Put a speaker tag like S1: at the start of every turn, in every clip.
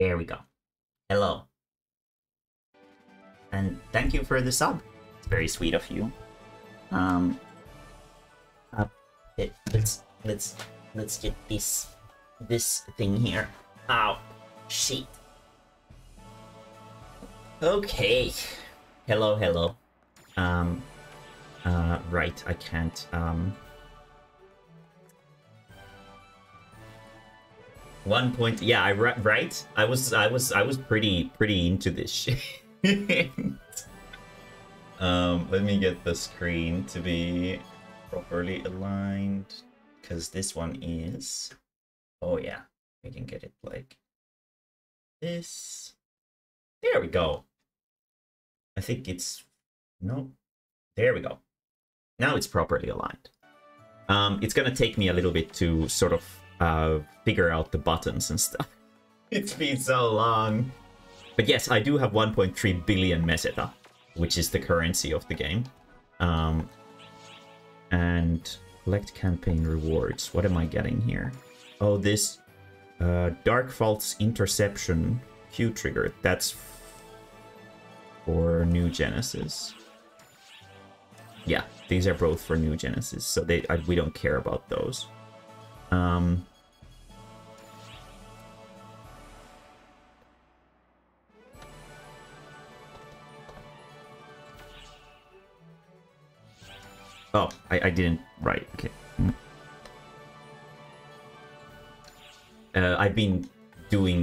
S1: There we go. Hello. And thank you for the sub. It's very sweet of you. Let's get this thing here. Ow. Shit. Okay. Hello. Right, I can't, One point, yeah, right? I was pretty into this shit. Let me get the screen to be properly aligned, because this one is, oh yeah, we can get it like this. There we go. I think it's, no, there we go. Now it's properly aligned. It's gonna take me a little bit to sort of figure out the buttons and stuff. It's been so long. But yes, I do have 1.3 billion meseta, which is the currency of the game. And collect campaign rewards. What am I getting here? Oh, this Dark Fault's Interception Q trigger. That's for New Genesis. Yeah, these are both for New Genesis, so we don't care about those. Oh, I didn't. Right, okay. I've been doing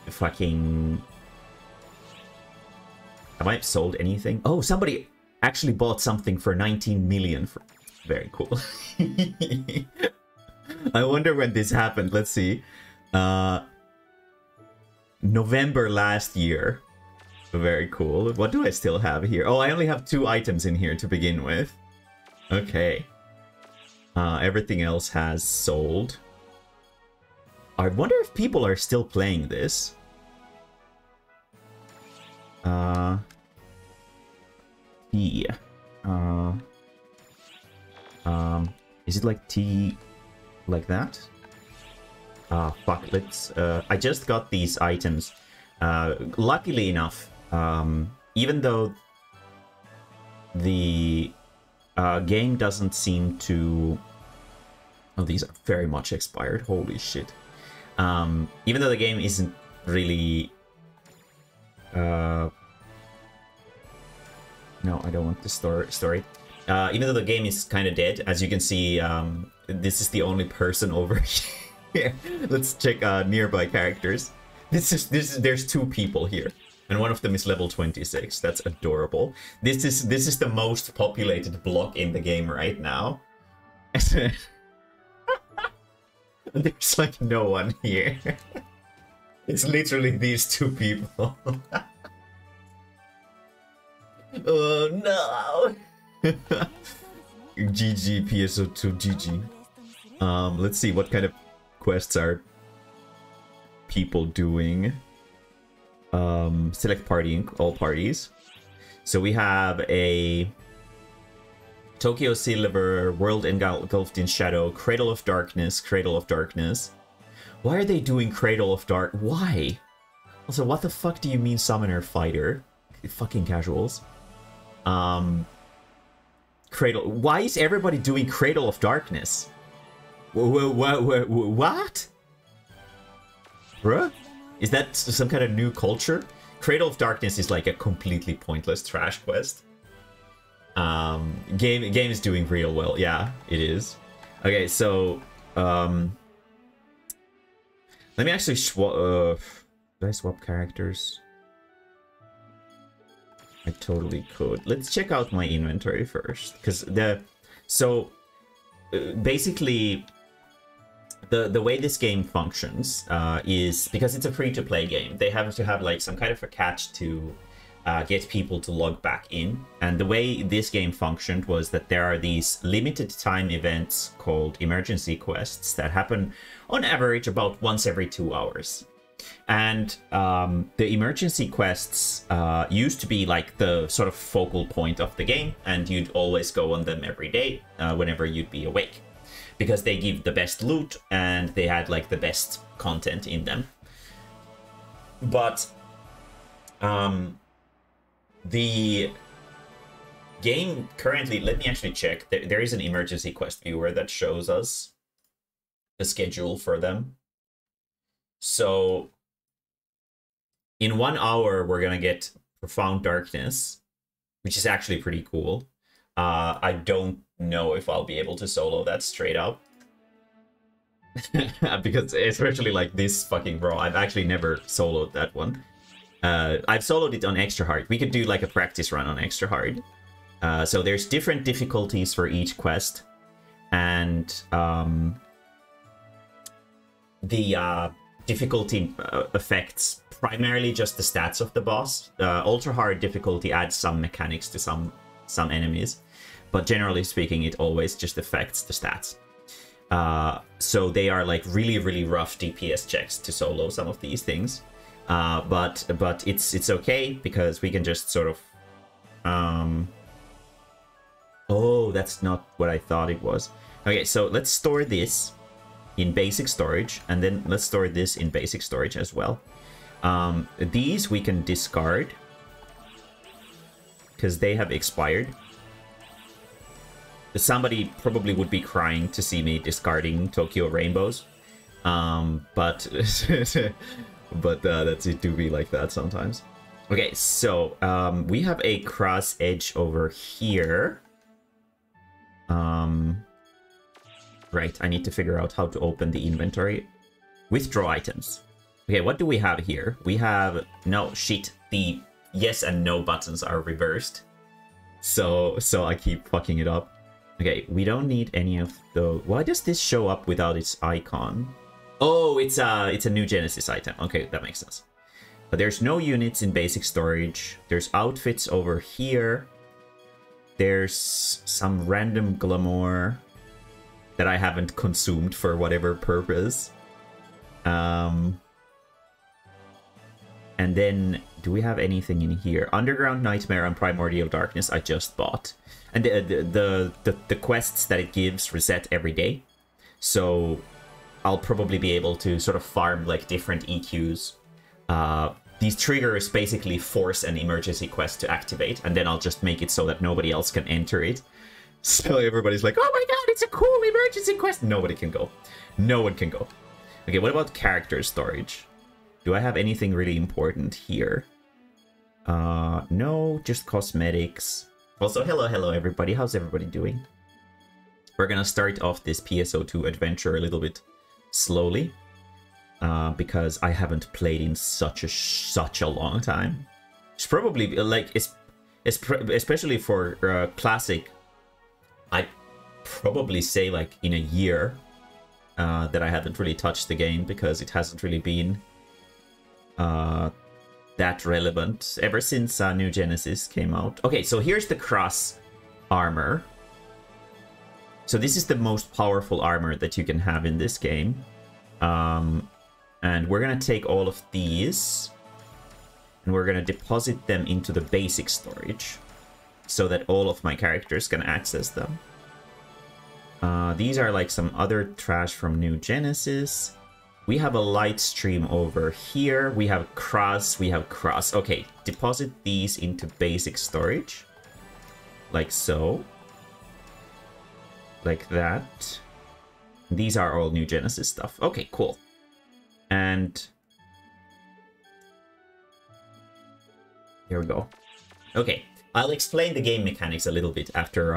S1: fucking... Have I sold anything? Oh, somebody actually bought something for 19 million. Very cool. I wonder when this happened. Let's see. November last year. Very cool. What do I still have here? Oh, I only have 2 items in here to begin with. Okay. Everything else has sold. I wonder if people are still playing this. T. Is it like T like that? Fuck, let's... I just got these items. Luckily enough, even though the game doesn't seem to... Oh, these are very much expired. Holy shit. Even though the game isn't really... No, I don't want the story. Even though the game is kind of dead, as you can see, this is the only person over here. Let's check nearby characters. There's 2 people here, and one of them is level 26. That's adorable. This is the most populated block in the game right now. There's like no one here. It's literally these 2 people. Oh no! GG, PSO2, GG. Let's see what kind of quests are people doing. Select party, all parties. So we have a Tokyo Silver, World Engulfed in Shadow, Cradle of Darkness, Cradle of Darkness. Why are they doing Cradle of Dark? Why? Also, what the fuck do you mean Summoner Fighter? Fucking casuals. Cradle. Why is everybody doing Cradle of Darkness? What? Bruh? Is that some kind of new culture? Cradle of Darkness is like a completely pointless trash quest. Game is doing real well. Yeah, it is. Okay, so let me actually swap. Did I swap characters? I totally could. Let's check out my inventory first, because basically the way this game functions is because it's a free-to-play game. They have to have like some kind of a catch to get people to log back in. And the way this game functioned was that there are these limited time events called emergency quests that happen on average about once every 2 hours. And the emergency quests used to be like the sort of focal point of the game, and you'd always go on them every day whenever you'd be awake, because they give the best loot and they had like the best content in them. But the game currently, let me actually check. There is an emergency quest viewer that shows us the schedule for them. So in 1 hour, we're gonna get Profound Darkness, which is actually pretty cool. I don't know if I'll be able to solo that straight up. Because especially like this fucking bro, I've actually never soloed that one. I've soloed it on extra hard. We could do like a practice run on extra hard. So there's different difficulties for each quest, and the difficulty affects primarily just the stats of the boss. Ultra hard difficulty adds some mechanics to some enemies, but generally speaking, it always just affects the stats. So they are like really rough DPS checks to solo some of these things. But it's okay because we can just sort of oh, that's not what I thought it was. Okay, so let's store this in basic storage, and then let's store this in basic storage as well. These we can discard because they have expired. Somebody probably would be crying to see me discarding Tokyo Rainbows, but but that's it to be like that sometimes. Okay, so we have a cross edge over here. Right, I need to figure out how to open the inventory. Withdraw items. Okay, what do we have here? We have... No, shit. The yes and no buttons are reversed. So I keep fucking it up. Okay, we don't need any of those. Why does this show up without its icon? Oh, it's a new Genesis item. Okay, that makes sense. But there's no units in basic storage. There's outfits over here. There's some random glamour that I haven't consumed for whatever purpose. And then, do we have anything in here? Underground Nightmare and Primordial Darkness I just bought. And the quests that it gives reset every day. So I'll probably be able to sort of farm like different EQs. These triggers basically force an emergency quest to activate, and then I'll just make it so that nobody else can enter it. So everybody's like, oh my god, it's a cool emergency quest! Nobody can go. No one can go. Okay, what about character storage? Do I have anything really important here? No, just cosmetics. Also, hello everybody. How's everybody doing? We're gonna start off this PSO2 adventure a little bit slowly. Because I haven't played in such a long time. It's probably like especially for Classic. I'd probably say like in a year that I haven't really touched the game because it hasn't really been that relevant ever since New Genesis came out. Okay, so here's the cross armor. So this is the most powerful armor that you can have in this game. And we're gonna take all of these and we're gonna deposit them into the basic storage so that all of my characters can access them. These are like some other trash from New Genesis. We have a light stream over here. We have cross. Okay, deposit these into basic storage. Like so. Like that. These are all New Genesis stuff. Okay, cool. And here we go. Okay, I'll explain the game mechanics a little bit after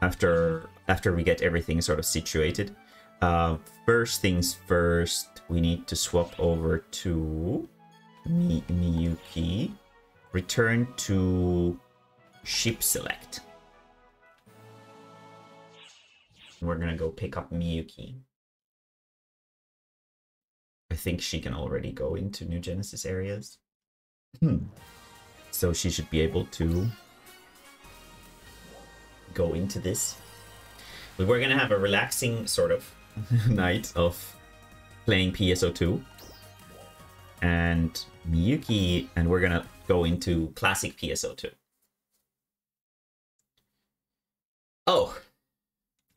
S1: after we get everything sort of situated. First things first, we need to swap over to Miyuki. Return to ship select. We're gonna go pick up Miyuki. I think she can already go into New Genesis areas. So she should be able to go into this. But we're gonna have a relaxing sort of night of playing PSO2. And Miyuki, and we're gonna go into classic PSO2. Oh,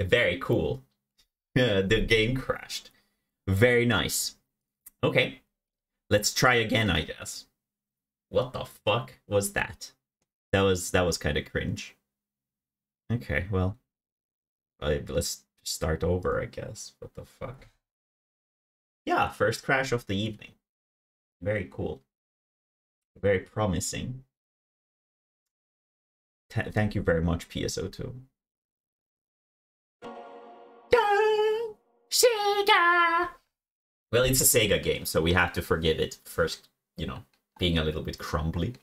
S1: very cool. The game crashed. Very nice. Okay, Let's try again, I guess. What the fuck was that? That was kind of cringe. Okay, well, let's start over, I guess. What the fuck? Yeah, first crash of the evening. Very cool. Very promising. Thank you very much, PSO2. Sega! Well, it's a Sega game, so we have to forgive it first, you know, being a little bit crumbly.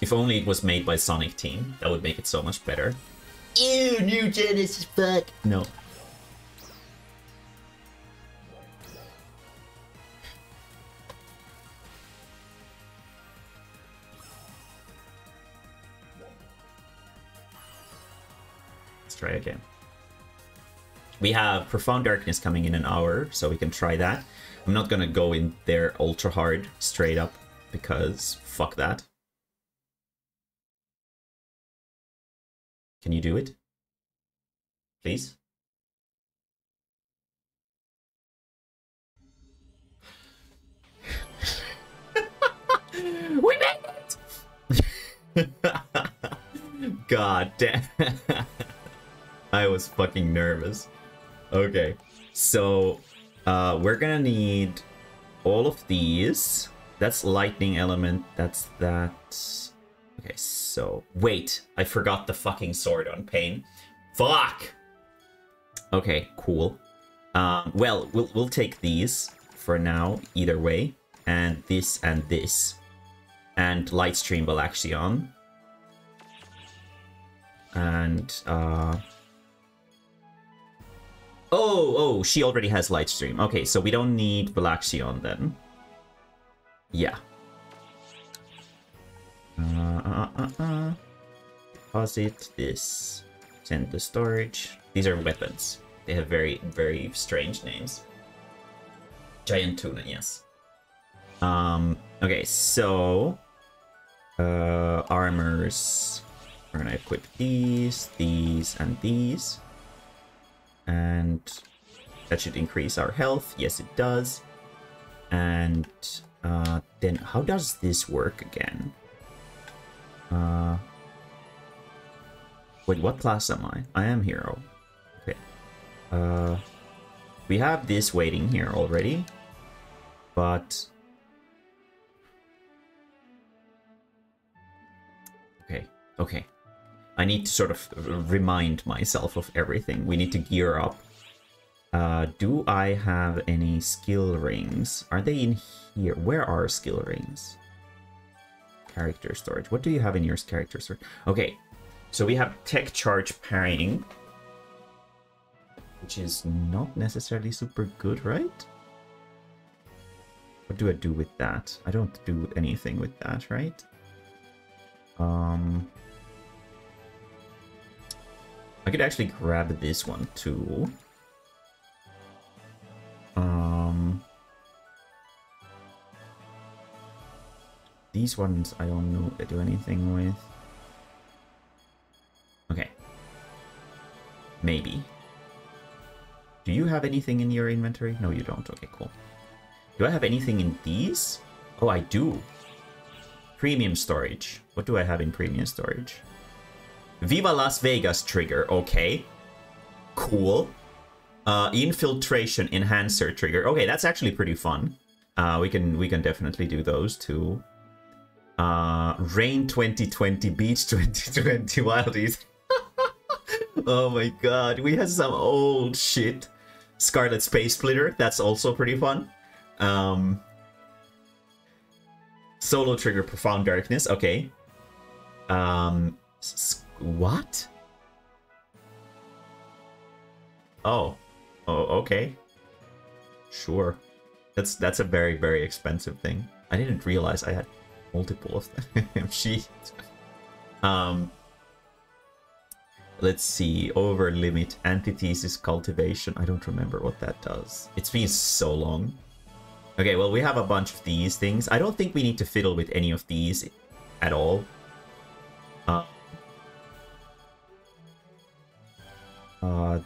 S1: If only it was made by Sonic Team, that would make it so much better. Ew, new Genesis, fuck! No. Let's try again. We have Profound Darkness coming in an hour, so we can try that. I'm not gonna go in there ultra hard, straight up, because fuck that. Can you do it? Please? We made it! God damn. I was fucking nervous. Okay, so we're gonna need all of these. That's lightning element, that's that. Okay, so wait, I forgot the fucking sword on Pain. Fuck! Okay, cool. Well, we'll take these for now, either way. And this and this. And Lightstream will actually on. And oh, she already has Lightstream. Okay, so we don't need Valaxion then. Yeah. Deposit this. Send to storage. These are weapons. They have very, very strange names. Giant tuna, yes. Okay, so armors. We're gonna equip these, and these. And that should increase our health. Yes, it does. And then how does this work again? Wait, what class am I? I am hero. Okay. We have this waiting here already. But okay. I need to sort of remind myself of everything. We need to gear up. Do I have any skill rings? Are they in here? Where are skill rings? Character storage. What do you have in your character storage? Okay, so we have tech charge parrying, which is not necessarily super good, right? What do I do with that? I don't do anything with that, right? I could actually grab this one too. These ones I don't know to do anything with. Okay. Maybe. Do you have anything in your inventory? No, you don't. Okay, cool. Do I have anything in these? Oh, I do. Premium storage. What do I have in premium storage? Viva Las Vegas trigger. Okay. Cool. Infiltration enhancer trigger. Okay, that's actually pretty fun. We can definitely do those too. Rain 2020, Beach 2020, Wildies. Oh my god, we have some old shit. Scarlet Space Splitter, that's also pretty fun. Solo trigger, Profound Darkness, okay. What? Oh, okay. Sure. That's a very, very expensive thing. I didn't realize I had multiple of them. Shit. Let's see. Over limit. Antithesis cultivation. I don't remember what that does. It's been so long. Okay, well, we have a bunch of these things. I don't think we need to fiddle with any of these at all.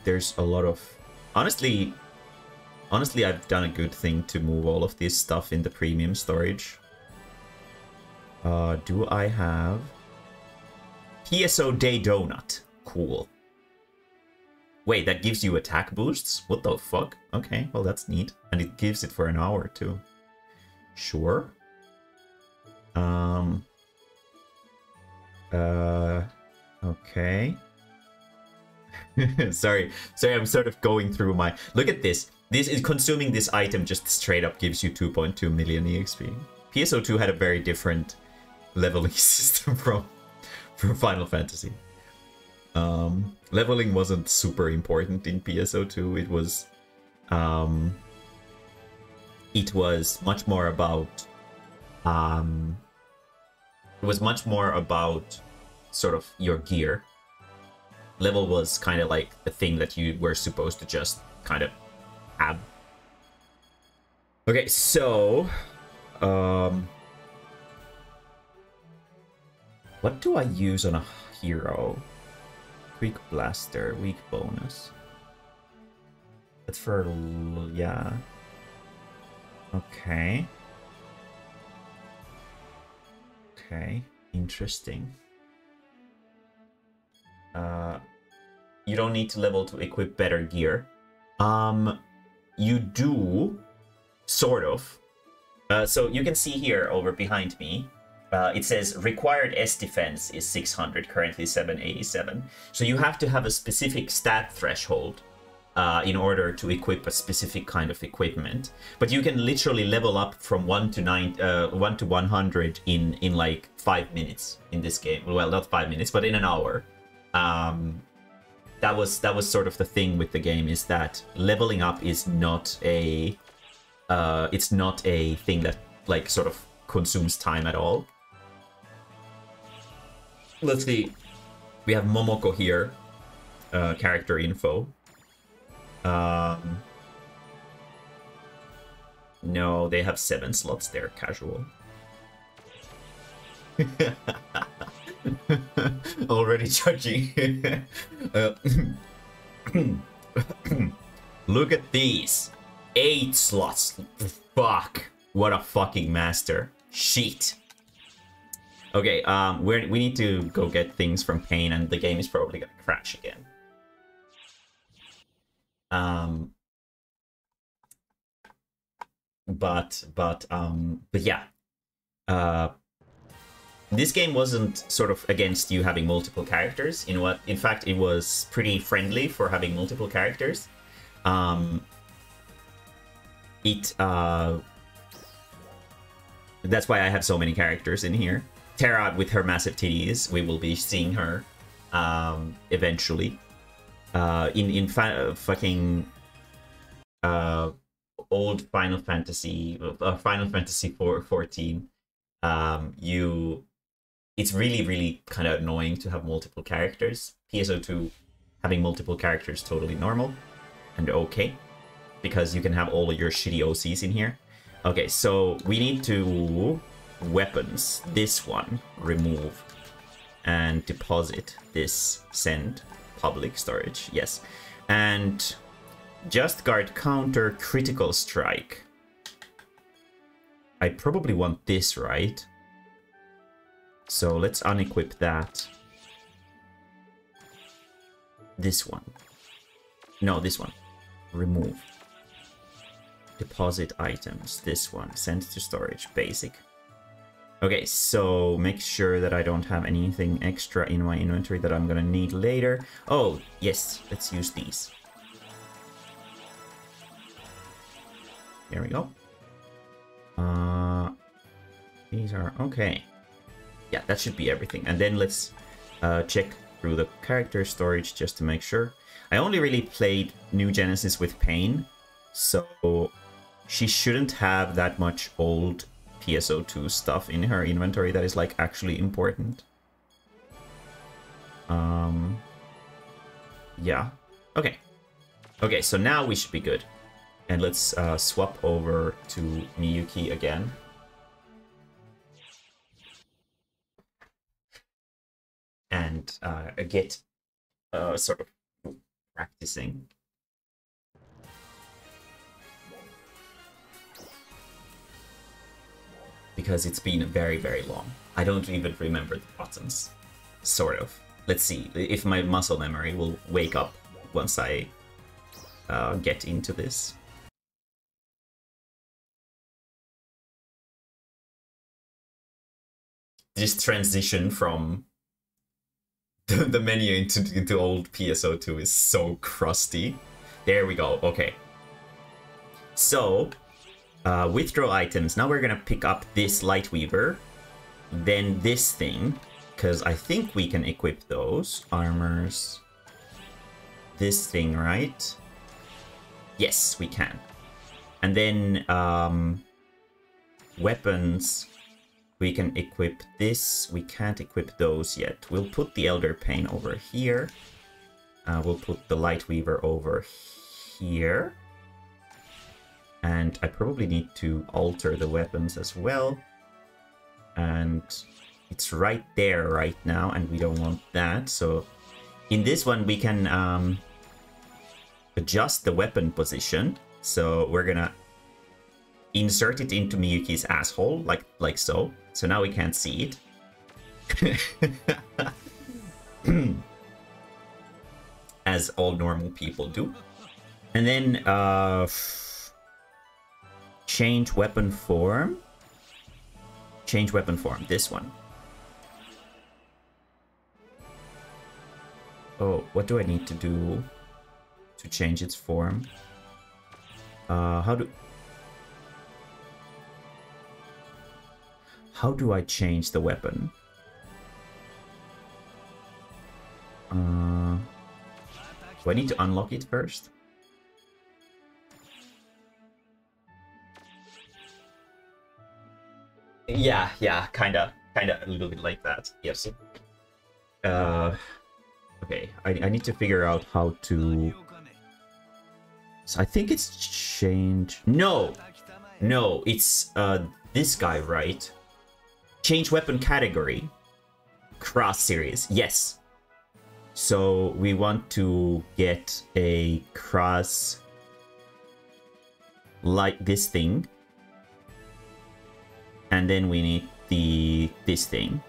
S1: There's a lot of... Honestly, Honestly, I've done a good thing to move all of this stuff in the premium storage. Do I have... PSO Day Donut. Cool. Wait, that gives you attack boosts? What the fuck? Okay, well that's neat. And it gives it for an hour too. Sure. Okay. Sorry, I'm sort of going through my... Look at this. This is consuming this item just straight up gives you 2.2 million EXP. PSO2 had a very different leveling system from Final Fantasy. Leveling wasn't super important in PSO2. It was much more about sort of your gear. Level was kind of like the thing that you were supposed to just kind of have. Okay, so what do I use on a hero? Quick blaster, weak bonus. That's for... yeah. Okay. Okay, interesting. You don't need to level to equip better gear. You do, sort of. So you can see here over behind me, it says required S defense is 600, currently 787. So you have to have a specific stat threshold in order to equip a specific kind of equipment. But you can literally level up from 1 to 100 in like 5 minutes in this game. Well, not 5 minutes, but in an hour. That was sort of the thing with the game, is that leveling up is not a it's not a thing that like sort of consumes time at all. Let's see. We have Momoko here, character info. No, they have 7 slots there, casual. Already judging. Look at these. 8 slots. Fuck. What a fucking master. Shit. Okay, we need to go get things from Pain, and the game is probably gonna crash again. But yeah. This game wasn't sort of against you having multiple characters. In fact, it was pretty friendly for having multiple characters. That's why I have so many characters in here. Terra with her massive titties, we will be seeing her eventually. Fucking old Final Fantasy 14. It's really kind of annoying to have multiple characters. PSO2 having multiple characters totally normal and okay, because you can have all of your shitty OCs in here. Okay, so we need to weapons. This one, remove, and deposit. This, send, public storage. Yes, and just guard counter critical strike. I probably want this, right? So let's unequip that. This one. No, this one. Remove. Deposit items. This one. Send to storage. Basic. Okay, so make sure that I don't have anything extra in my inventory that I'm gonna need later. Oh, yes. Let's use these. There we go. These are okay. Yeah, that should be everything. And then let's check through the character storage just to make sure. I only really played New Genesis with Pain, so she shouldn't have that much old PSO2 stuff in her inventory that is like actually important. Yeah. Okay. Okay, so now we should be good. And let's swap over to Miyuki again. And get sort of practicing. because it's been very, very long. I don't even remember the buttons, sort of. Let's see if my muscle memory will wake up once I get into this. This transition from the menu into old PSO2 is so crusty. There we go. Okay. So, withdraw items. Now we're gonna pick up this Lightweaver, then this thing, because I think we can equip those armors. This thing, right? Yes, we can. And then weapons. We can equip this. We can't equip those yet. We'll put the Elder Pain over here. We'll put the Lightweaver over here. And I probably need to alter the weapons as well. And it's right there right now, and we don't want that. So in this one, we can adjust the weapon position. So we're gonna insert it into Miyuki's asshole, like so. So now we can't see it. As all normal people do. And then change weapon form. Change weapon form, this one. Oh, what do I need to do to change its form? How do I change the weapon? Do I need to unlock it first? Yeah, kinda a little bit like that. Yes. Okay, I need to figure out how to. So I think it's change. No, it's this guy, right? Change weapon category. Cross series, yes. So we want to get a cross like this thing. And then we need this thing.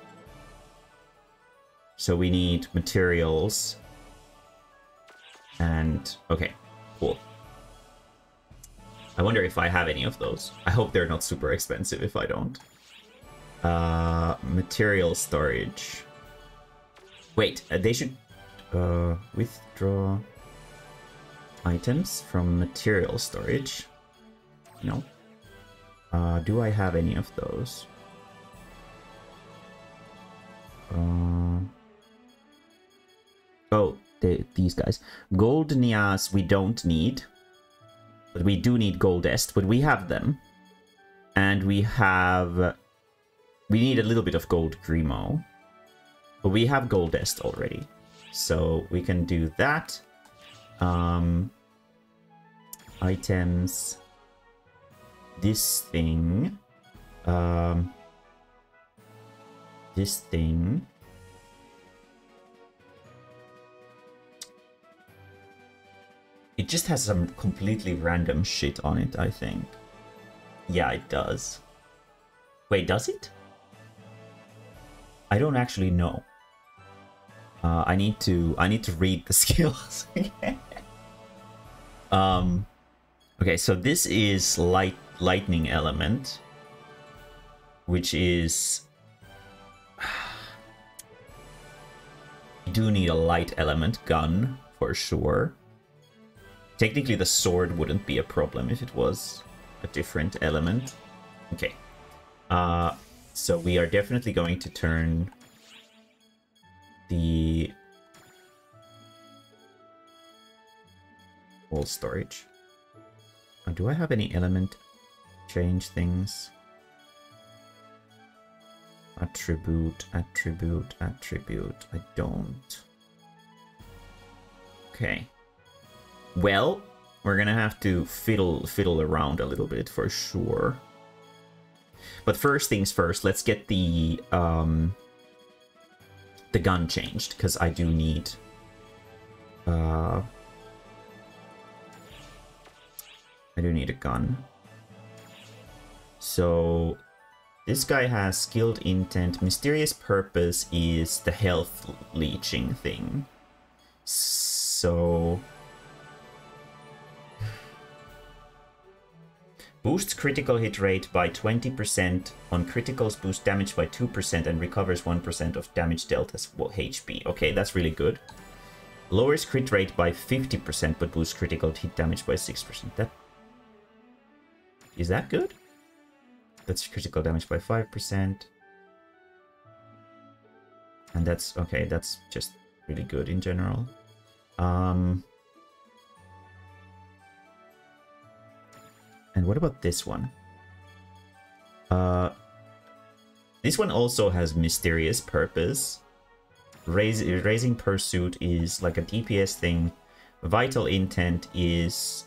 S1: So we need materials. And okay, cool. I wonder if I have any of those. I hope they're not super expensive if I don't. Material storage. Wait, they should withdraw items from material storage. No. Do I have any of those? Oh, these guys. Gold Nias we don't need. But we do need Goldest, but we have them. And we have... We need a little bit of Gold Grimo. But we have Goldest already. So we can do that. Items... This thing, this thing, it just has some completely random shit on it, I think. Yeah, it does. Wait, does it? I don't actually know. I need to read the skills again. Okay, so this is lightning element, which is... You do need a light element gun, for sure. Technically, the sword wouldn't be a problem if it was a different element. Okay. So we are definitely going to turn the wall storage. Do I have any element change things? Attribute. I don't. Okay. Well, we're gonna have to fiddle around a little bit for sure. But first things first, let's get the gun changed, because I do need a gun. So This guy has skilled intent. Mysterious purpose is the health leeching thing. So... boosts critical hit rate by 20%. On criticals, boosts damage by 2% and recovers 1% of damage dealt as HP. Okay, that's really good. Lowers crit rate by 50%, but boosts critical hit damage by 6%. That... is that good? That's critical damage by 5%. And that's... okay, that's just really good in general. And what about this one? This one also has mysterious purpose. Raising Pursuit is like a DPS thing. Vital Intent is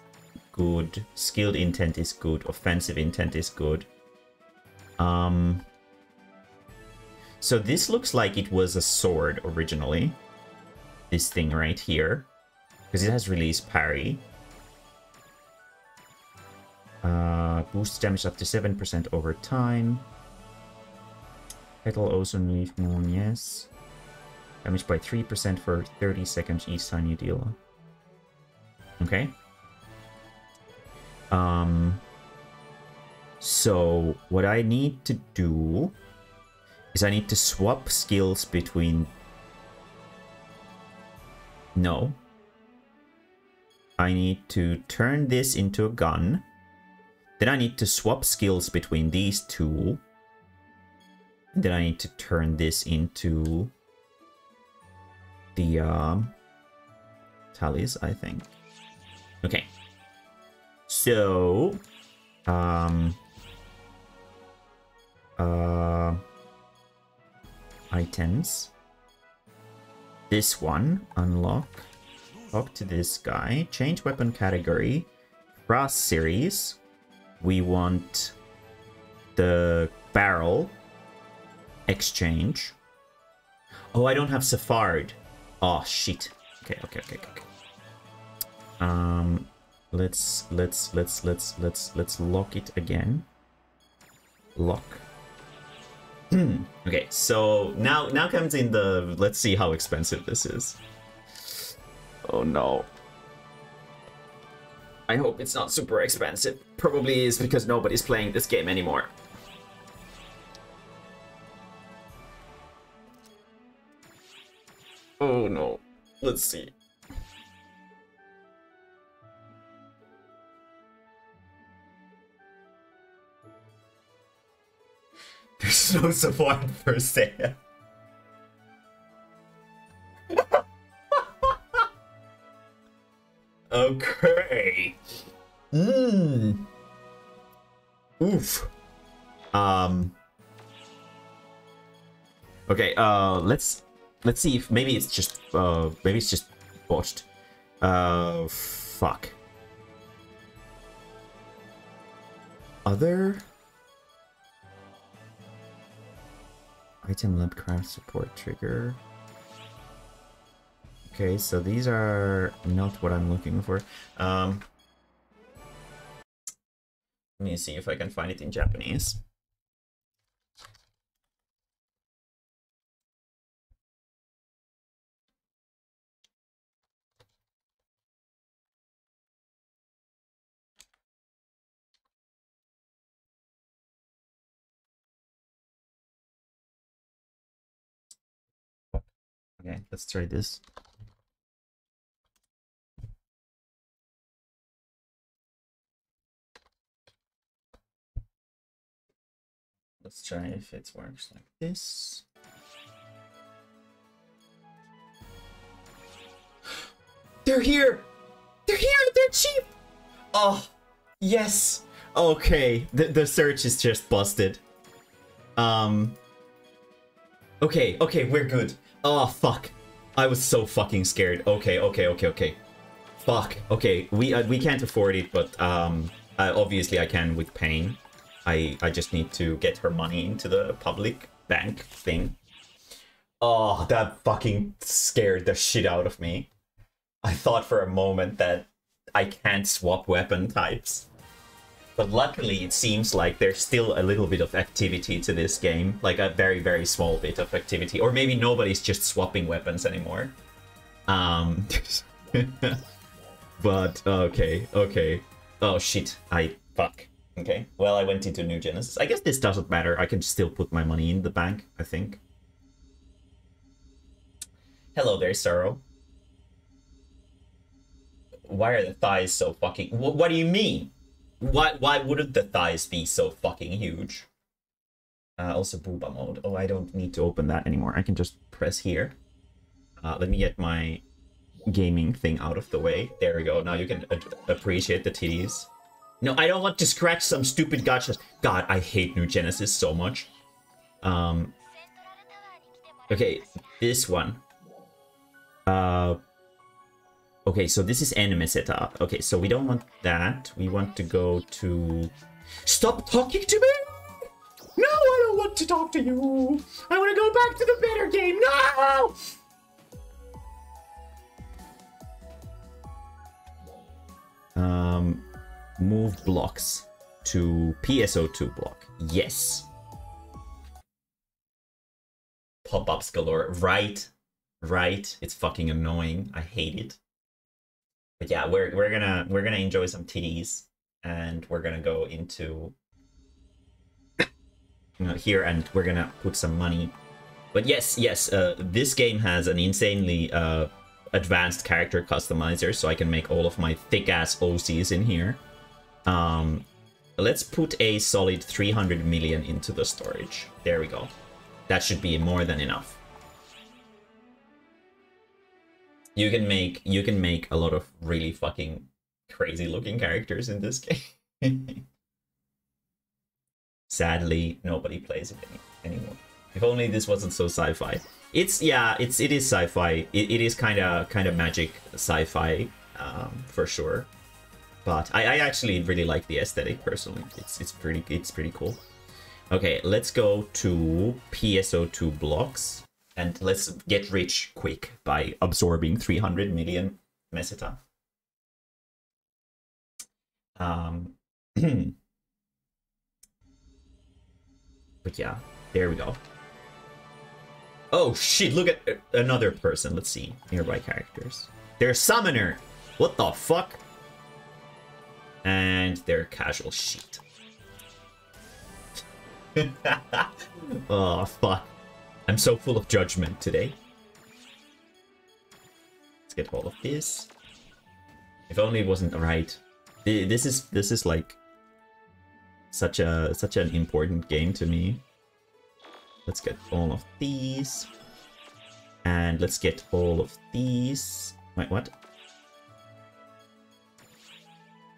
S1: good. Skilled Intent is good. Offensive Intent is good. So this looks like it was a sword originally. This thing right here. Because it has release parry. Boosts damage up to 7% over time. Petal Ozone Leaf Moon, yes. Damage by 3% for 30 seconds each time you deal. Okay. So what I need to do is I need to swap skills between... no. I need to turn this into a gun. Then I need to swap skills between these two. And then I need to turn this into the tallies, I think. Okay. So items. This one, unlock. Talk to this guy. Change weapon category. Brass series. We want the barrel. Exchange. Oh, I don't have Safard. Oh shit. Okay. Let's lock it again. Lock. Okay, so now comes in the... let's see how expensive this is. Oh no. I hope it's not super expensive. Probably is because nobody's playing this game anymore. Oh no. Let's see. There's no support per se. Okay. Oof. Okay, let's see if maybe it's just botched. Fuck. Other item lamp craft support trigger. Okay, so these are not what I'm looking for. Let me see if I can find it in Japanese. Okay, let's try this. Let's try if it works like this. They're here! They're here! They're cheap! Oh, yes! Okay, the search is just busted. Okay, we're good. Oh, fuck. I was so fucking scared. Okay. Fuck. Okay, we can't afford it, but obviously I can with pain. I just need to get her money into the public bank thing. Oh, that fucking scared the shit out of me. I thought for a moment that I can't swap weapon types. But luckily, it seems like there's still a little bit of activity to this game. Like a very, very small bit of activity. Or maybe nobody's just swapping weapons anymore. But, okay. Oh, shit. Fuck. Okay. Well, I went into New Genesis. I guess this doesn't matter. I can still put my money in the bank, I think. Hello there, Sorrow. Why are the thighs so fucking... What do you mean? Why wouldn't the thighs be so fucking huge? Also booba mode. Oh, I don't need to open that anymore. I can just press here. Let me get my gaming thing out of the way. There we go. Now you can appreciate the titties. No, I don't want to scratch some stupid gotchas. God, I hate New Genesis so much. Okay, this one. Okay, so this is anime setup. Okay, so we don't want that. We want to go to... Stop talking to me! No, I don't want to talk to you! I want to go back to the better game! No! Move blocks to PSO2 block. Yes. Pop-ups galore. Right. It's fucking annoying. I hate it. But yeah, we're gonna enjoy some titties, and we're gonna go into here, and we're gonna put some money. But yes, this game has an insanely advanced character customizer, so I can make all of my thick ass OCs in here. Let's put a solid 300 million into the storage. There we go. That should be more than enough. You can make a lot of really fucking crazy looking characters in this game. Sadly, nobody plays it anymore. If only this wasn't so sci-fi. It is sci-fi. It is kind of magic sci-fi, for sure. But I actually really like the aesthetic personally. It's pretty cool. Okay, let's go to PSO2 blocks. And let's get rich quick by absorbing 300 million meseta. But yeah, there we go. Oh shit, look at another person. Let's see. Nearby characters. They're Summoner. What the fuck? And they're casual shit. Oh, fuck. I'm so full of judgment today. Let's get hold of this. If only it wasn't right. This is like such an important game to me. Let's get all of these. And let's get all of these. Wait, what?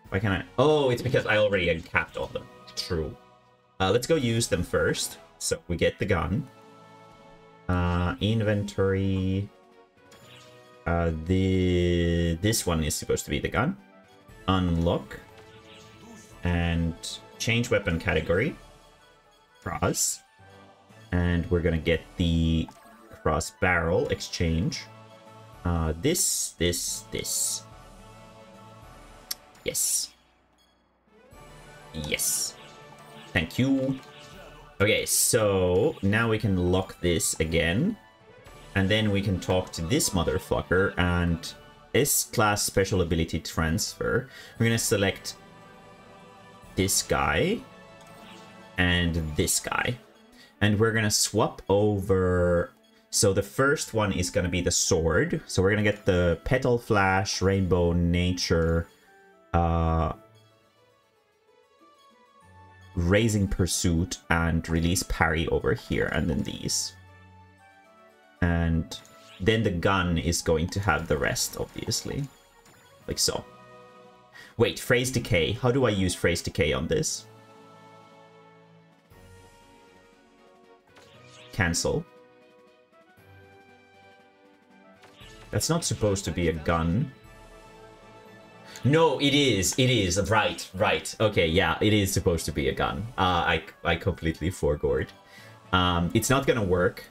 S1: Why can't I? Oh, it's because I already uncapped all of them. True. Let's go use them first. So we get the gun. Inventory. This one is supposed to be the gun. Unlock. And change weapon category. Cross. And we're gonna get the cross barrel exchange. This. Yes. Yes. Thank you. Okay, so now we can lock this again. And then we can talk to this motherfucker and S-class special ability transfer. We're gonna select this guy and this guy. And we're gonna swap over. So the first one is gonna be the sword. So we're gonna get the Petal Flash, Rainbow Nature, Raising Pursuit, and Release Parry over here, and then these. And then the gun is going to have the rest, obviously. Like so. Wait, Phrase Decay. How do I use Phrase Decay on this? Cancel. That's not supposed to be a gun. No, it is. It is. Right. Okay, yeah, it is supposed to be a gun. I completely forgot. It's not gonna work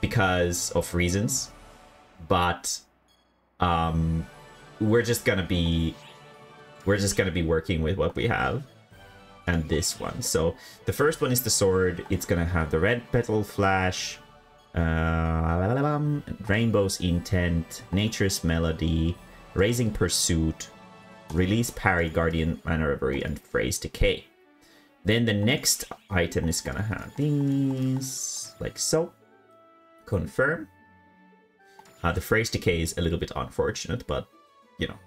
S1: because of reasons, but we're just gonna be we're just gonna be working with what we have. And this one. So the first one is the sword. It's gonna have the red petal flash, Rainbow's Intent, Nature's Melody, Raising Pursuit, Release Parry, Guardian Maneuver, and Phrase Decay. Then the next item is gonna have these, like so. Confirm. The Phrase Decay is a little bit unfortunate, but, you know,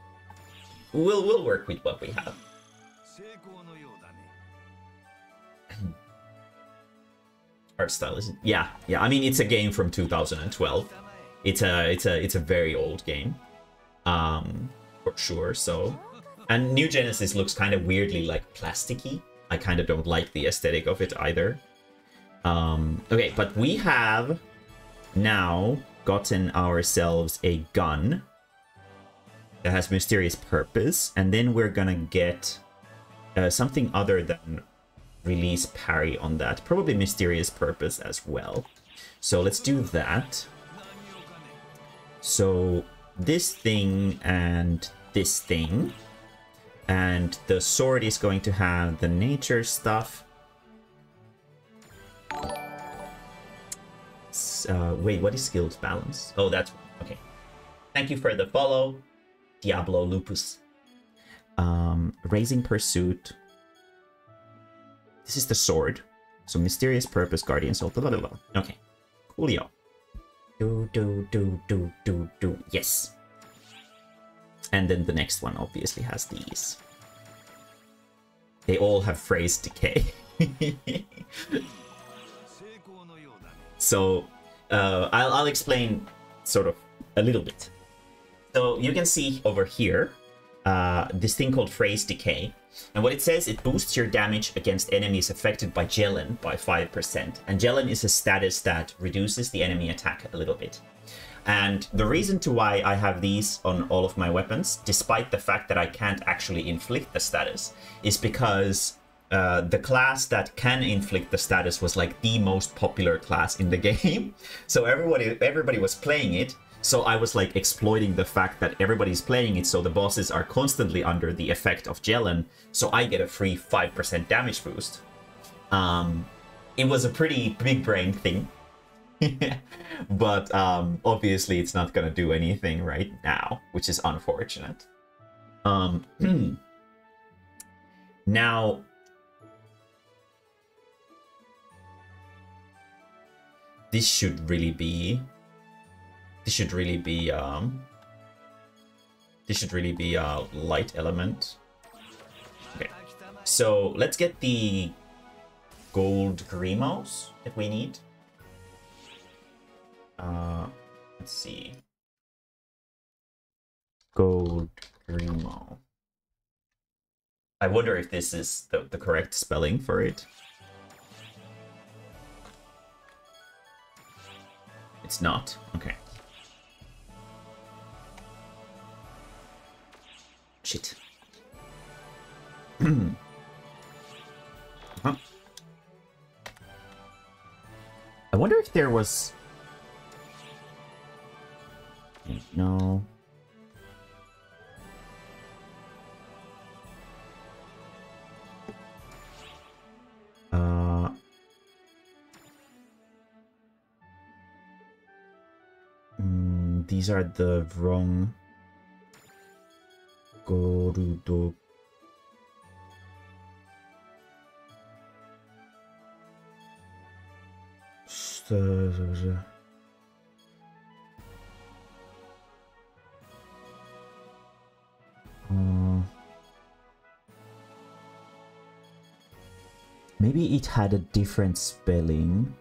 S1: we'll work with what we have. Art style is, yeah. I mean, it's a game from 2012. It's a very old game, for sure. So, and New Genesis looks kind of weirdly like plasticky. I kind of don't like the aesthetic of it either. Okay, but we have now gotten ourselves a gun that has mysterious purpose, and then we're gonna get something other than release parry on that. Probably mysterious purpose as well. So let's do that. So this thing and this thing. And the sword is going to have the nature stuff. Wait, what is skills balance? Oh, that's okay. Thank you for the follow, Diablo Lupus. Raising Pursuit. This is the sword. So mysterious purpose, guardian soul, blah blah blah. Okay, coolio. Do. Yes. And then the next one obviously has these. They all have phrase decay. So I'll explain sort of a little bit. So you can see over here this thing called phrase decay. And what it says, it boosts your damage against enemies affected by Jelen by 5%. And Jelen is a status that reduces the enemy attack a little bit. And the reason to why I have these on all of my weapons, despite the fact that I can't actually inflict the status, is because the class that can inflict the status was like the most popular class in the game. So everybody was playing it. So I was like exploiting the fact that everybody's playing it, so the bosses are constantly under the effect of Jelen, so I get a free 5% damage boost. It was a pretty big brain thing. But obviously it's not gonna do anything right now, which is unfortunate. Now this should really be a light element. Okay, so let's get the gold Grimos that we need. Let's see. Gold Grimo. I wonder if this is the correct spelling for it. It's not. Okay. Shit. Huh. I wonder if there was... No. These are the wrong... Gorudo. Maybe it had a different spelling.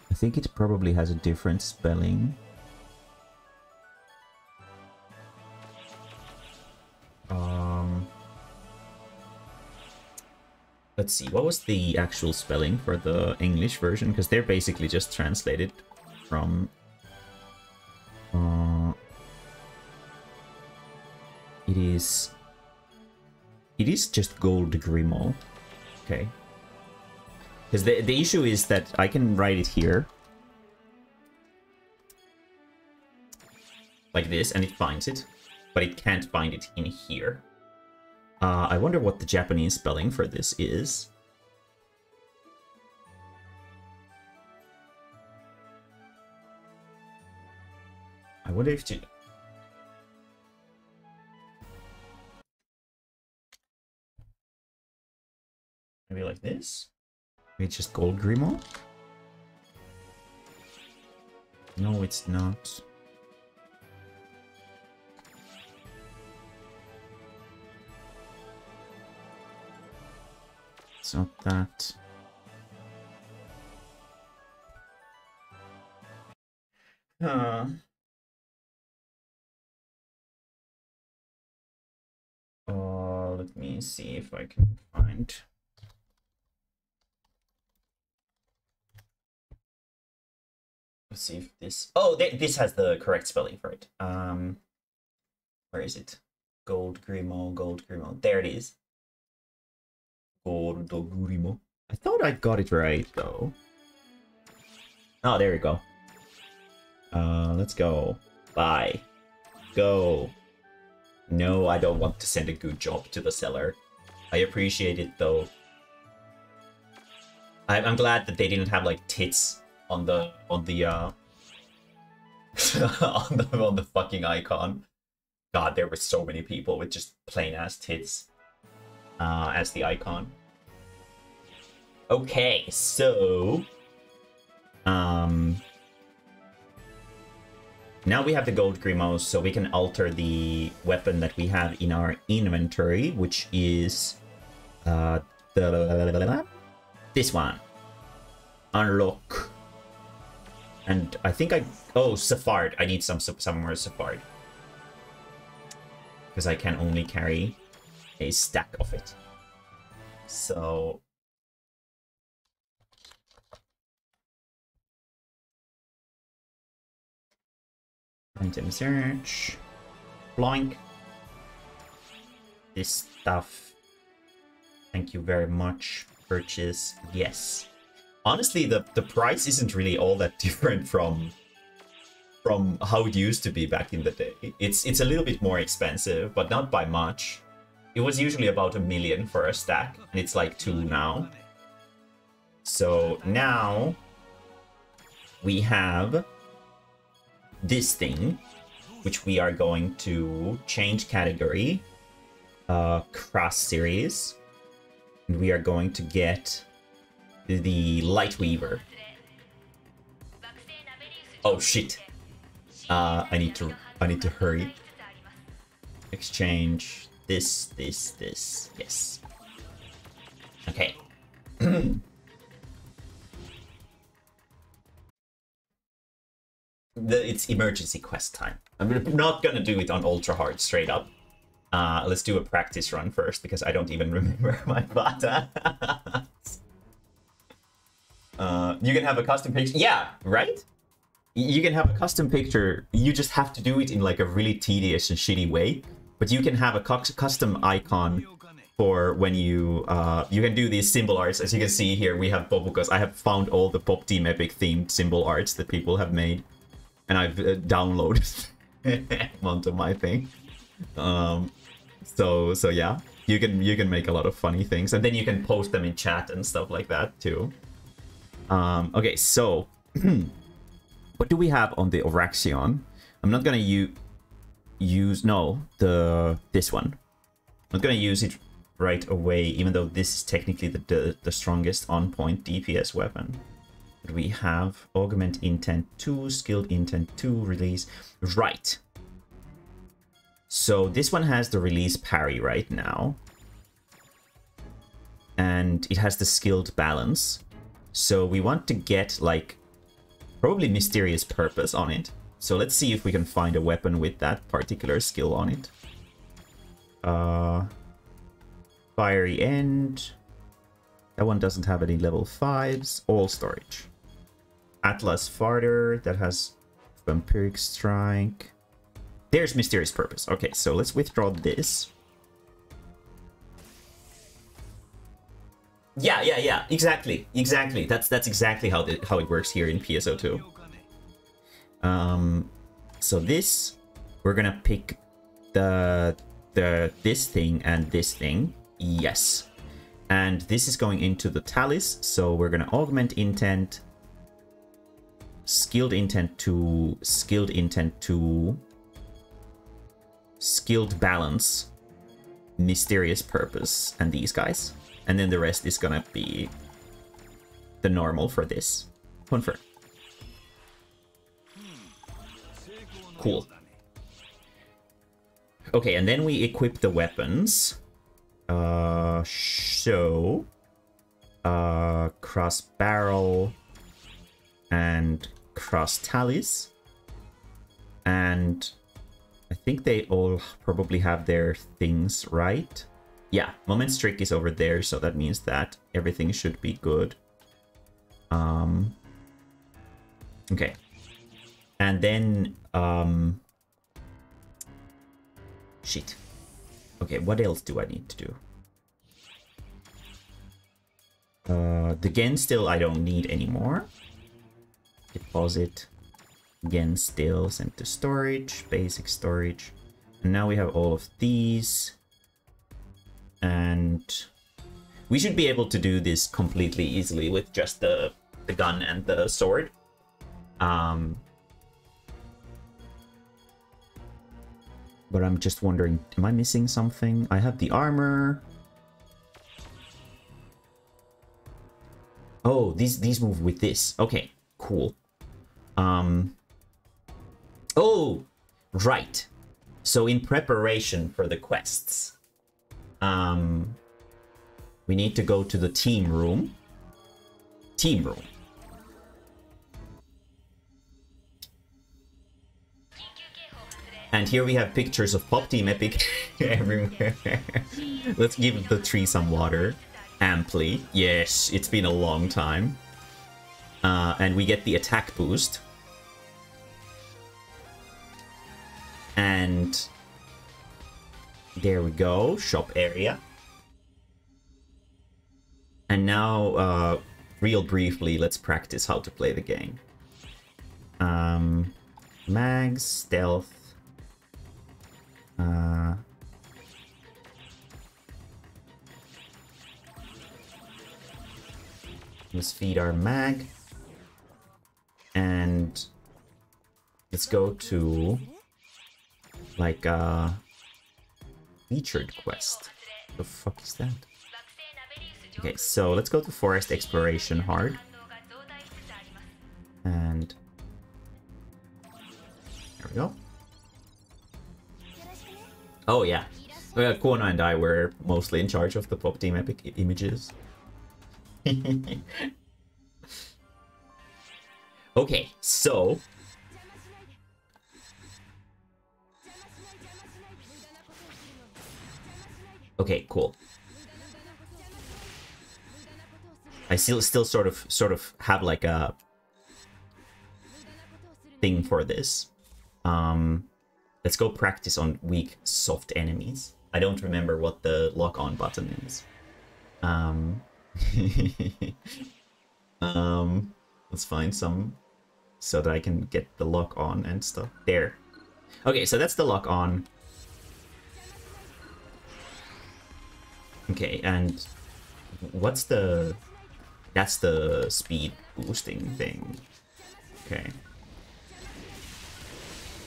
S1: I think it probably has a different spelling. Let's see, what was the actual spelling for the English version? Because they're basically just translated from... It is just Gold Grimo. Okay. Because the issue is that I can write it here. like this, and it finds it, but it can't find it in here. I wonder what the Japanese spelling for this is. I wonder if to... Maybe like this? Maybe just Gold Grimo? No, it's not. It's not that. Let me see if I can find. Let's see if this. Oh, this has the correct spelling for it. Where is it? Gold Grimo, Gold Grimo. There it is. Gold Grimo. I thought I got it right though. Oh, there we go. Let's go. Bye. Go. No, I don't want to send a good job to the seller. I appreciate it though. I'm glad that they didn't have like tits on the on the fucking icon. God, there were so many people with just plain ass tits as the icon. Okay, so now we have the Gold Grimos, so we can alter the weapon that we have in our inventory, which is this one. Unlock. And I think oh, Safard. I need some more Safard. Because I can only carry a stack of it. So... Item search. Bloink. This stuff. Thank you very much. Purchase. Yes. Honestly, the price isn't really all that different from how it used to be back in the day. It's a little bit more expensive, but not by much. It was usually about $1 million for a stack, and it's like 2 now. So now we have this thing, which we are going to change category, cross series, and we are going to get the Light Weaver. Oh shit! I need to hurry. Exchange this. Yes. Okay. It's emergency quest time. I'm not gonna do it on ultra hard straight up. Let's do a practice run first because I don't even remember my bata. You can have a custom picture. Yeah, right? You can have a custom picture. You just have to do it in like a really tedious and shitty way. But you can have a custom icon for when you can do these symbol arts. As you can see here, we have Bobukas. I have found all the Pop Team Epic themed symbol arts that people have made. And I've downloaded onto my thing. So yeah, you can make a lot of funny things, and then you can post them in chat and stuff like that too. Okay, so what do we have on the Oraxion? I'm not gonna use this one. I'm not gonna use it right away, even though this is technically the strongest on point DPS weapon. We have Augment Intent 2, Skilled Intent 2, Release. Right. So this one has the Release Parry right now. And it has the Skilled Balance. So we want to get, like, probably Mysterious Purpose on it. So let's see if we can find a weapon with that particular skill on it. Fiery End. That one doesn't have any level 5s. All storage. Atlas Farther, that has Vampiric Strike. There's Mysterious Purpose. Okay, so let's withdraw this. Yeah, exactly. That's exactly how it works here in PSO2. So this We're gonna pick this thing and this thing. Yes. And this is going into the Talus, so we're gonna augment intent, skilled intent to skilled intent to skilled balance, mysterious purpose, and these guys. And then the rest is gonna be the normal for this. Confirm. Cool. Okay, and then we equip the weapons. Cross barrel and cross tallies. And I think they all probably have their things right. Yeah, moment streak is over there, so that means that everything should be good. Okay. And then shit. Okay, what else do I need to do? The Gen still I don't need anymore. Deposit. Gen still sent to storage, basic storage. And now we have all of these. And we should be able to do this completely easily with just the gun and the sword. But I'm just wondering, am I missing something? I have the armor. Oh, these move with this. Okay, cool. Oh, right. So in preparation for the quests, we need to go to the team room. Team room. And here we have pictures of Pop Team Epic everywhere. Let's give the tree some water. Amply. Yes, it's been a long time. And we get the attack boost. And there we go. Shop area. And now, real briefly, let's practice how to play the game. Mags, stealth. Let's feed our mag. And let's go to like featured quest. The fuck is that? Okay, so let's go to forest exploration hard. And there we go. Oh yeah. Kona and I were mostly in charge of the Pop Team Epic images. Okay, so okay, cool. I still sort of have like a thing for this. Let's go practice on weak soft enemies. I don't remember what the lock-on button is. Let's find some so that I can get the lock on and stuff. There. Okay, so that's the lock on. Okay, and what's the... That's the speed boosting thing. Okay.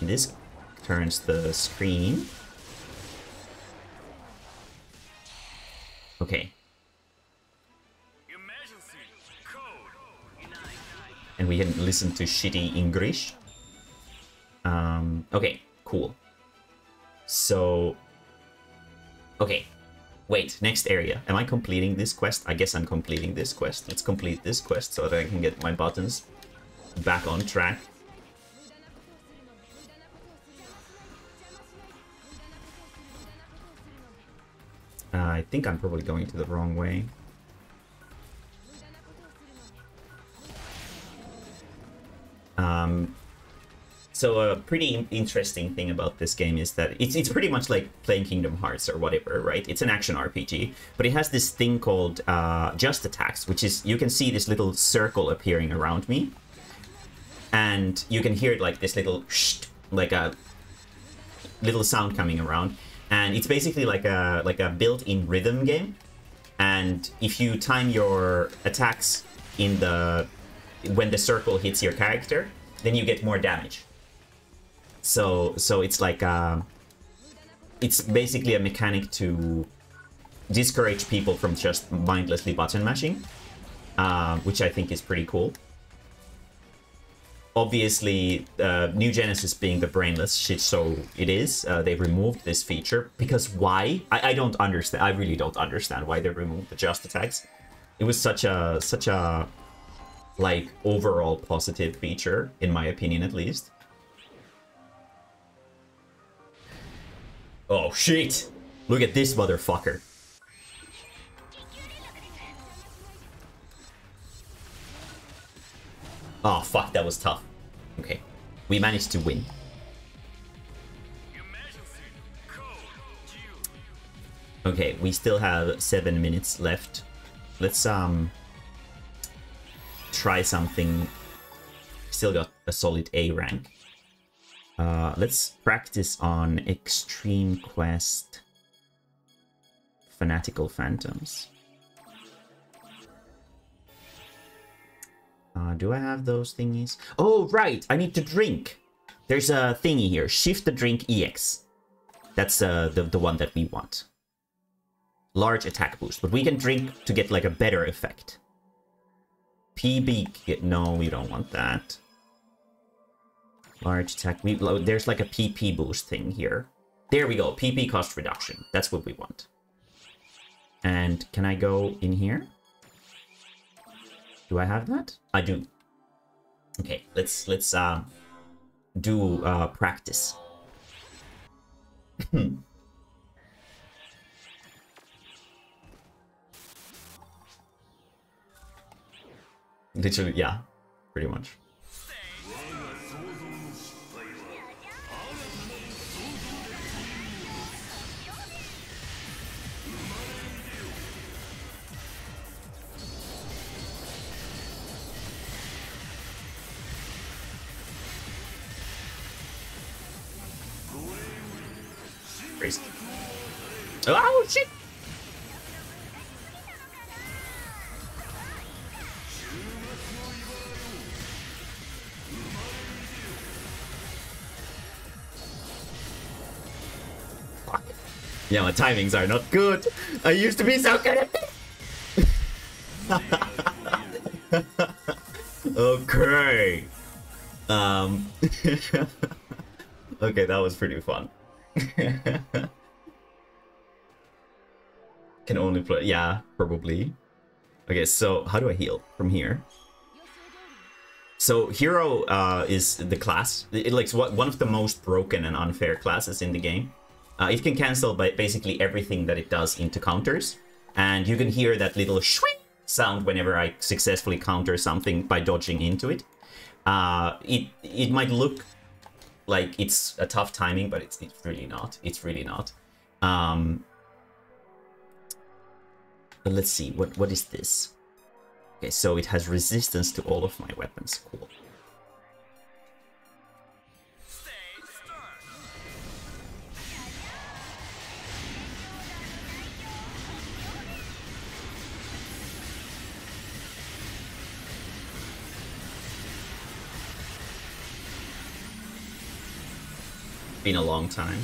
S1: This turns the screen. Okay. And we can listen to shitty English. Okay, cool. So... Okay. Wait, next area. Am I completing this quest? I guess I'm completing this quest. Let's complete this quest so that I can get my buttons back on track. I think I'm probably going to the wrong way. So a pretty interesting thing about this game is that it's pretty much like playing Kingdom Hearts or whatever, right? It's an action RPG, but it has this thing called just attacks, which is, you can see this little circle appearing around me, and you can hear it like this little like a little sound coming around, and it's basically like a built-in rhythm game. And if you time your attacks in when the circle hits your character, then you get more damage. So it's like it's basically a mechanic to discourage people from just mindlessly button mashing, which I think is pretty cool. Obviously, New Genesis being the brainless shit show it is, they removed this feature. Because why? I don't understand. I really don't understand why they removed the just attacks. It was such a like overall positive feature, in my opinion at least. Oh shit! Look at this motherfucker. Oh fuck, that was tough. Okay, we managed to win. Okay, we still have 7 minutes left. Let's try something. Still got a solid A rank. Let's practice on Extreme Quest Fanatical Phantoms. Do I have those thingies? Oh, right! I need to drink! There's a thingy here. Shift the drink EX. That's the one that we want. Large attack boost. But we can drink to get like a better effect. PB... No, we don't want that. Large attack... There's like a PP boost thing here. There we go. PP cost reduction. That's what we want. And can I go in here? Do I have that? I do. Okay, let's do practice. Literally, yeah, pretty much. Crazy. Oh shit! Fuck. Yeah, my timings are not good. I used to be so good at this. Okay. Okay, that was pretty fun. Can only play, yeah, probably. Okay, so how do I heal from here? So hero is the class. It likes one of the most broken and unfair classes in the game. It can cancel by basically everything that it does into counters, and you can hear that little shwing sound whenever I successfully counter something by dodging into it. It might look like it's a tough timing, but it's really not. It's really not. But let's see, what is this? Okay, so it has resistance to all of my weapons. Cool. Been a long time.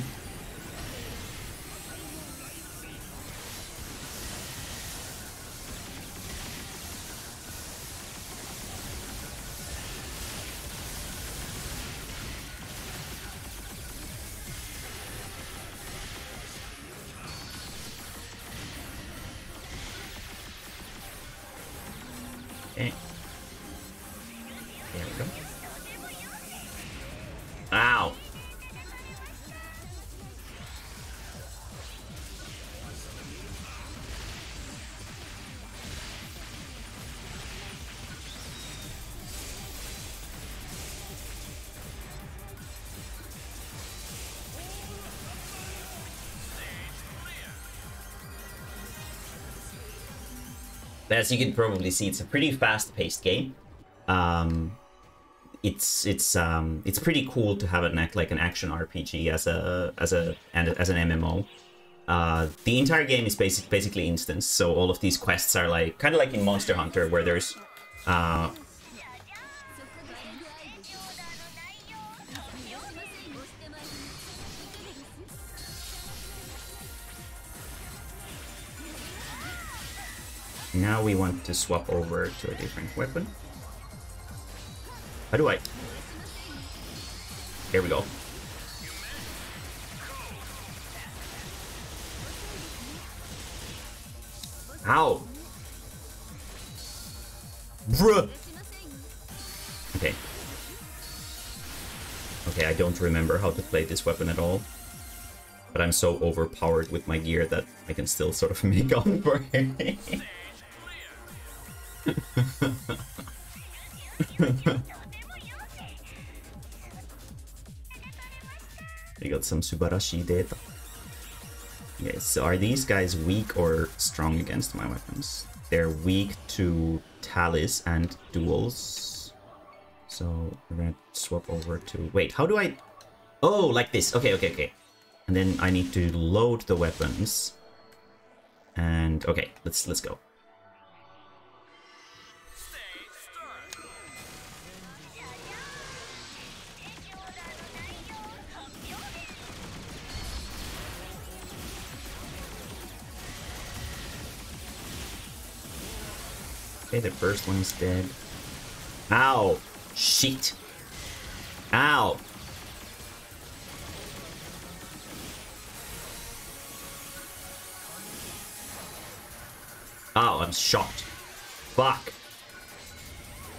S1: Okay. There we go. Ow! As you can probably see, it's a pretty fast-paced game. it's pretty cool to have an action RPG as an MMO. The entire game is basically instance, so all of these quests are like kind of like in Monster Hunter, where there's now we want to swap over to a different weapon. How do I? Here we go. Ow! Bruh! Okay. Okay, I don't remember how to play this weapon at all. But I'm so overpowered with my gear that I can still sort of make up for it. We got some Subarashi data. Yes, so are these guys weak or strong against my weapons? They're weak to tallies and duels. So we're gonna swap over to... Wait, how do I... Oh, like this. Okay, okay, okay. And then I need to load the weapons. And okay, let's go. Okay, the first one is dead. Ow! Shit! Ow! Oh, I'm shocked. Fuck.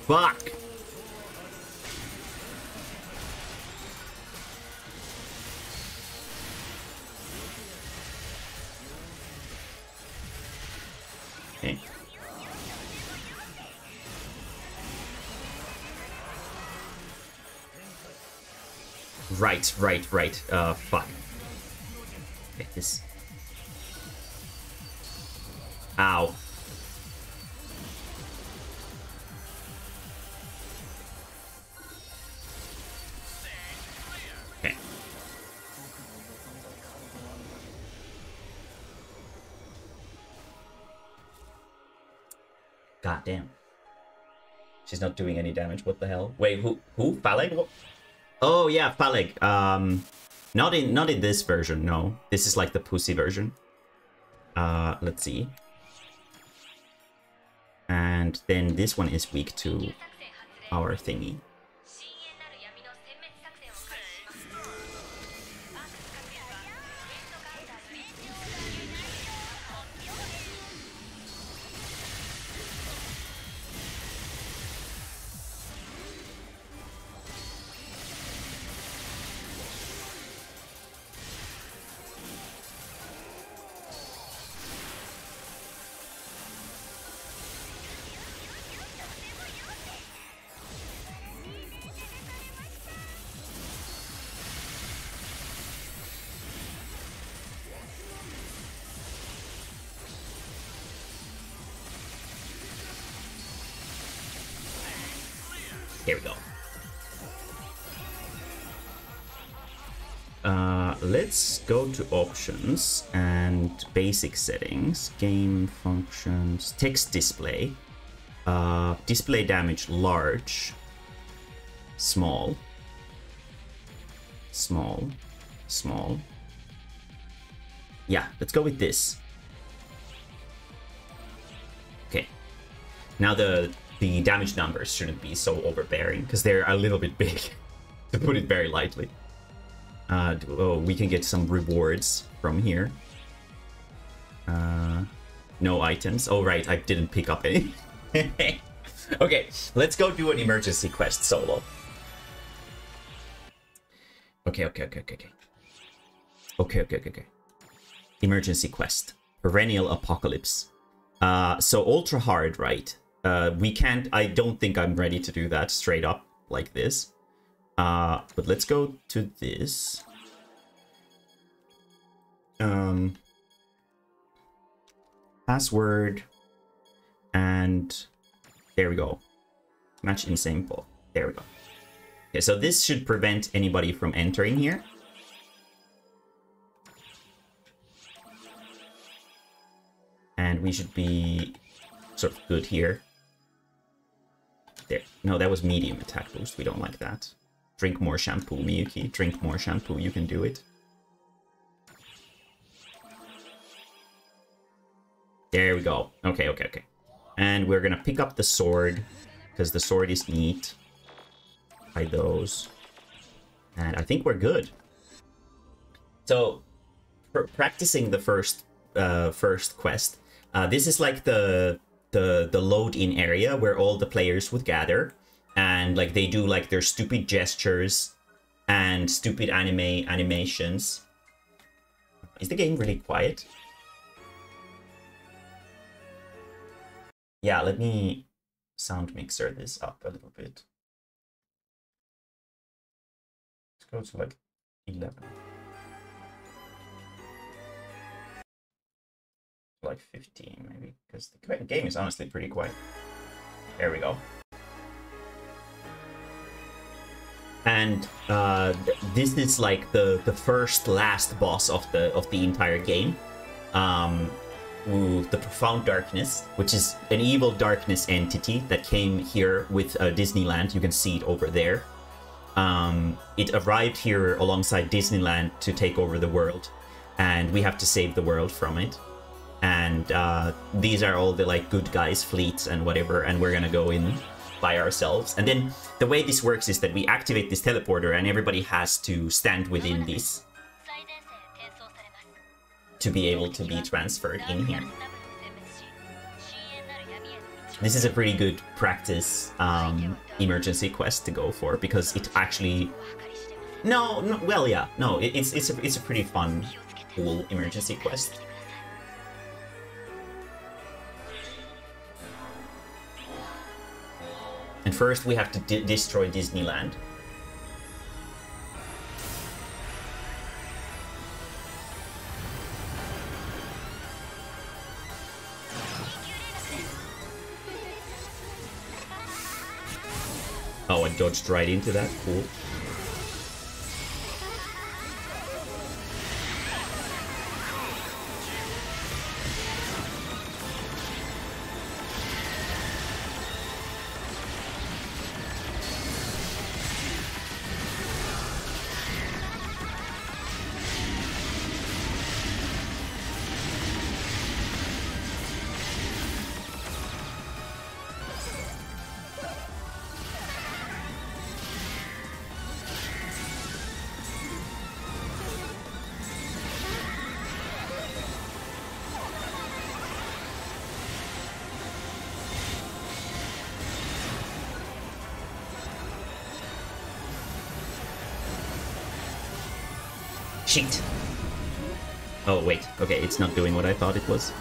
S1: Fuck! Okay. Right. Fuck. Okay, this. Ow. Okay. God damn. She's not doing any damage. What the hell? Wait, who? Phaleg? What? Oh yeah, Phaleg. Not in this version. No, this is like the pussy version. Let's see. And then this one is weak to our thingy. Here we go. Let's go to options and basic settings, game functions, text display, display damage large, small, small, small. Yeah, let's go with this. Okay. Now the damage numbers shouldn't be so overbearing because they're a little bit big, to put it very lightly. Oh, we can get some rewards from here. No items. Oh, right, I didn't pick up any. Okay, let's go do an emergency quest solo. Okay. Emergency quest. Perennial apocalypse. So ultra hard, right? We can't... I don't think I'm ready to do that straight up like this. But let's go to this. Password. And there we go. Match insane ball. There we go. Okay, so this should prevent anybody from entering here. And we should be sort of good here. There. No, that was medium attack boost. We don't like that. Drink more shampoo, Miyuki. Drink more shampoo. You can do it. There we go. Okay, okay, okay. And we're gonna pick up the sword, because the sword is neat. By those. And I think we're good. So, for practicing the first quest, this is like the load-in area where all the players would gather. And like they do like their stupid gestures and stupid animations. Is the game really quiet? Yeah, let me sound mixer this up a little bit. Let's go to like 11. Like 15 maybe, because the game is honestly pretty quiet. There we go. And this is like the last boss of the entire game. The Profound Darkness, which is an evil darkness entity that came here with Disneyland. You can see it over there. It arrived here alongside Disneyland to take over the world, and we have to save the world from it. And these are all the like good guys fleets and whatever, and we're gonna go in by ourselves. And then the way this works is that we activate this teleporter, and everybody has to stand within this to be able to be transferred in here. This is a pretty good practice emergency quest to go for, because it actually it's a pretty fun, cool emergency quest. And first we have to destroy Disneyland. Oh, I dodged right into that. Cool. Shit. Oh, wait. Okay, it's not doing what I thought it was.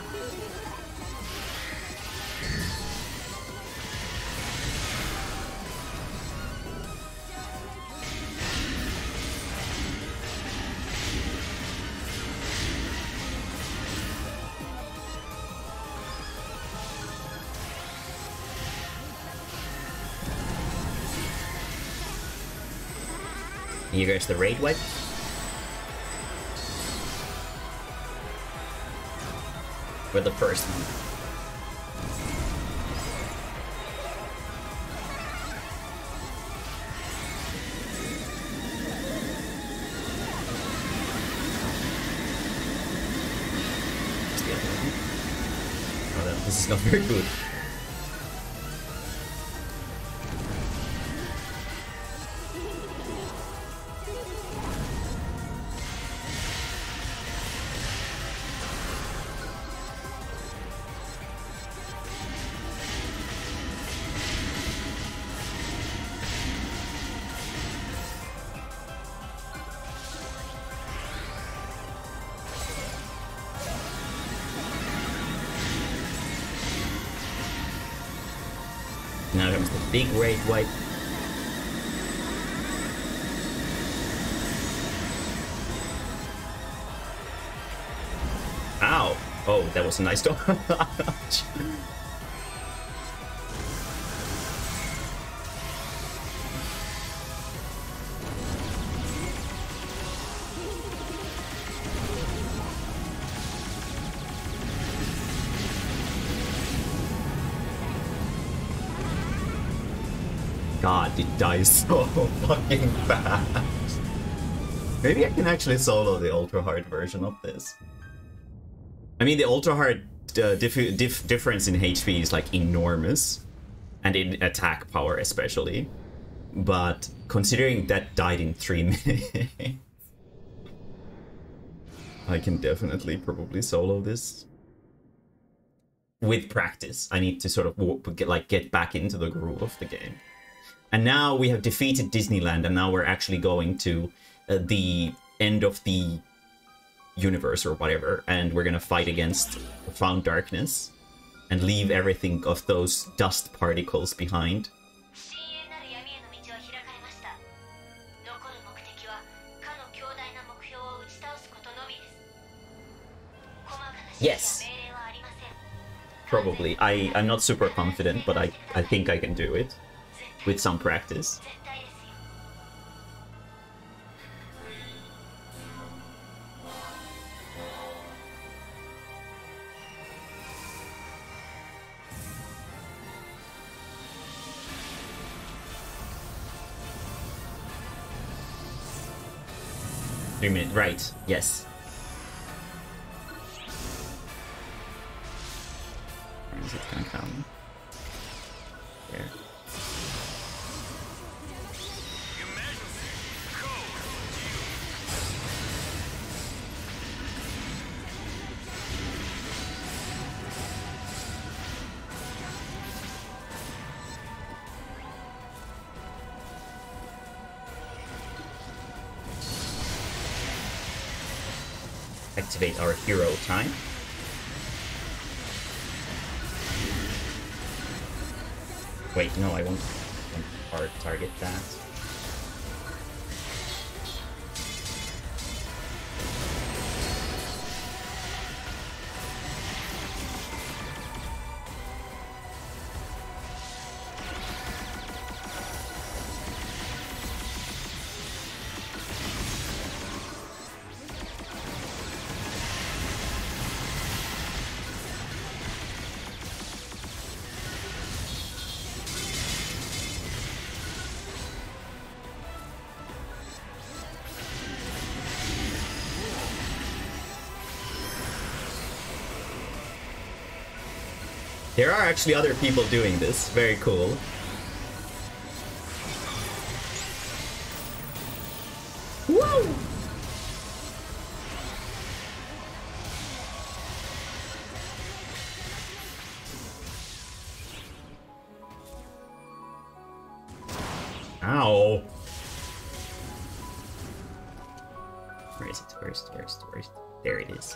S1: Here goes the raid wipe. For the first one. Oh, this is not very good. Now comes the big raid wipe. Ow! Oh, that was a nice dodge. god, it dies so fucking fast. Maybe I can actually solo the ultra hard version of this. I mean, the ultra hard difference in HP is like enormous, and in attack power especially. But considering that died in 3 minutes, I can definitely probably solo this. With practice, I need to sort of get back into the groove of the game. And now we have defeated Disneyland, and now we're actually going to the end of the universe or whatever, and we're gonna fight against Profound Darkness and leave everything of those dust particles behind. Yes! Probably. I'm not super confident, but I think I can do it with some practice. Right, yes. Where is it gonna come? There. Activate our hero time. Wait, no, I won't hard target that. There are actually other people doing this. Very cool. Woo! Ow. Where is it? Where is it? Where is it? Where is it? There it is.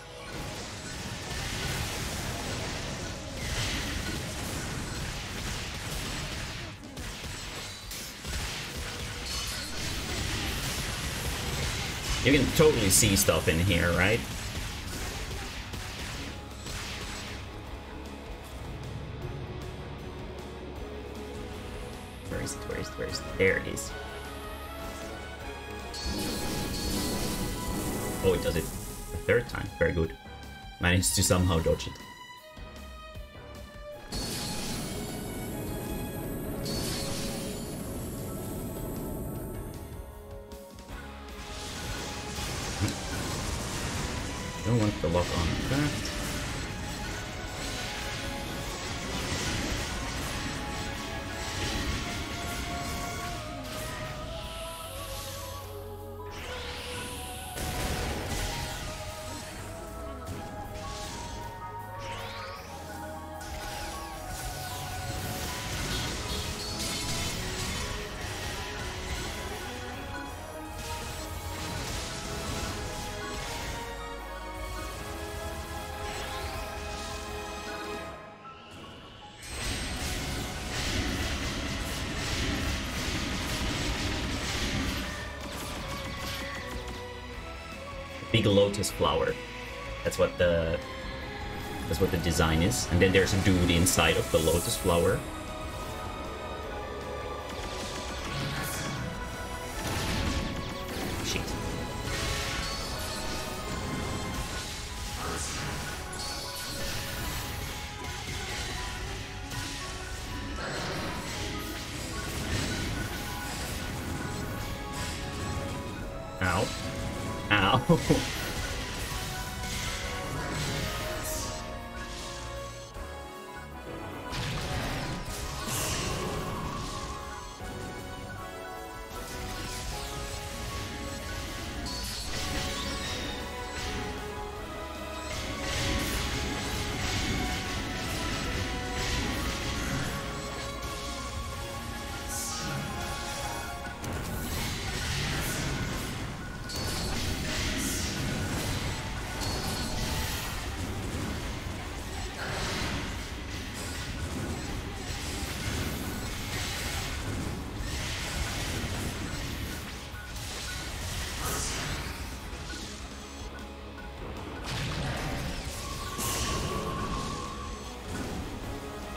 S1: You can totally see stuff in here, right? Where is it? Where is it? Where is it? There it is. Oh, it does it a third time. Very good. Managed to somehow dodge it. Don't want to lock on that. Big lotus flower. That's what the design is. And then there's a dude inside of the lotus flower. Shit.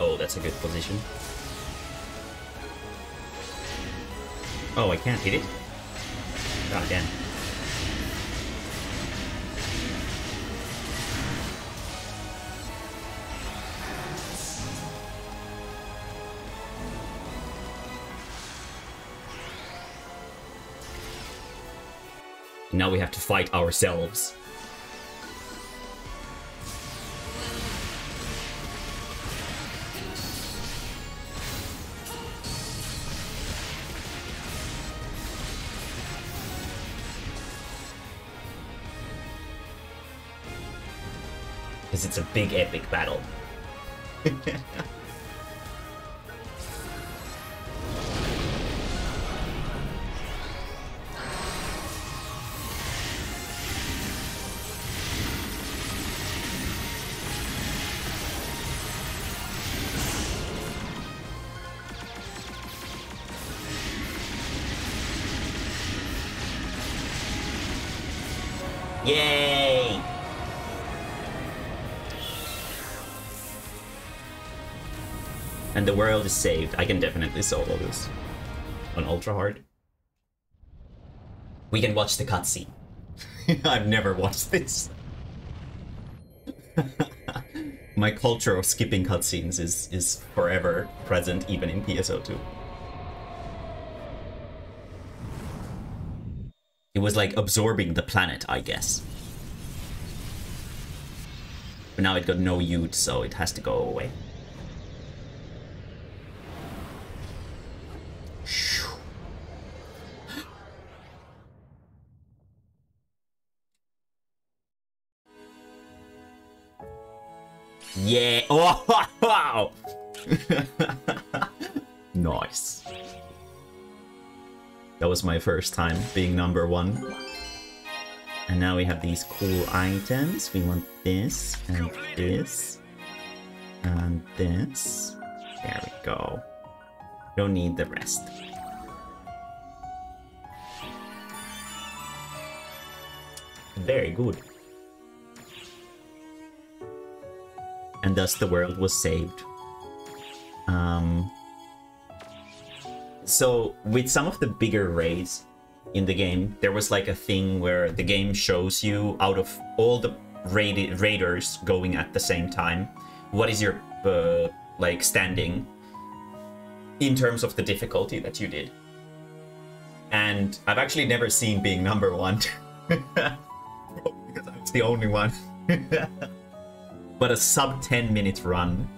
S1: Oh, that's a good position. Oh, I can't hit it? God damn. Now we have to fight ourselves. Because it's a big epic battle. Yay! And the world is saved. I can definitely solo this on ultra hard. We can watch the cutscene. I've never watched this. My culture of skipping cutscenes is forever present, even in PSO2. It was like absorbing the planet, I guess. But now it got no ute, so it has to go away. Yeah! Oh, wow! Nice. That was my first time being #1. And now we have these cool items. We want this, and this, and this. There we go. Don't need the rest. Very good. And thus the world was saved. So with some of the bigger raids in the game, there was like a thing where the game shows you, out of all the raiders going at the same time, what is your like standing in terms of the difficulty that you did. And I've actually never seen being #1 because I was the only one. But a sub 10-minute run,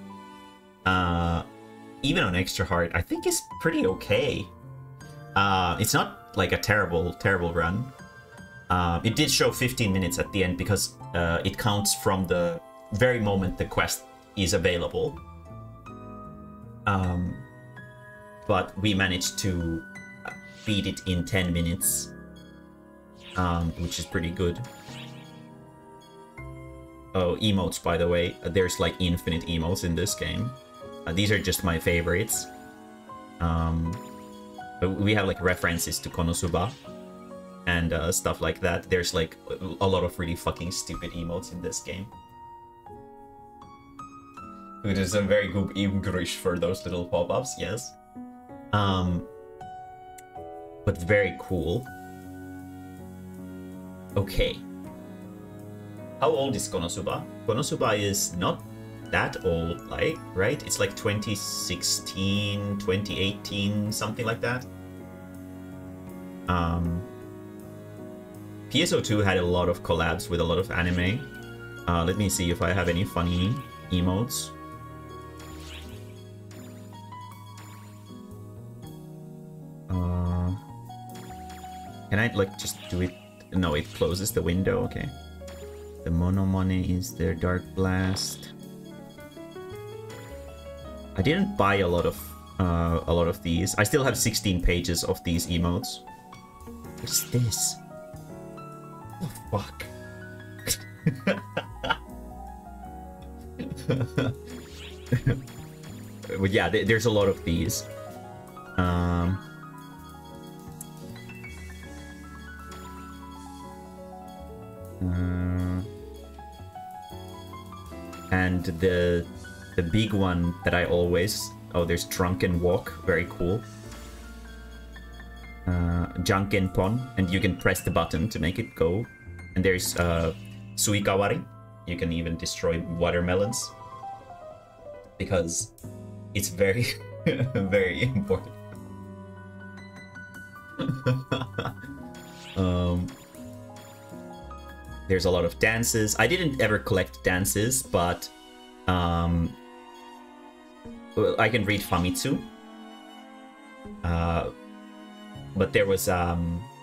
S1: even on extra hard, I think is pretty okay. It's not like a terrible run. It did show 15 minutes at the end because it counts from the very moment the quest is available. But we managed to beat it in 10 minutes, which is pretty good. Oh, emotes, by the way. There's like infinite emotes in this game. These are just my favorites. But we have like references to Konosuba and stuff like that. There's like a lot of really fucking stupid emotes in this game. It is a very good English for those little pop-ups, yes. But very cool. Okay. How old is Konosuba? Konosuba is not that old, like, right? It's like 2016, 2018, something like that. PSO2 had a lot of collabs with a lot of anime. Let me see if I have any funny emotes. Can I like just do it? No, it closes the window. Okay. The Monomone is their Dark Blast. I didn't buy a lot of these. I still have 16 pages of these emotes. What's this? What the fuck? But yeah, there's a lot of these. And the big one that I always... Oh, there's Drunken Walk. Very cool. Junken Pon. And you can press the button to make it go. And there's Suikawari. You can even destroy watermelons. Because it's very, very important. There's a lot of dances. I didn't ever collect dances, but I can read Famitsu. But there was a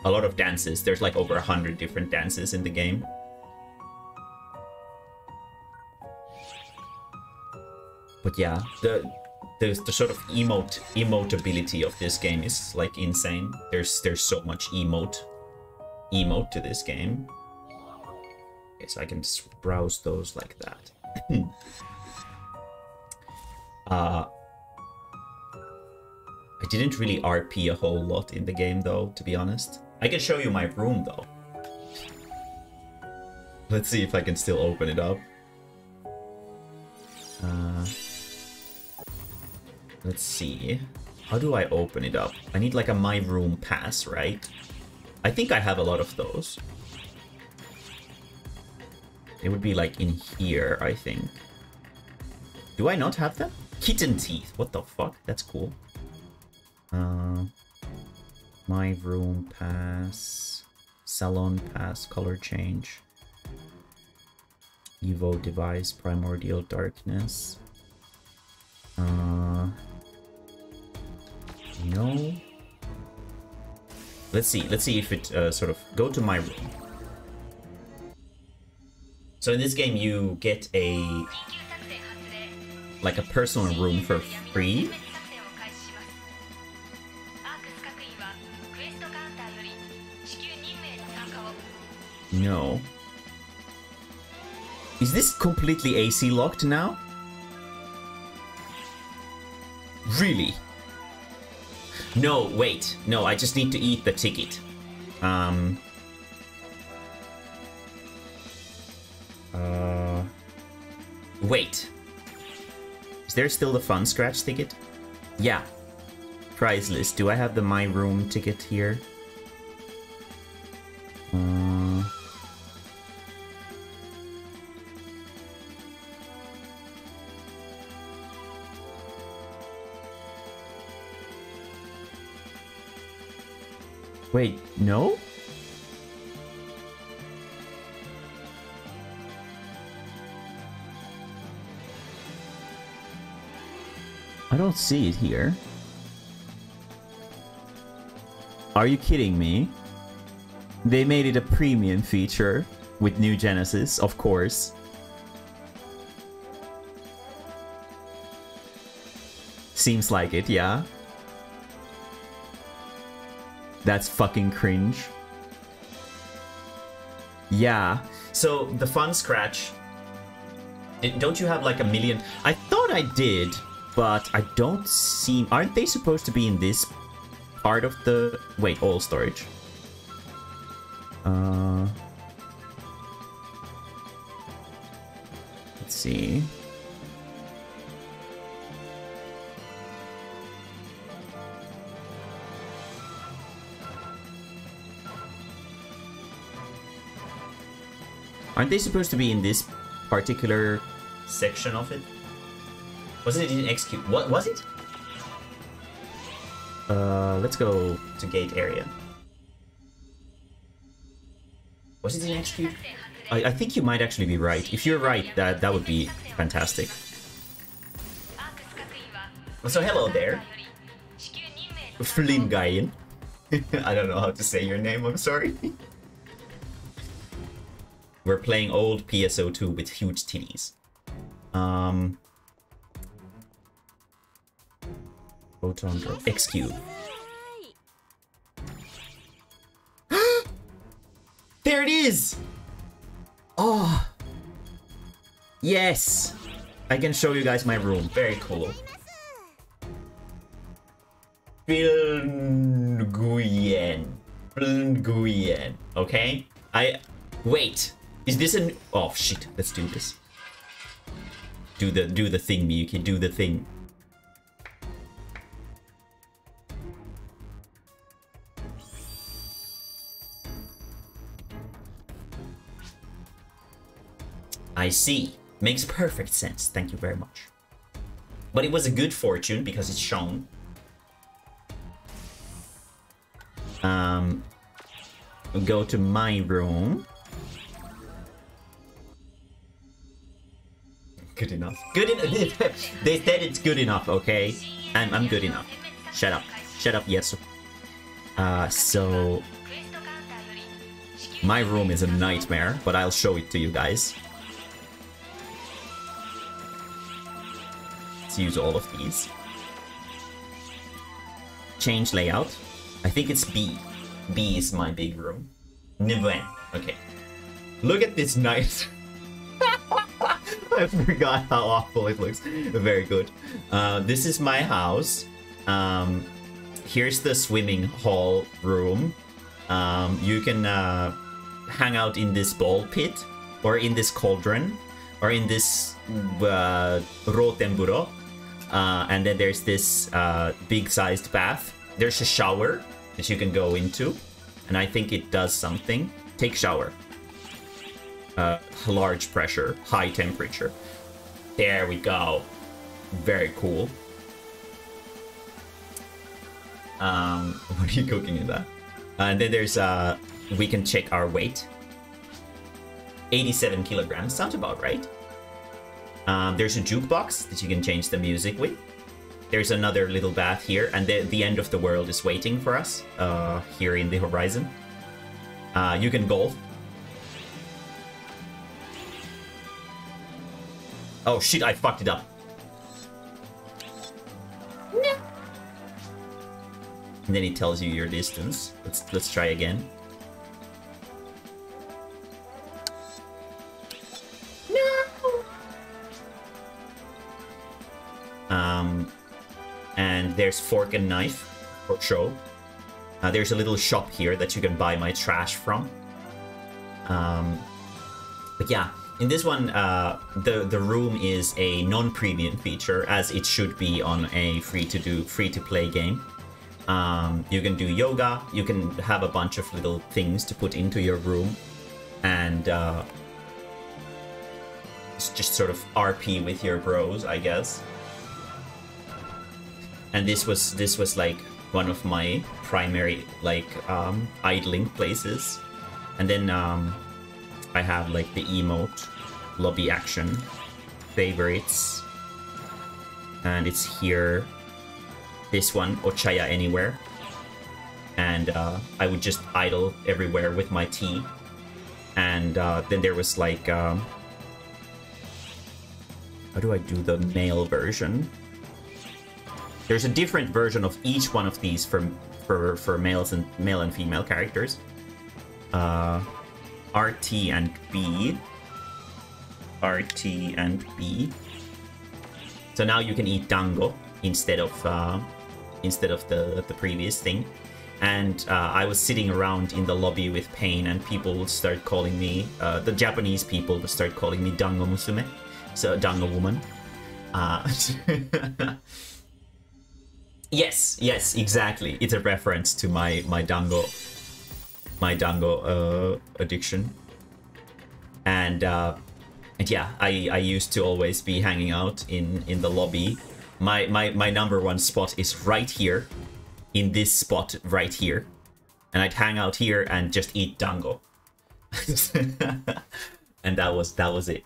S1: lot of dances. There's like over 100 different dances in the game. But yeah, the sort of emoteability of this game is like insane. There's so much emote to this game. Okay, so I can just browse those like that. I didn't really RP a whole lot in the game though, to be honest. I can show you my room though. Let's see if I can still open it up. Let's see. How do I open it up? I need like a My Room pass, right? I think I have a lot of those. It would be like in here, I think. Do I not have them? Kitten teeth. What the fuck? That's cool. My Room pass. Salon pass. Color change. Evo device. Primordial darkness. No. Let's see if it sort of go to my room. So in this game you get a like a personal room for free. No. Is this completely AC locked now? Really? No, wait. No, I just need to eat the ticket. Wait. Is there still the Fun Scratch ticket? Yeah. Prize list. Do I have the My Room ticket here? Wait, no? I don't see it here. Are you kidding me? They made it a premium feature with New Genesis, of course. Seems like it, yeah. That's fucking cringe. Yeah. So the Fun Scratch. Don't you have like a million? I thought I did, but I don't see. Aren't they supposed to be in this part of the? Wait, all storage. Let's see. Aren't they supposed to be in this particular section of it? Wasn't it in execute? What was it? Let's go to gate area. Was it in XQ? I think you might actually be right. If you're right, that would be fantastic. So hello there, Flingayen. I don't know how to say your name, I'm sorry. We're playing old PSO2 with huge titties. Photon XQ. There it is! Oh! Yes! I can show you guys my room. Very cool. Filnguyen. Filnguyen. Okay? Wait. Is this an... Oh, shit. Let's do this. Do the thing, Miyuki. Do the thing. I see. Makes perfect sense. Thank you very much. But it was a good fortune because it's shown. Go to my room. Good enough. Good enough. They said it's good enough, okay? I'm good enough. Shut up. Shut up, yes. So... My room is a nightmare, but I'll show it to you guys. Let's use all of these. Change layout. I think it's B. B is my big room. Niven. Okay. Look at this nice... I forgot how awful it looks. Very good. This is my house. Here's the swimming hall room. You can hang out in this ball pit, or in this cauldron, or in this rotemburo. And then there's this big-sized bath. There's a shower that you can go into, and I think it does something. Take shower. Large pressure, high temperature. There we go. Very cool. What are you cooking in that? And then there's we can check our weight. 87 kilograms, sounds about right. There's a jukebox that you can change the music with. There's another little bath here, and the end of the world is waiting for us here in the horizon. You can golf. Oh shit, I fucked it up. No. And then it tells you your distance. Let's try again. And there's fork and knife for show. There's a little shop here that you can buy my trash from. But yeah, in this one, the room is a non-premium feature, as it should be on a free-to-play game. You can do yoga. You can have a bunch of little things to put into your room, and just sort of RP with your bros, I guess. And this was like one of my primary like idling places. And then I have like the emote, lobby action, favorites, and it's here. This one, Ochaya Anywhere. And I would just idle everywhere with my tea. And then there was like how do I do the male version? There's a different version of each one of these for male and female characters. RT and B. RT and B. So now you can eat dango instead of the previous thing. And I was sitting around in the lobby with Pain, and people would start calling me, the Japanese people would start calling me Dango Musume, so Dango woman. Yes, exactly. It's a reference to my dango addiction. And yeah, I used to always be hanging out in the lobby. My number one spot is right here, in this spot right here, and I'd hang out here and just eat dango. And that was it.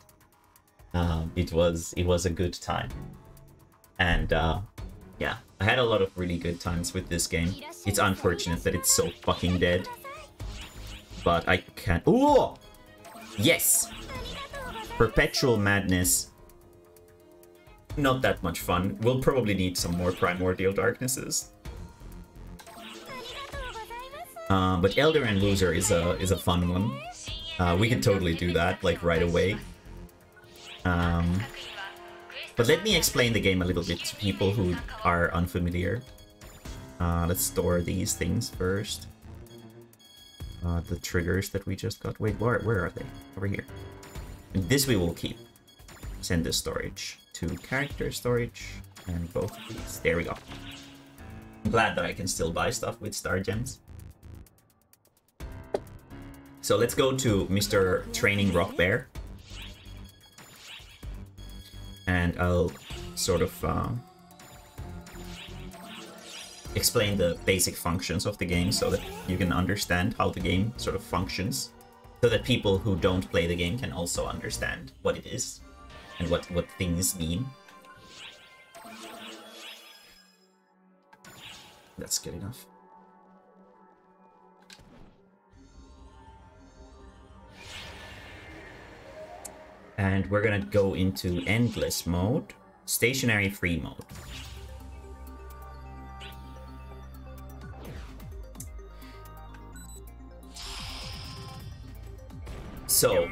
S1: It was a good time. And yeah, I had a lot of really good times with this game. It's unfortunate that it's so fucking dead. But I can't... Ooh! Yes! Perpetual Madness. Not that much fun. We'll probably need some more Primordial Darknesses. But Elder and Loser is a fun one. We can totally do that, like, right away. But let me explain the game a little bit to people who are unfamiliar. Let's store these things first. The triggers that we just got. Wait, where are they? Over here. And this we will keep. Send the storage to character storage. And both of these. There we go. I'm glad that I can still buy stuff with Star Gems. So let's go to Mr. Training Rock Bear. And I'll sort of explain the basic functions of the game so that you can understand how the game sort of functions. So that people who don't play the game can also understand what it is and what things mean. That's good enough. And we're gonna go into endless mode, stationary free mode. So,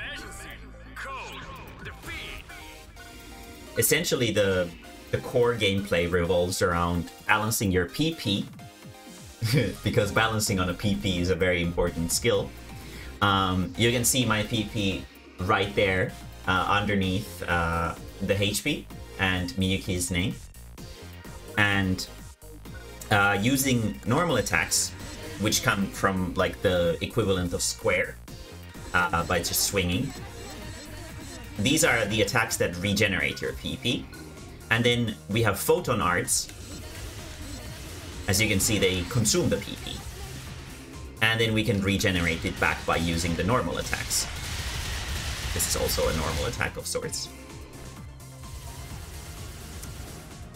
S1: essentially the core gameplay revolves around balancing your PP, because balancing on a PP is a very important skill. You can see my PP right there. Underneath the HP and Miyuki's name. And using normal attacks, which come from like the equivalent of square, by just swinging. These are the attacks that regenerate your PP. And then we have photon arts. As you can see, they consume the PP. And then we can regenerate it back by using the normal attacks. This is also a normal attack of sorts.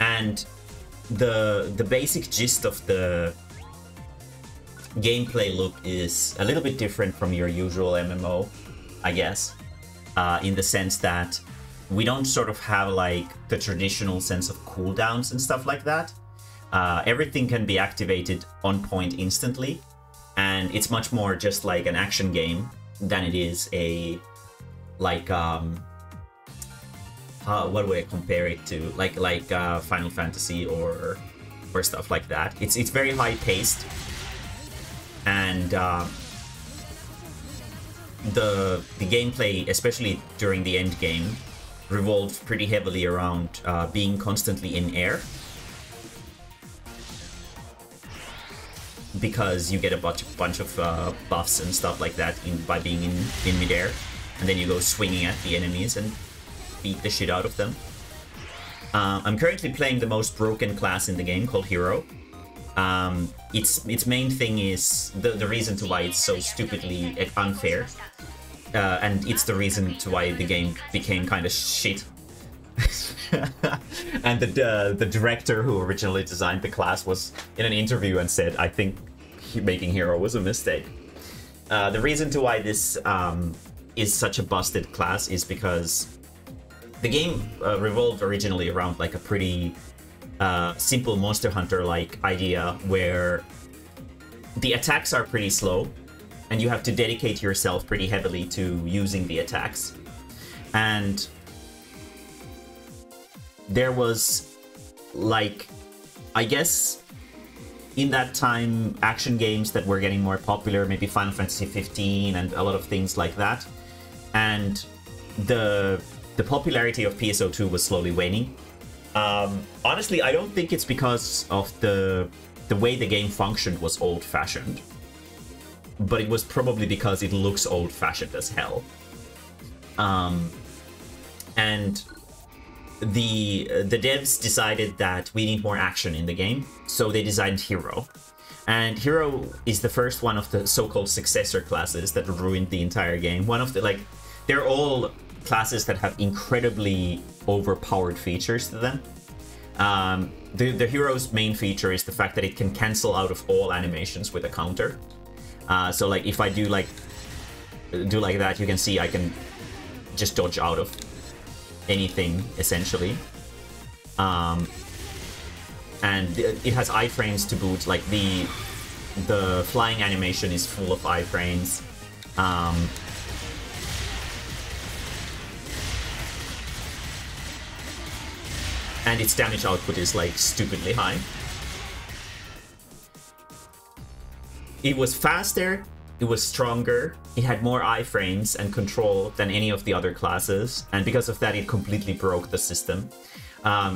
S1: And the basic gist of the gameplay look is a little bit different from your usual MMO, I guess. In the sense that we don't sort of have like the traditional sense of cooldowns and stuff like that. Everything can be activated on point instantly. And it's much more just like an action game than it is a... like what would I compare it to? Like Final Fantasy or stuff like that. It's very high paced, and the gameplay, especially during the end game, revolved pretty heavily around being constantly in air, because you get a bunch of buffs and stuff like that by being in midair. And then you go swinging at the enemies and beat the shit out of them. I'm currently playing the most broken class in the game, called Hero. Its main thing is the reason to why it's so stupidly unfair. And it's the reason to why the game became kind of shit. And the director who originally designed the class was in an interview and said, I think making Hero was a mistake. The reason to why this... is such a busted class is because the game revolved originally around like a pretty simple Monster Hunter-like idea where the attacks are pretty slow and you have to dedicate yourself pretty heavily to using the attacks. And there was like, I guess in that time, action games that were getting more popular, maybe Final Fantasy 15 and a lot of things like that. And the popularity of PSO2 was slowly waning. Honestly, I don't think it's because of the way the game functioned was old-fashioned, but it was probably because it looks old-fashioned as hell. And the devs decided that we need more action in the game, so they designed Hero. And Hero is the first one of the so-called successor classes that ruined the entire game. One of the, like, they're all classes that have incredibly overpowered features to them. The Hero's main feature is the fact that it can cancel out of all animations with a counter. So like if I do like that, you can see I can just dodge out of anything essentially. And it has iframes to boot. Like the flying animation is full of iframes. And its damage output is like stupidly high. It was faster, it was stronger, it had more iframes and control than any of the other classes, and because of that it completely broke the system.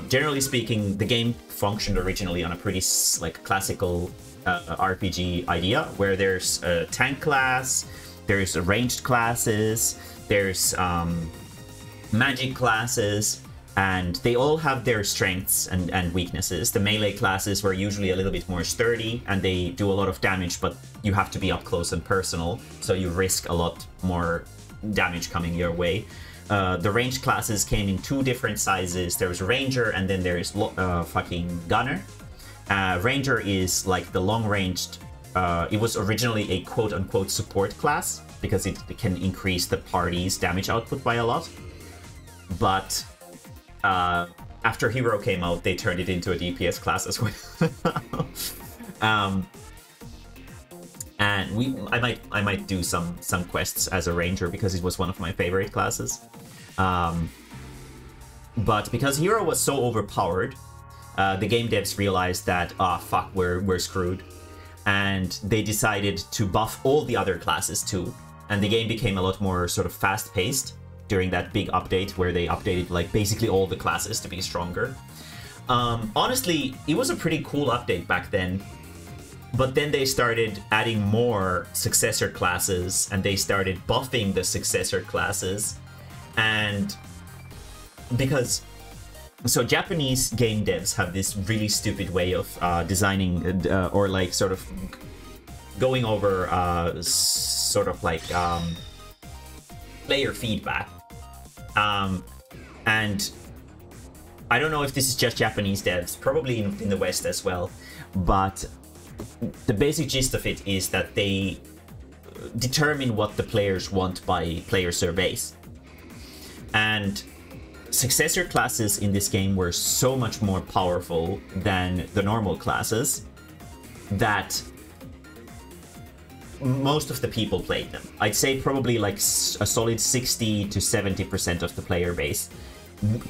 S1: Generally speaking, the game functioned originally on a pretty like classical RPG idea, where there's a tank class, there's ranged classes, there's magic classes, and they all have their strengths and weaknesses. The melee classes were usually a little bit more sturdy, and they do a lot of damage, but you have to be up close and personal, so you risk a lot more damage coming your way. The ranged classes came in two different sizes. There's Ranger, and then there's fucking Gunner. Ranger is like the long-ranged... it was originally a quote-unquote support class, because it can increase the party's damage output by a lot. But... after Hero came out, they turned it into a DPS class as well. And I might do some quests as a Ranger, because it was one of my favorite classes. But because Hero was so overpowered, the game devs realized that fuck, we're screwed, and they decided to buff all the other classes too. And the game became a lot more sort of fast-paced during that big update, where they updated like basically all the classes to be stronger. Honestly, it was a pretty cool update back then, but then they started adding more successor classes, and they started buffing the successor classes. And because so Japanese game devs have this really stupid way of designing or like sort of going over sort of like player feedback. And I don't know if this is just Japanese devs, probably in the West as well, but the basic gist of it is that they determine what the players want by player surveys. And successor classes in this game were so much more powerful than the normal classes that most of the people played them. I'd say probably like a solid 60 to 70% of the player base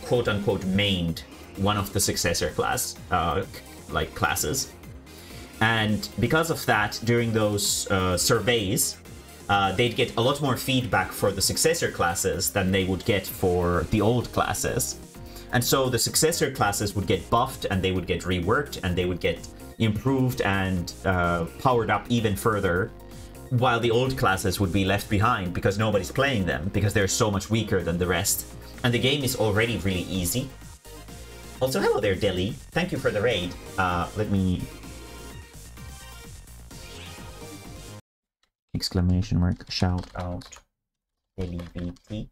S1: quote-unquote mained one of the successor class like classes. And because of that, during those surveys, they'd get a lot more feedback for the successor classes than they would get for the old classes. And so the successor classes would get buffed, and they would get reworked, and they would get improved and powered up even further, while the old classes would be left behind because nobody's playing them, because they're so much weaker than the rest. And the game is already really easy. Also, hello there, Deli. Thank you for the raid. Let me... exclamation mark, shout out, Deli BT.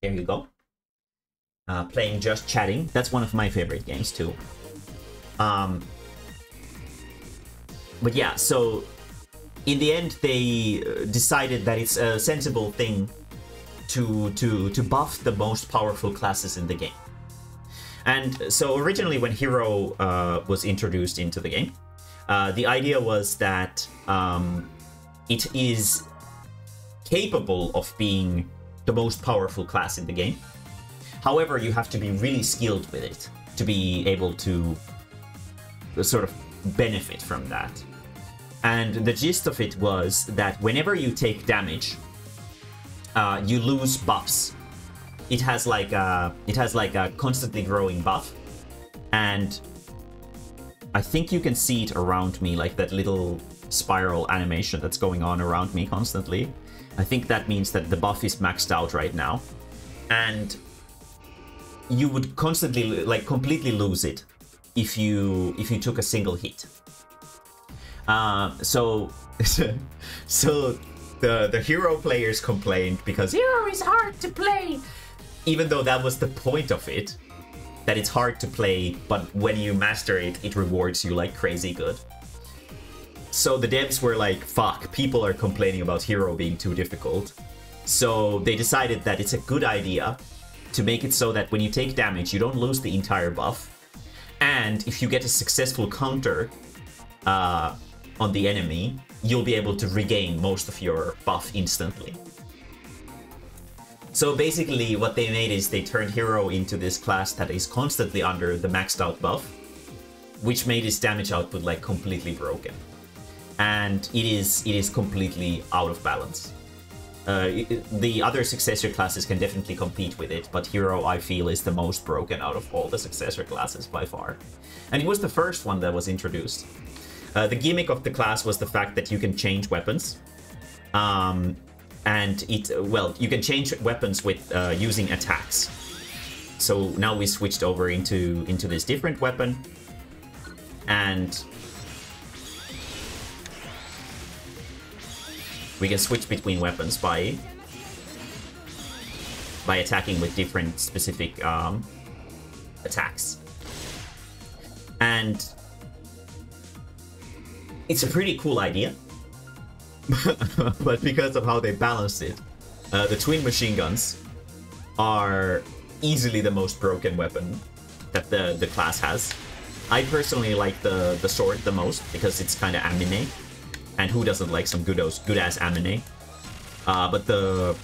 S1: There you go. Playing Just Chatting. That's one of my favorite games too. But yeah, so in the end, they decided that it's a sensible thing to buff the most powerful classes in the game. And so originally, when Hero was introduced into the game, the idea was that it is capable of being the most powerful class in the game. However, you have to be really skilled with it to be able to sort of benefit from that. And the gist of it was that whenever you take damage, you lose buffs. It has like a constantly growing buff, and I think you can see it around me, like that little spiral animation that's going on around me constantly. I think that means that the buff is maxed out right now, and you would constantly, like, completely lose it if you took a single hit. So so the hero players complained because hero is hard to play, even though that was the point of it, that it's hard to play, but when you master it, it rewards you like crazy good. So the devs were like, fuck, people are complaining about hero being too difficult. So they decided that it's a good idea to make it so that when you take damage, you don't lose the entire buff. And if you get a successful counter on the enemy, you'll be able to regain most of your buff instantly. So basically what they made is they turned hero into this class that is constantly under the maxed out buff, which made his damage output like completely broken. And it is completely out of balance. The other successor classes can definitely compete with it, but hero, I feel, is the most broken out of all the successor classes by far. And it was the first one that was introduced. The gimmick of the class was the fact that you can change weapons. And you can change weapons with using attacks. So now we switched over into this different weapon. And we can switch between weapons by attacking with different specific attacks. And it's a pretty cool idea. But because of how they balanced it, the twin machine guns are easily the most broken weapon that the class has. I personally like the sword the most because it's kind of anime. And who doesn't like some good-ass anime? But the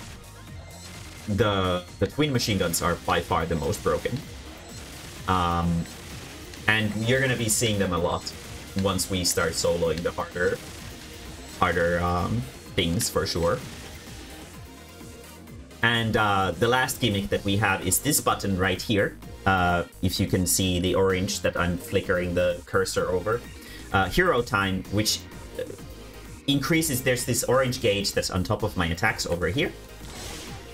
S1: twin machine guns are by far the most broken. And you're gonna be seeing them a lot once we start soloing the harder things for sure. And the last gimmick that we have is this button right here. If you can see the orange that I'm flickering the cursor over. Hero time, which increases, there's this orange gauge that's on top of my attacks over here.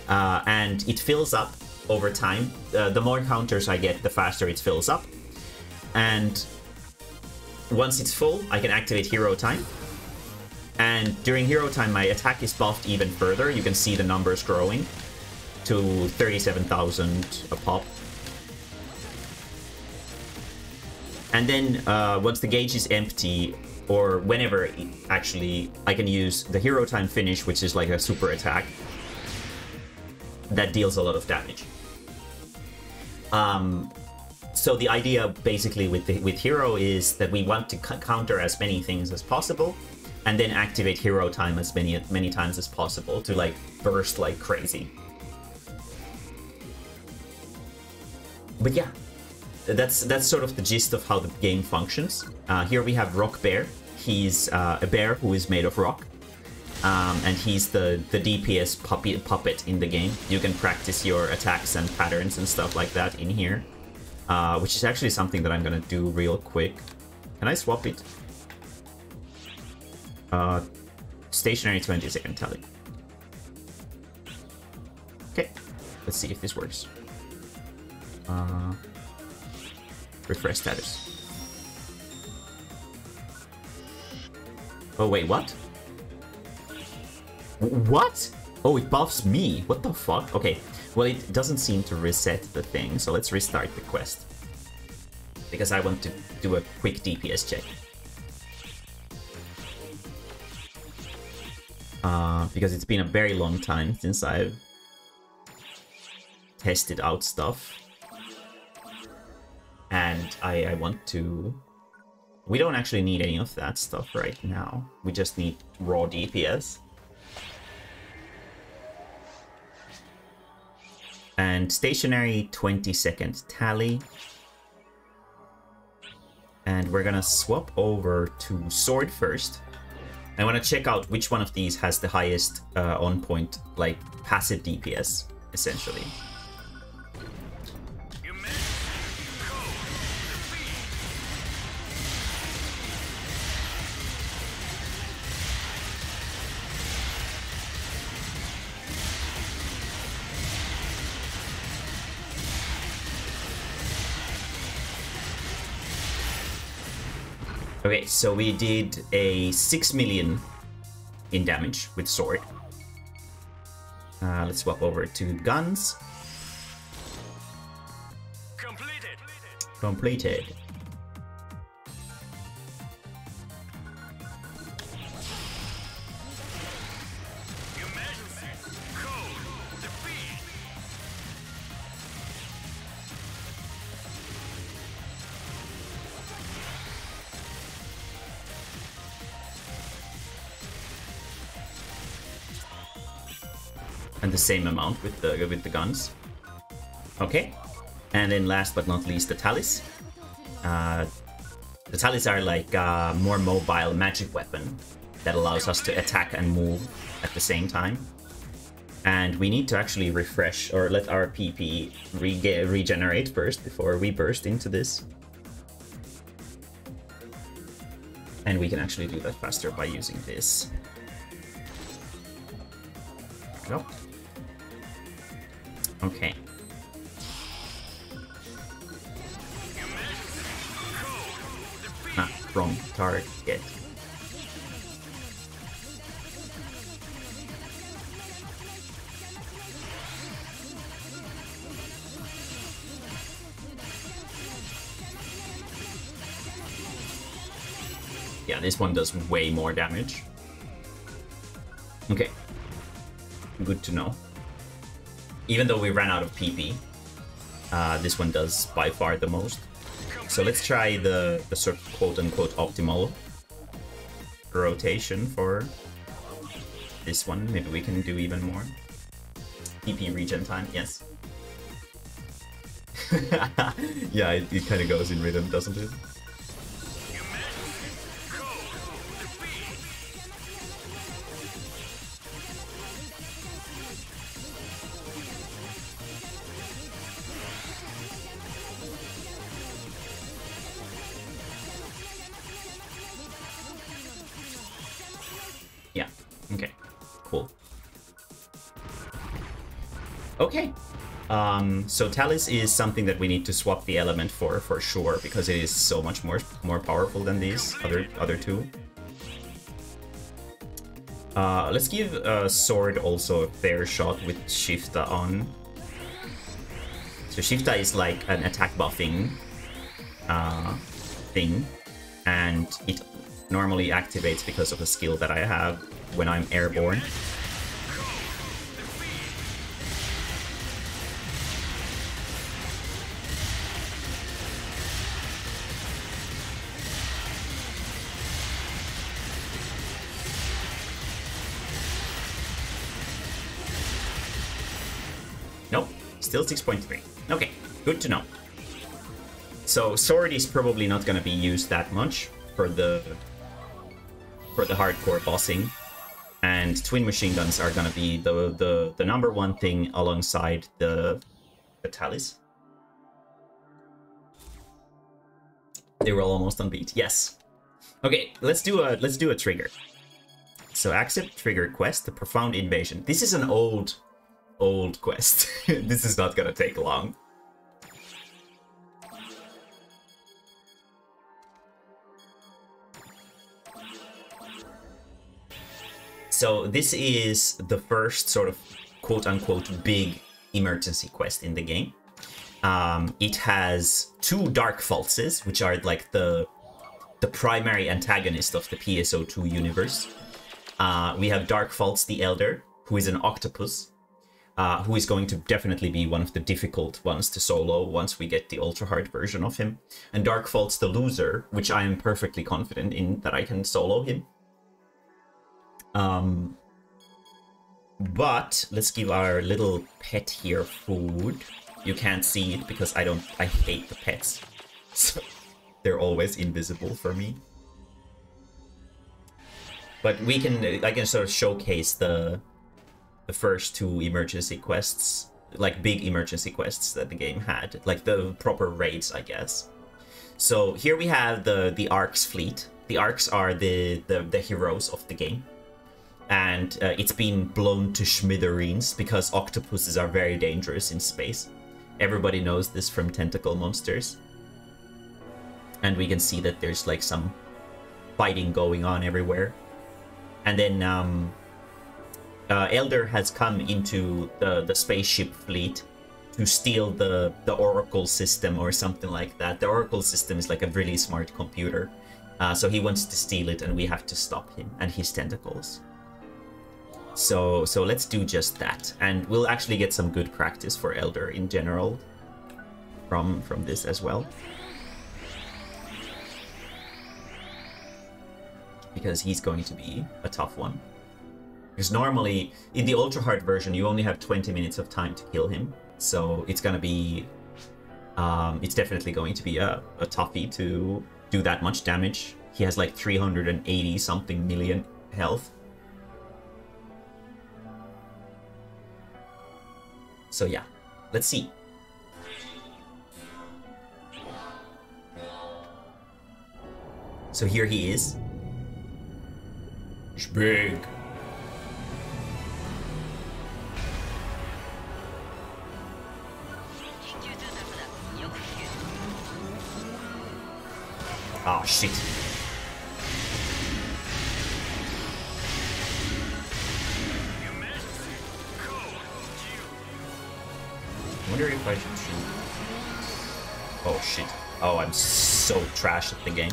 S1: And it fills up over time. The more counters I get, the faster it fills up. And once it's full, I can activate hero time. And during hero time, my attack is buffed even further. You can see the numbers growing to 37,000 a pop. And then once the gauge is empty, or whenever actually, I can use the hero time finish, which is like a super attack that deals a lot of damage. So the idea basically with hero is that we want to counter as many things as possible, and then activate hero time as many times as possible to like burst like crazy. But yeah, that's sort of the gist of how the game functions. Here we have Rock Bear. He's a bear who is made of rock, and he's the DPS puppet in the game. You can practice your attacks and patterns and stuff like that in here, which is actually something that I'm gonna do real quick. Can I swap it? Stationary 20-second tally. Okay, let's see if this works. Refresh status. Oh wait, what? What? Oh, it buffs me. What the fuck? Okay, well, it doesn't seem to reset the thing, so let's restart the quest. Because I want to do a quick DPS check. Because it's been a very long time since I've tested out stuff. And I want to... We don't actually need any of that stuff right now. We just need raw DPS. And stationary 20-second tally. And we're gonna swap over to sword first. I want to check out which one of these has the highest on point, like passive DPS, essentially. Okay, so we did a 6 million in damage with sword. Let's swap over to guns. Completed. And the same amount with the guns. Okay. And then last but not least, the Talis. The Talis are like a more mobile magic weapon that allows us to attack and move at the same time. And we need to actually refresh or let our PP regenerate first before we burst into this. And we can actually do that faster by using this. Go. Okay. Ah, wrong target. Yeah, this one does way more damage. Okay. Good to know. Even though we ran out of PP, this one does by far the most. So let's try the sort of quote-unquote optimal rotation for this one. Maybe we can do even more. PP regen time, yes. Yeah, it kind of goes in rhythm, doesn't it? Yeah, okay, cool. Okay, so Talis is something that we need to swap the element for sure, because it is so much more powerful than these other two. Let's give Sword also a fair shot with Shifta on. So Shifta is like an attack buffing thing, and it normally activates because of a skill that I have when I'm airborne. Nope, still 6.3. Okay, good to know. So Sword is probably not going to be used that much for the hardcore bossing, and twin machine guns are going to be the number one thing alongside the Talis. They were almost unbeat. Yes. Okay, let's do a trigger. So accept trigger quest, the Profound Invasion. This is an old quest. This is not gonna take long. So this is the first sort of quote-unquote big emergency quest in the game. It has two Dark Falses, which are like the primary antagonist of the PSO2 universe. We have Dark False the Elder, who is an octopus, who is going to definitely be one of the difficult ones to solo once we get the ultra hard version of him. And Dark False the Loser, which I am perfectly confident in that I can solo him. But let's give our little pet here food. You can't see it because I hate the pets. So they're always invisible for me. But I can sort of showcase the first two emergency quests, like big emergency quests that the game had, like the proper raids, I guess. So here we have the Arcs fleet. The Arcs are the heroes of the game. And it's been blown to smithereens because octopuses are very dangerous in space. Everybody knows this from tentacle monsters. And we can see that there's like some fighting going on everywhere. And then Elder has come into the spaceship fleet to steal the Oracle system or something like that. The Oracle system is like a really smart computer. So he wants to steal it, and we have to stop him and his tentacles. So let's do just that, and we'll actually get some good practice for Elder in general from this as well, because he's going to be a tough one. Because normally in the ultra hard version you only have 20 minutes of time to kill him, so it's gonna be it's definitely going to be a toughie to do that much damage. He has like 380 something million health. So yeah, let's see. So here he is. It's big. Oh shit. I wonder if I should shoot. Oh shit. Oh, I'm so trash at the game.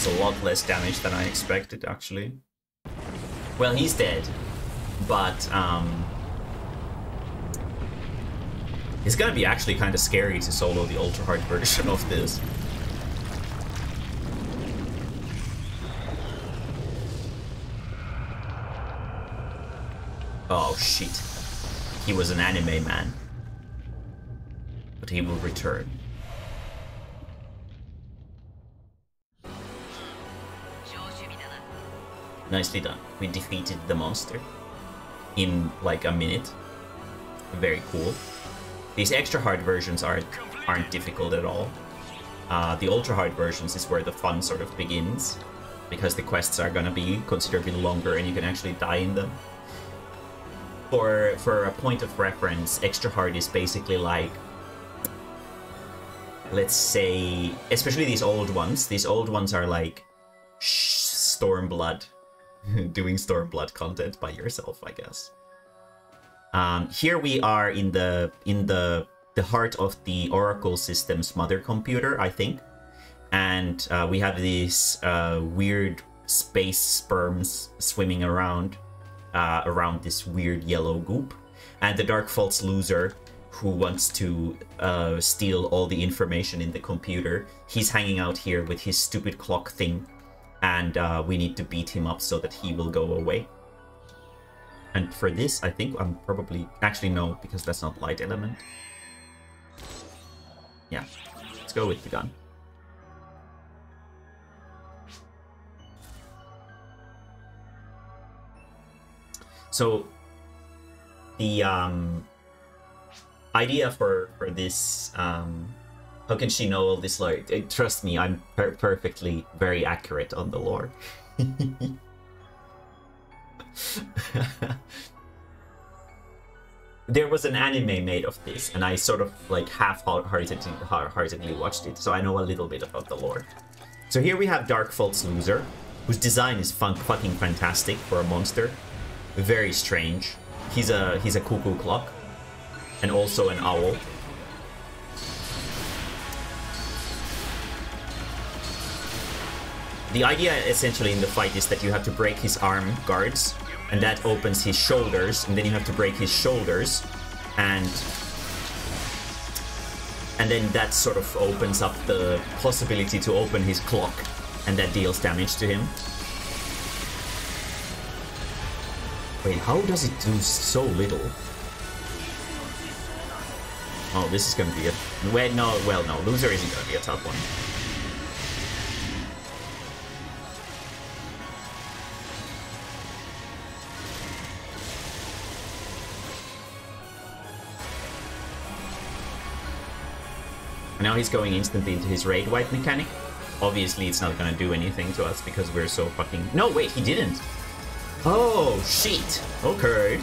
S1: A lot less damage than I expected, actually. Well, he's dead, but it's gonna be actually kind of scary to solo the ultra hard version of this. Oh shit, he was an anime man, but he will return. Nicely done. We defeated the monster in like a minute. Very cool. These extra hard versions aren't difficult at all. The ultra hard versions is where the fun sort of begins, because the quests are gonna be considerably longer and you can actually die in them. For a point of reference, extra hard is basically like, let's say, especially these old ones are like Stormblood. Doing Stormblood content by yourself, I guess. Here we are in the heart of the Oracle system's mother computer, I think, and we have these weird space sperms swimming around this weird yellow goop, and the Dark Faults loser who wants to steal all the information in the computer. He's hanging out here with his stupid clock thing. And we need to beat him up so that he will go away. And for this, I think I'm probably... Actually, no, because that's not light element. Yeah, let's go with the gun. So, the idea for this... how can she know all this lore? Trust me, I'm perfectly very accurate on the lore. There was an anime made of this, and I sort of like half-heartedly watched it, so I know a little bit about the lore. So here we have Dark Faults loser, whose design is fucking fantastic for a monster. Very strange. He's a cuckoo clock, and also an owl. The idea essentially in the fight is that you have to break his arm guards, and that opens his shoulders, and then you have to break his shoulders, and then that sort of opens up the possibility to open his clock, and that deals damage to him. Wait, how does it do so little? Oh, this is gonna be a... Wait, no, well, no, loser isn't gonna be a tough one. Now he's going instantly into his raid wipe mechanic. Obviously, it's not gonna do anything to us because we're so fucking... No, wait, he didn't. Oh, shit. Okay.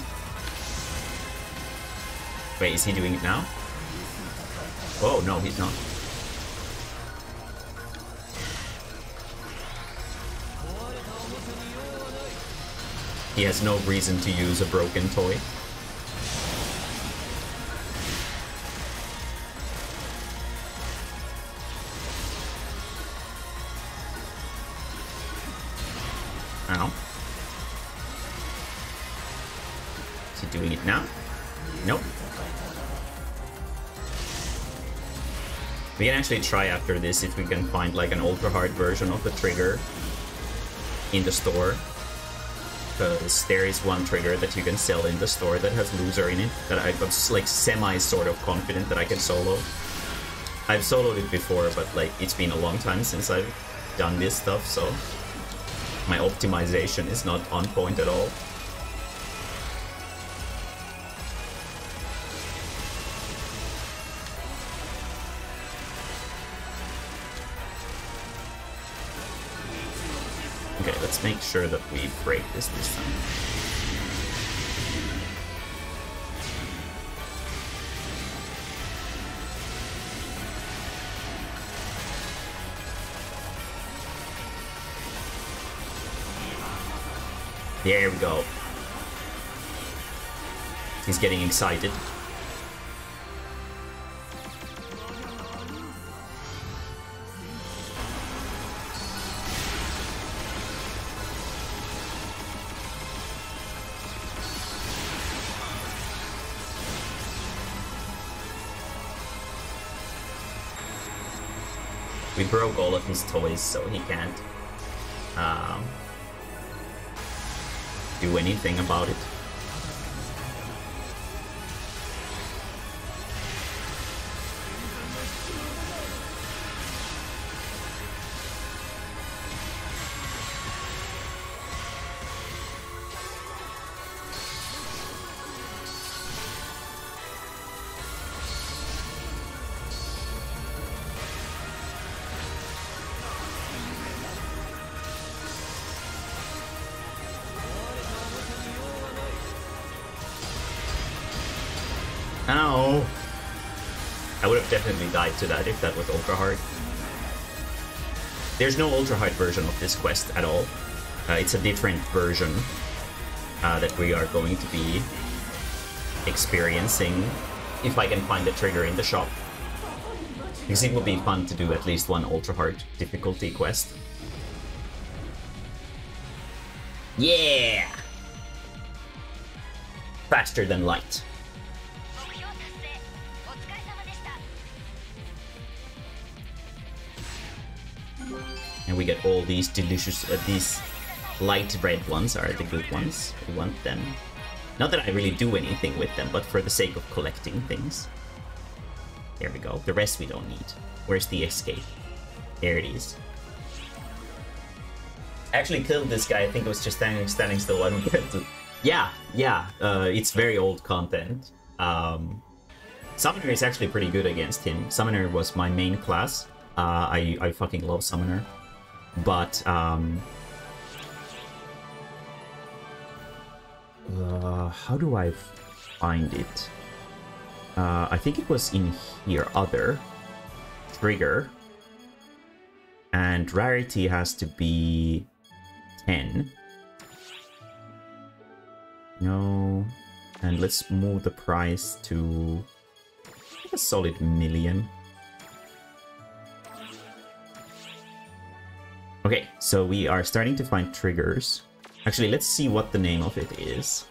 S1: Wait, is he doing it now? Oh, no, he's not. He has no reason to use a broken toy. Ow. Is he doing it now? Nope. We can actually try after this if we can find like an ultra hard version of the trigger in the store. Because there is one trigger that you can sell in the store that has loser in it that I got like semi sort of confident that I can solo. I've soloed it before, but like it's been a long time since I've done this stuff, so my optimization is not on point at all. Okay, let's make sure that we break this time. There we go. He's getting excited. We broke all of his toys, so he can't do anything about it. Ow! I would have definitely died to that if that was ultra hard. There's no ultra hard version of this quest at all. It's a different version that we are going to be experiencing if I can find the trigger in the shop. Because it would be fun to do at least one ultra hard difficulty quest. Yeah! Faster than light. And we get all these delicious, these light red ones are the good ones. We want them. Not that I really do anything with them, but for the sake of collecting things. There we go. The rest we don't need. Where's the escape? There it is. I actually killed this guy. I think it was just standing still. I don't get to... Yeah. It's very old content. Summoner is actually pretty good against him. Summoner was my main class. I fucking love Summoner. But, how do I find it? I think it was in here, other, trigger, and rarity has to be 10. No, and let's move the price to a solid 1,000,000. Okay, so we are starting to find triggers. Actually, let's see what the name of it is.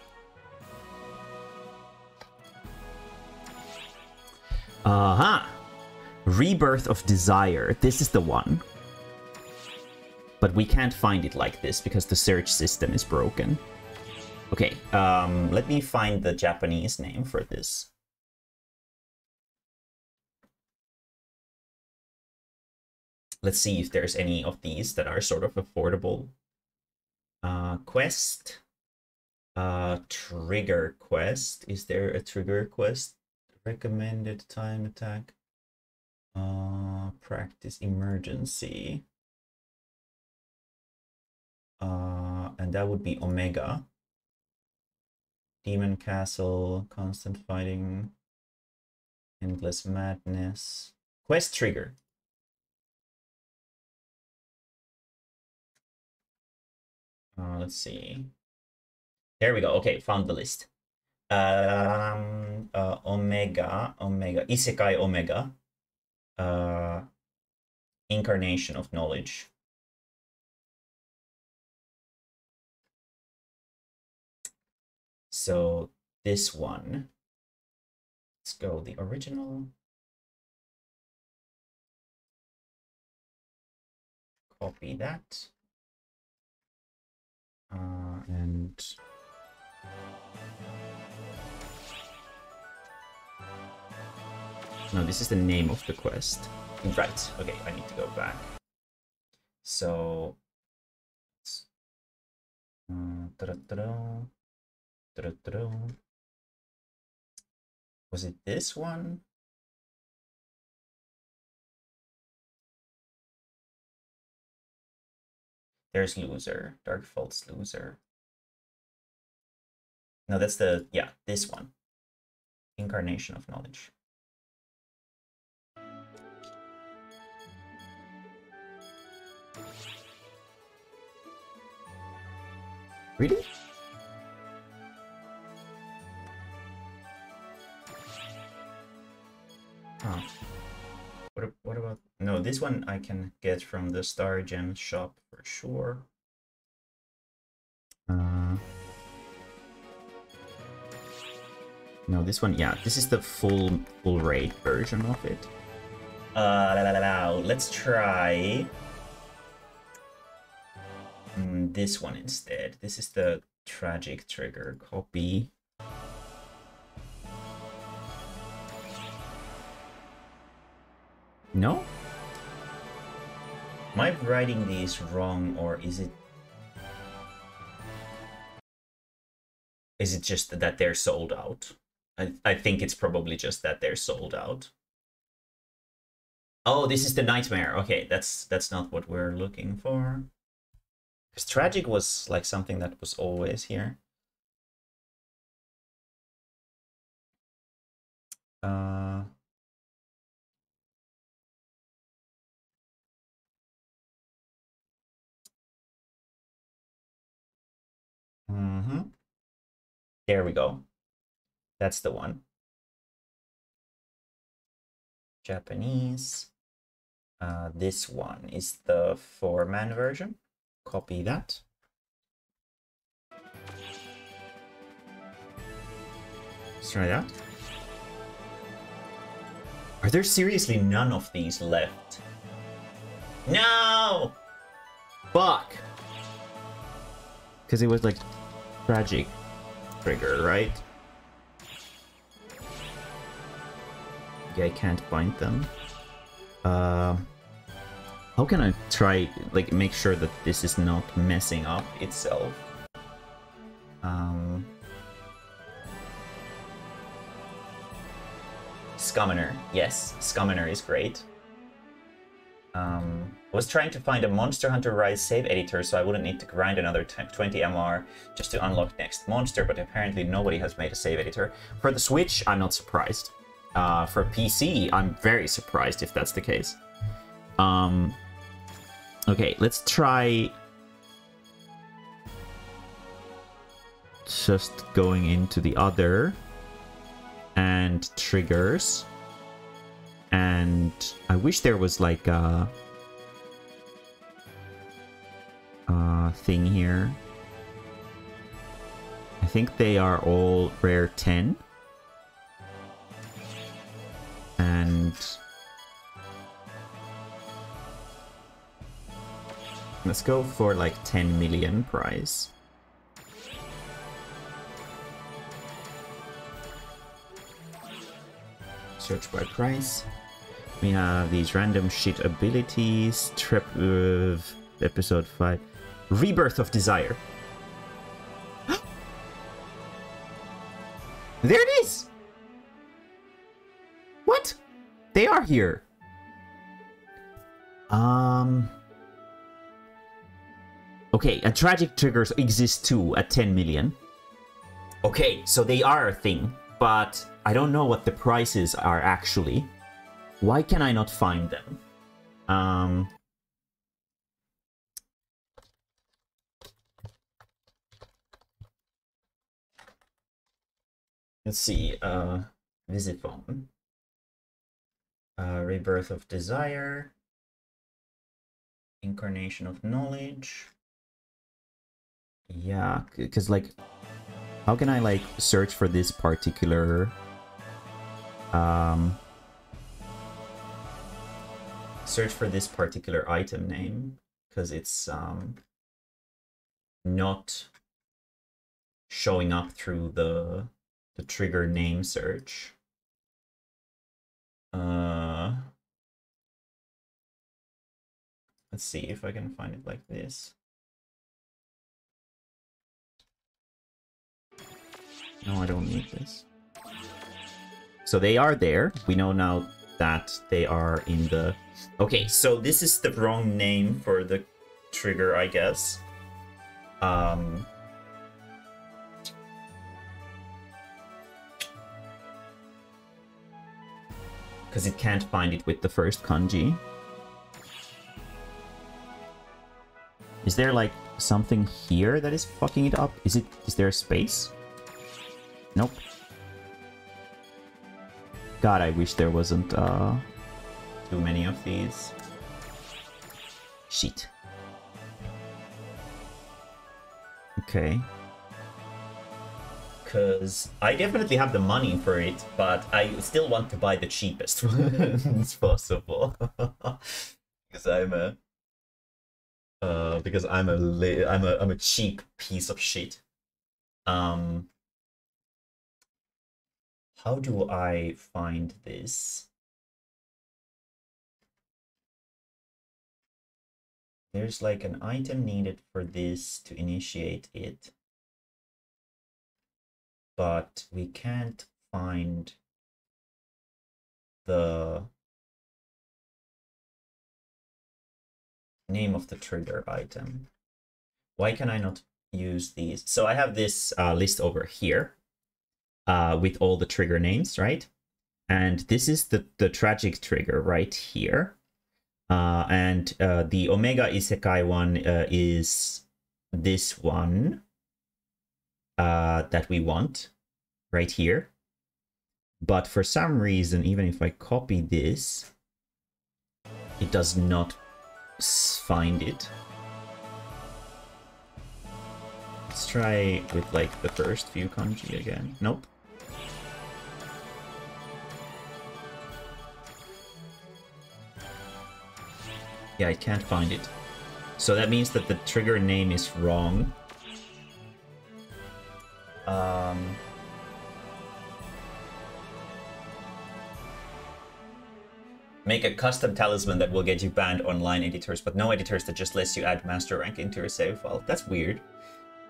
S1: Aha! Rebirth of Desire. This is the one. But we can't find it like this because the search system is broken. Okay, let me find the Japanese name for this. Let's see if there's any of these that are sort of affordable. Quest. Trigger quest. Is there a trigger quest? Recommended time attack. Practice emergency. And that would be Omega. Demon Castle, constant fighting, endless madness. Quest trigger. Let's see. There we go. Okay, found the list. Omega, Isekai Omega. Incarnation of knowledge. So this one, let's go the original. Copy that. And no, this is the name of the quest. Right. Okay, I need to go back. So was it this one? There's loser. Dark Fault's loser. No, that's the, yeah, this one. Incarnation of knowledge. Really? Oh. What about... No, this one I can get from the Star Gem shop for sure. No, this one, yeah, this is the full rate version of it. Let's try this one instead. This is the tragic trigger. Copy. No? Am I writing these wrong, or is it just that they're sold out? I think it's probably just that they're sold out. Oh, this is the nightmare. Okay, that's not what we're looking for. Because tragic was like something that was always here. There we go. That's the one. Japanese. This one is the 4-man version. Copy that. Let's try that. Are there seriously none of these left? No! Fuck! Because it was like tragic trigger, right? Yeah, I can't find them. How can I try, like, make sure that this is not messing up itself? Scummoner. Yes, Scummoner is great. I was trying to find a Monster Hunter Rise save editor so I wouldn't need to grind another 20 MR just to unlock next monster, but apparently nobody has made a save editor. For the Switch, I'm not surprised. For PC, I'm very surprised if that's the case. Okay, let's try just going into the other and triggers. And I wish there was like a thing here. I think they are all rare 10. And let's go for like 10 million prize. Search by price. We have these random shit abilities. Episode 5. Rebirth of Desire. There it is! What? They are here. Okay, and tragic triggers exist too at 10 million. Okay, so they are a thing, but I don't know what the prices are actually. Why can I not find them? Let's see, visit phone. Rebirth of Desire. Incarnation of Knowledge. Yeah, because like, how can I like search for this particular item name? Because it's not showing up through the trigger name search. Let's see if I can find it like this. No, I don't need this. So they are there. We know now that they are in the... Okay, so this is the wrong name for the trigger, I guess. Because it can't find it with the first kanji. Is there like something here that is fucking it up? Is there a space? Nope. God, I wish there wasn't too many of these. Shit. Okay. Because I definitely have the money for it, but I still want to buy the cheapest ones possible. Because I'm a cheap piece of shit. How do I find this? There's like an item needed for this to initiate it. But we can't find the name of the trigger item. Why can I not use these? So I have this list over here with all the trigger names, right? And this is the tragic trigger right here. And the Omega Isekai one is this one that we want right here. But for some reason, even if I copy this, it does not find it. Let's try with like the first few kanji again. Nope. Yeah, I can't find it. So that means that the trigger name is wrong. Make a custom talisman that will get you banned online editors, but no editors that just lets you add master rank into your save file. That's weird.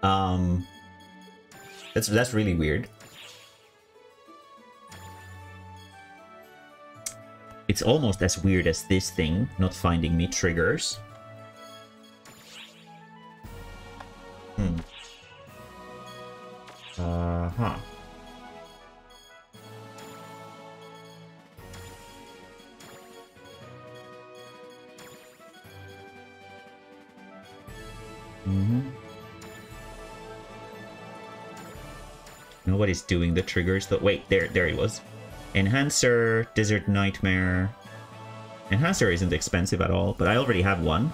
S1: That's really weird. It's almost as weird as this thing not finding me triggers. Huh. Nobody's doing the triggers though. Wait, there it was. Enhancer, Desert Nightmare. Enhancer isn't expensive at all, but I already have one.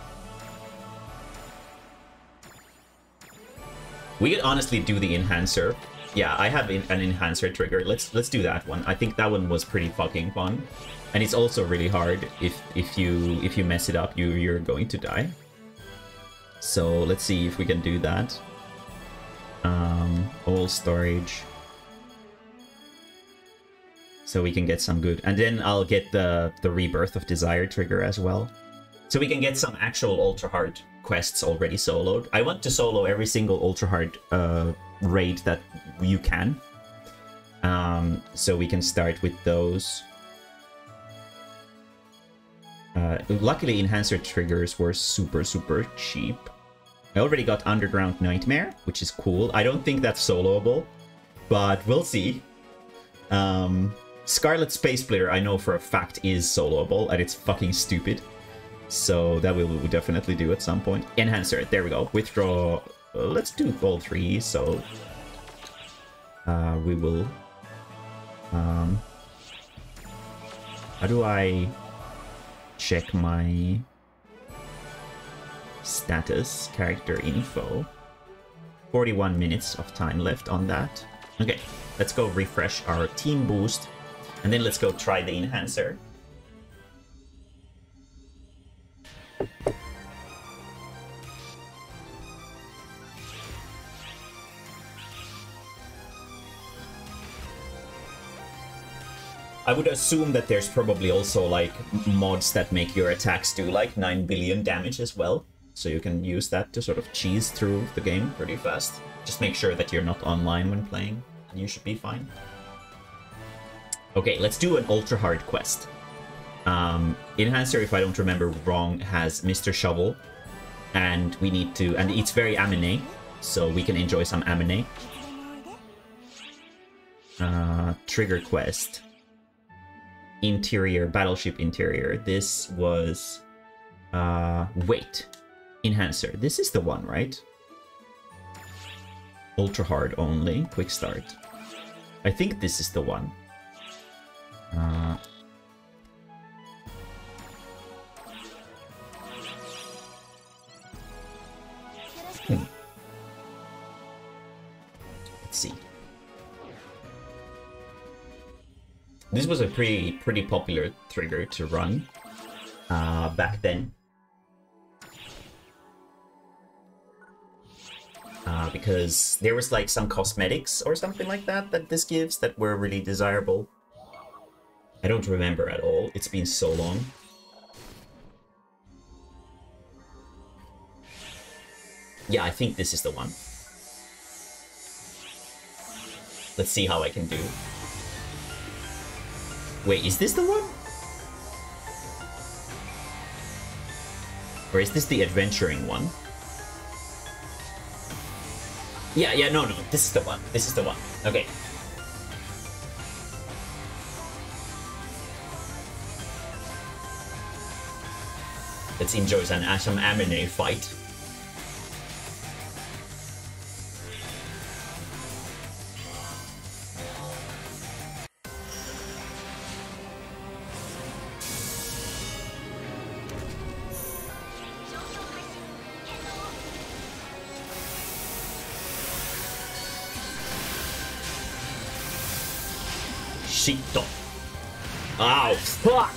S1: We could honestly do the Enhancer. Yeah, I have an Enhancer trigger. Let's do that one. I think that one was pretty fucking fun. And it's also really hard. If you mess it up, you're going to die. So let's see if we can do that. All storage. So we can get some good. And then I'll get the Rebirth of Desire trigger as well. So we can get some actual ultra hard quests already soloed. I want to solo every single ultra hard raid that you can. So we can start with those. Luckily, enhancer triggers were super cheap. I already got Underground Nightmare, which is cool. I don't think that's soloable, but we'll see. Scarlet Space Splitter, I know for a fact, is soloable, and it's fucking stupid. So that we will definitely do at some point. Enhancer, there we go. Withdraw. Let's do all three. So we will. How do I check my status? Character info. 41 minutes of time left on that. Okay, let's go refresh our team boost, and then let's go try the enhancer. I would assume that there's probably also like mods that make your attacks do like 9 billion damage as well. So you can use that to sort of cheese through the game pretty fast. Just make sure that you're not online when playing, and you should be fine. Okay, let's do an ultra hard quest. Enhancer, if I don't remember wrong, has Mr. Shovel, and we need to, and it's very Mae-mae, so we can enjoy some Mae-mae. Trigger quest. Interior, battleship interior. This was wait. Enhancer. This is the one, right? Ultra hard only. Quick start. I think this is the one. Let's see. This was a pretty popular trigger to run back then. Because there was like some cosmetics or something like that that this gives that were really desirable. I don't remember at all. It's been so long. Yeah, I think this is the one. Let's see how I can do. Wait, is this the one? Or is this the adventuring one? Yeah, no, this is the one. This is the one. Okay. Let's enjoy some Mae-mae fight. Shit. Ow, fuck!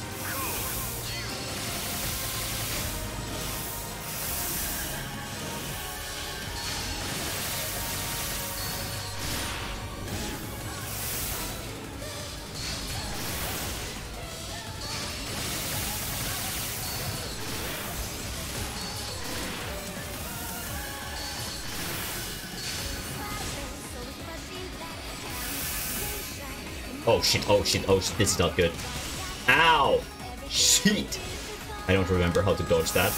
S1: Oh shit, oh shit, oh shit, this is not good. Ow! Shit! I don't remember how to dodge that.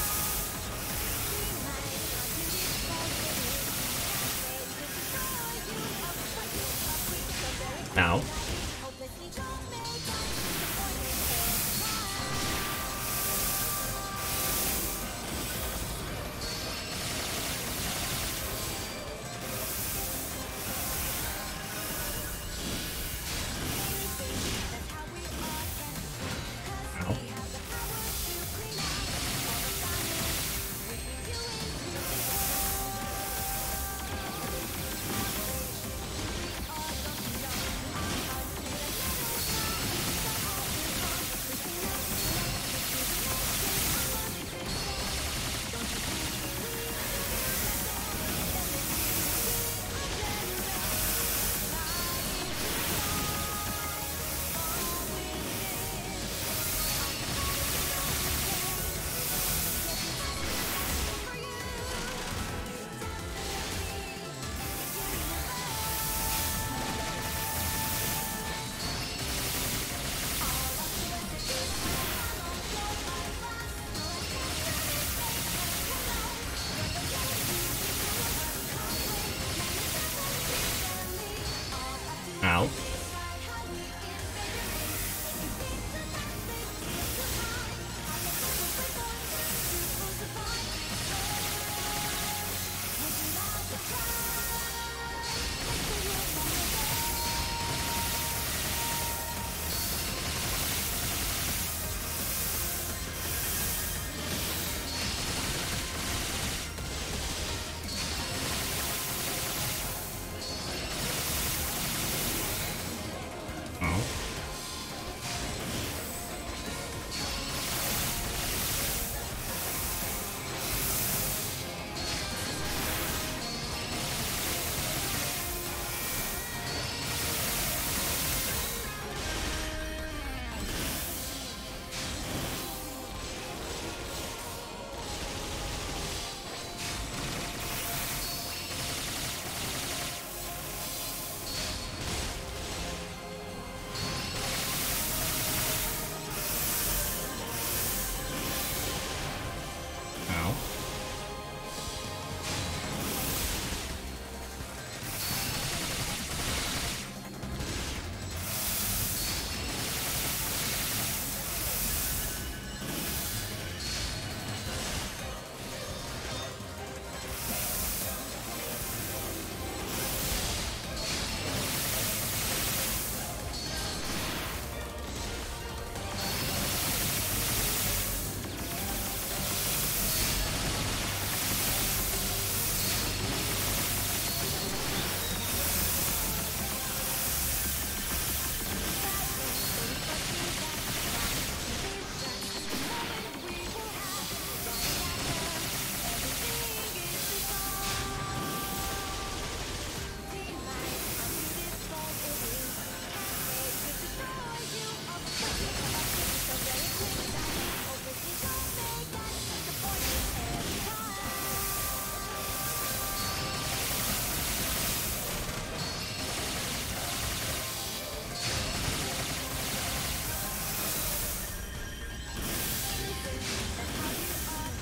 S1: Ow.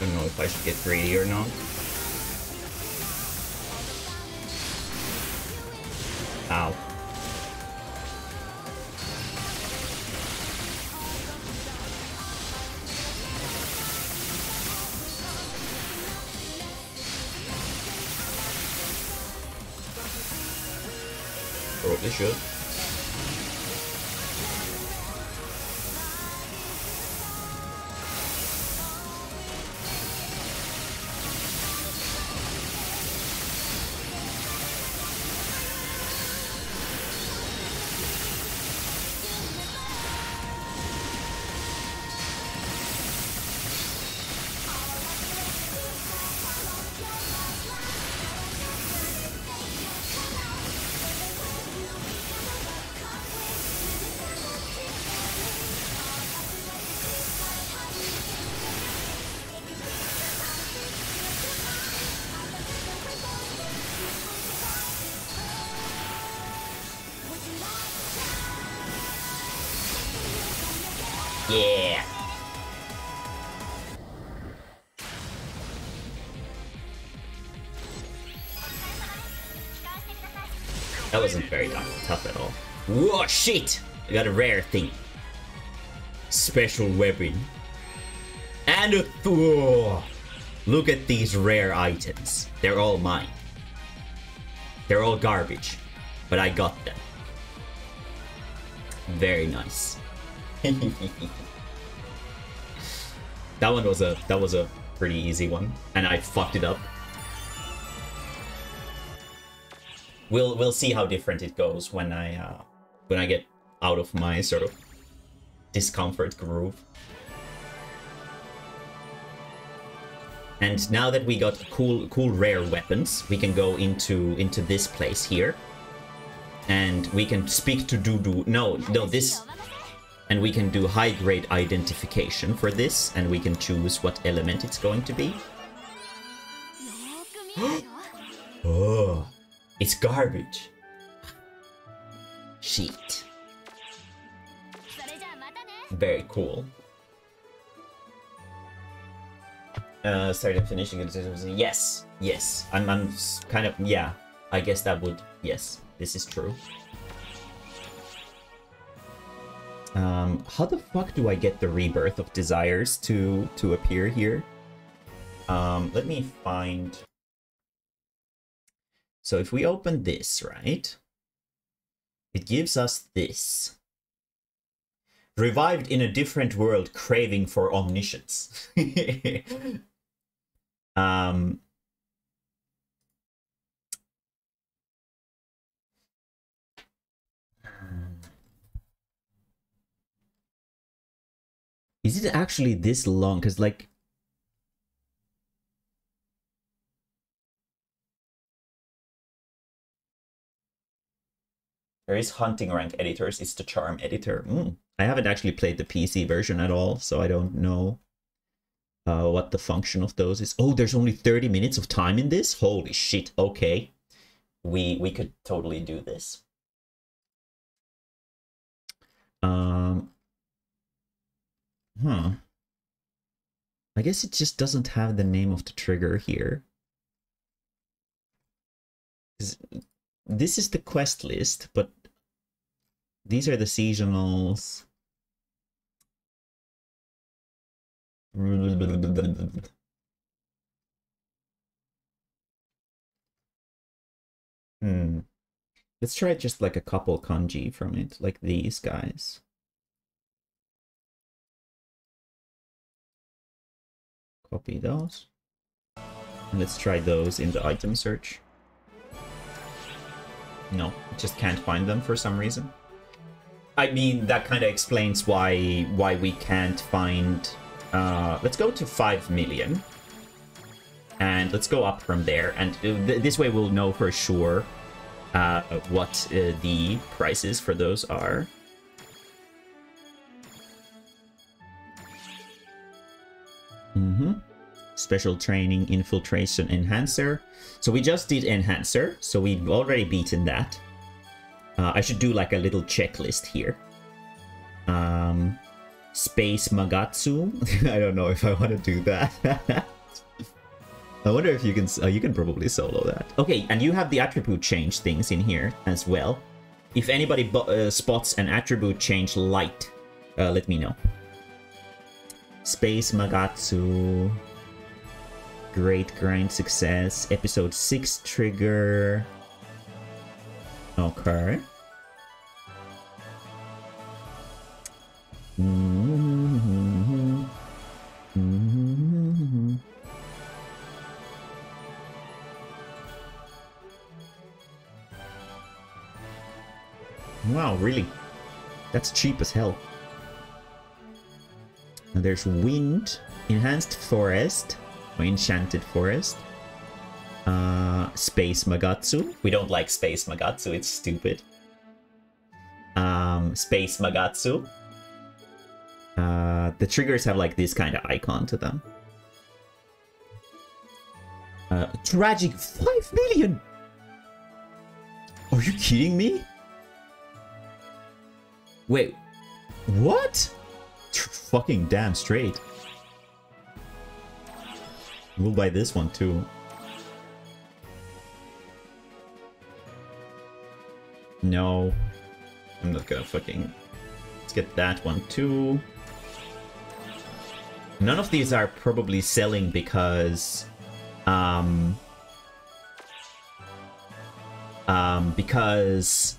S1: don't know if I should get greedy or not. Ow. Probably should. Yeah. That wasn't very tough at all. Whoa, shit! I got a rare thing. Special weapon. And a Thor. Look at these rare items. They're all mine. They're all garbage. But I got them. Very nice. That was a pretty easy one, and I fucked it up. We'll see how different it goes when I get out of my sort of discomfort groove. And now that we got cool rare weapons, we can go into this place here, and we can speak to Dudu. No, this. And we can do high-grade identification for this, and we can choose what element it's going to be. Oh, it's garbage. Shit. Very cool. Started finishing it. Yes, yes. I'm kind of, yeah. I guess that would, yes. This is true. How the fuck do I get the Rebirth of Desires to appear here? Let me find... So if we open this, right? It gives us this. Revived in a different world, craving for omniscience. Is it actually this long? Because, like... There is hunting rank editors. It's the charm editor. I haven't actually played the PC version at all, so I don't know what the function of those is. Oh, there's only 30 minutes of time in this? Holy shit, okay. We could totally do this. I guess it just doesn't have the name of the trigger here. This is the quest list, but these are the seasonals. Let's try just like a couple kanji from it, like these guys. Copy those. And let's try those in the item search. No, just can't find them for some reason. I mean, that kind of explains why we can't find... let's go to 5 million. And let's go up from there. And this way we'll know for sure what the prices for those are. Special training, infiltration, enhancer. So we just did enhancer, so we've already beaten that. I should do like a little checklist here.
S2: Space Magatsu. I don't know if I want to do that. I wonder if you can probably solo that. Okay, and you have the attribute change things in here as well. If anybody spots an attribute change light, let me know. Space Magatsu. Great grind success. Episode 6 trigger. Okay. Wow, really? That's cheap as hell. And there's wind, enhanced forest, or enchanted forest. Space Magatsu. We don't like Space Magatsu, it's stupid. Space Magatsu. The triggers have like this kind of icon to them. Tragic 5 million! Are you kidding me? Wait, what? Fucking damn straight. We'll buy this one too. No. I'm not gonna fucking... Let's get that one too. None of these are probably selling because... because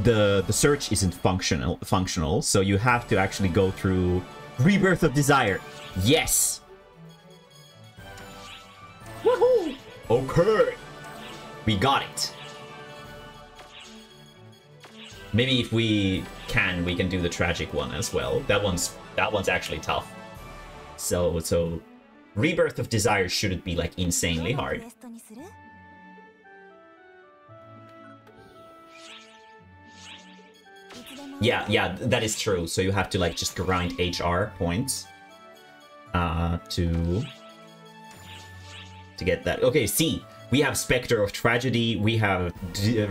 S2: the search isn't functional, so you have to actually go through Rebirth of Desire. Yes. Woohoo! Okay, we got it. Maybe if we can do the tragic one as well. That one's actually tough. So Rebirth of Desire shouldn't be like insanely hard. Yeah, that is true. So you have to like just grind HR points to get that. Okay, see, we have Spectre of Tragedy, we have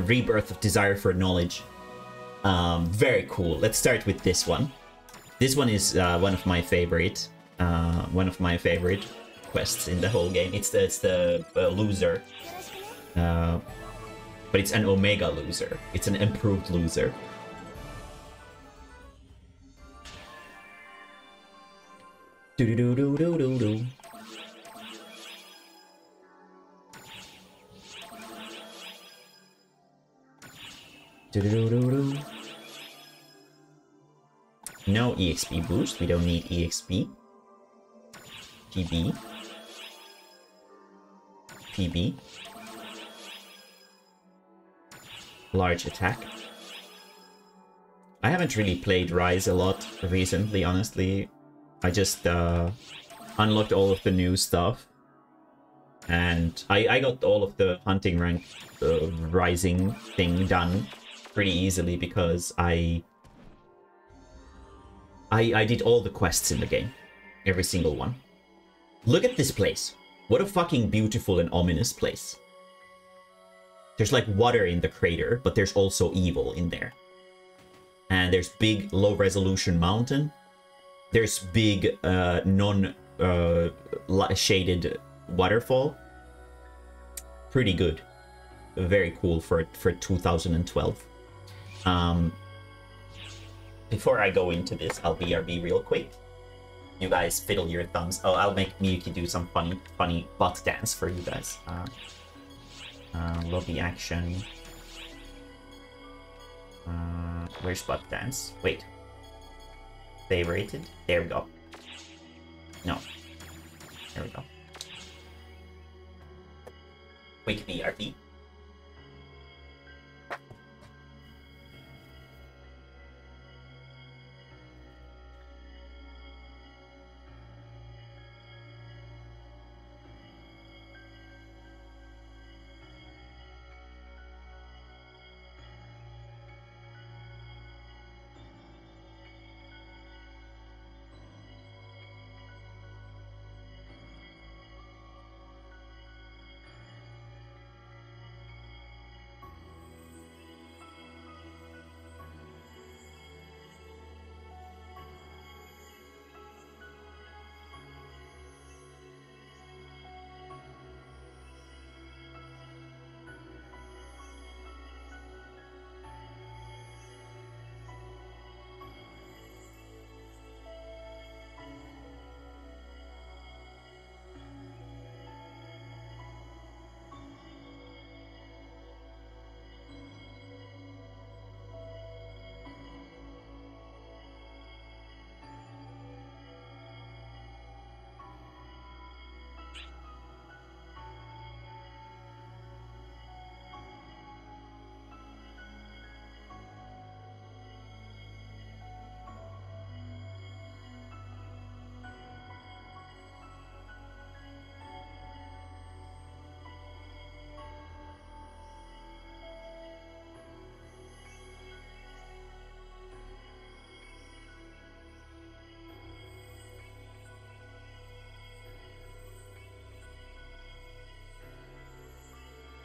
S2: Rebirth of Desire for Knowledge. Very cool. Let's start with this one. This one is one of my favorite quests in the whole game. It's the loser, but it's an Omega loser. It's an improved loser. Do do do do do do. Do do do do do. No EXP boost. We don't need EXP. PB. PB. Large attack. I haven't really played Rise a lot recently, honestly. I just unlocked all of the new stuff. And I got all of the hunting rank rising thing done pretty easily because I did all the quests in the game. Every single one. Look at this place. What a fucking beautiful and ominous place. There's like water in the crater, but there's also evil in there. And there's big low-resolution mountain. There's big non-shaded waterfall. Pretty good. Very cool for 2012. Before I go into this, I'll BRB real quick. You guys fiddle your thumbs. Oh, I'll make Miyuki do some funny butt dance for you guys. Lobby action. Where's butt dance? Wait. Favorited? There we go. No. There we go. Quick BRB.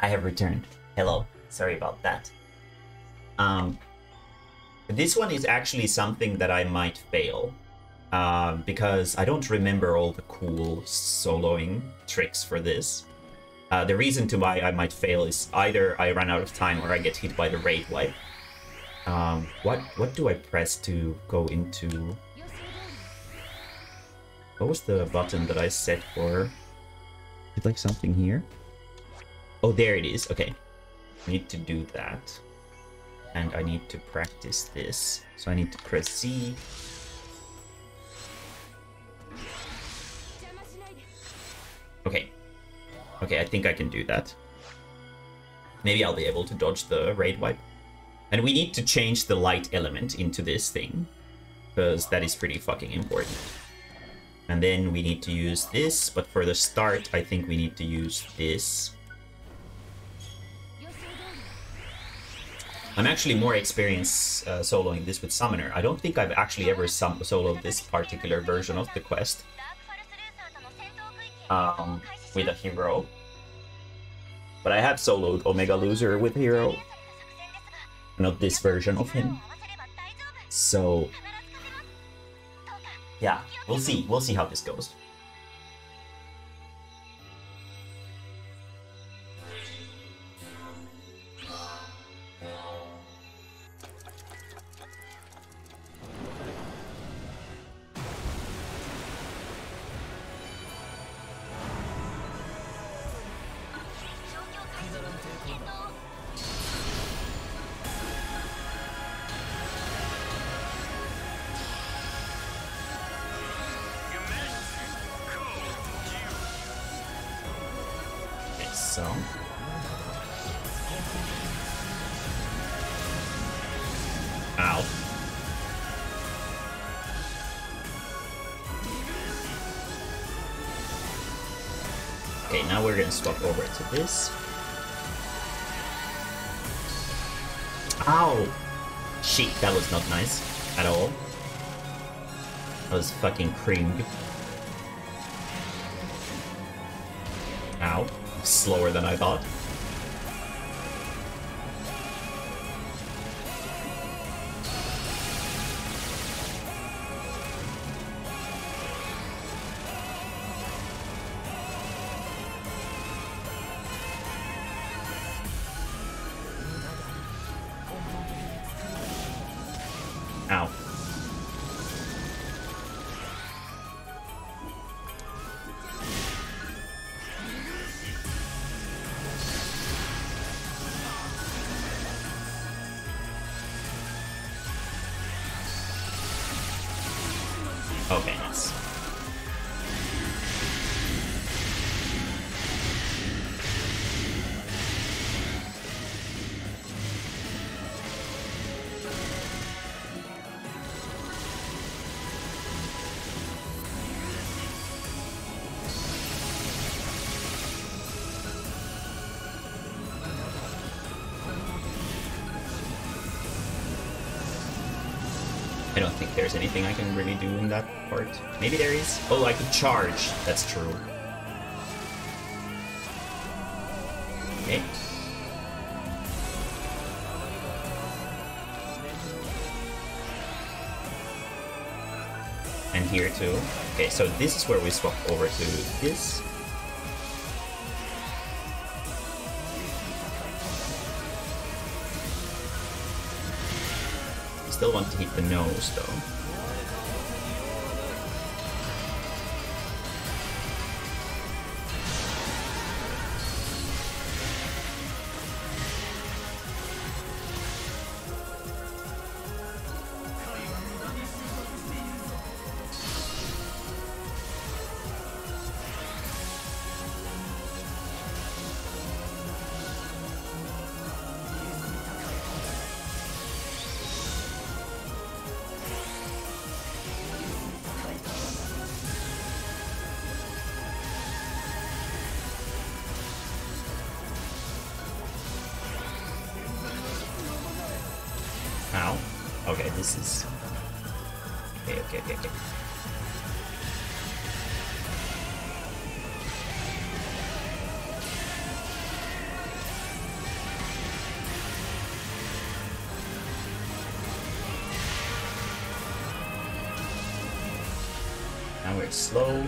S2: I have returned. Hello. Sorry about that. This one is actually something that I might fail. Because I don't remember all the cool soloing tricks for this. The reason to why I might fail is either I run out of time or I get hit by the raid wipe. What do I press to go into... What was the button that I set for? Is it like something here? Oh, there it is. Okay. I need to do that. And I need to practice this. So I need to press Z. Okay. Okay, I think I can do that. Maybe I'll be able to dodge the raid wipe. And we need to change the light element into this thing. Because that is pretty fucking important. And then we need to use this, but for the start, I think we need to use this. I'm actually more experienced soloing this with Summoner. I don't think I've actually ever soloed this particular version of the quest. With a hero. But I have soloed Omega Loser with hero. Not this version of him. So... yeah, we'll see. We'll see how this goes. So ow. Okay, now we're gonna swap over to this. Ow! Shit, that was not nice at all. That was fucking creamed. Ow. Slower than I thought. Ow. Okay, nice. I don't think there's anything I can really do in that part. Maybe there is. Oh, I could charge. That's true. Okay. And here too. Okay, so this is where we swap over to this. Still want to hit the nose though. Ow. Okay, this is... Okay.
S1: slow.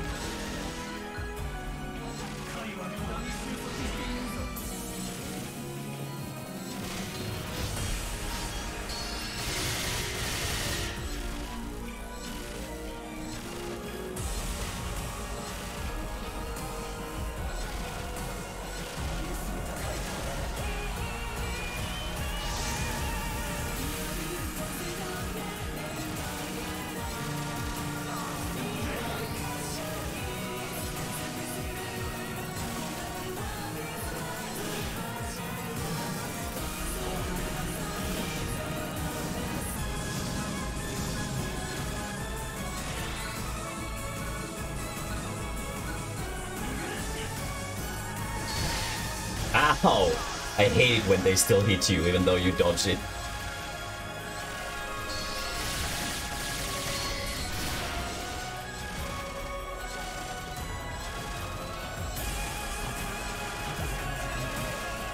S1: Ow! I hate it when they still hit you even though you dodge it.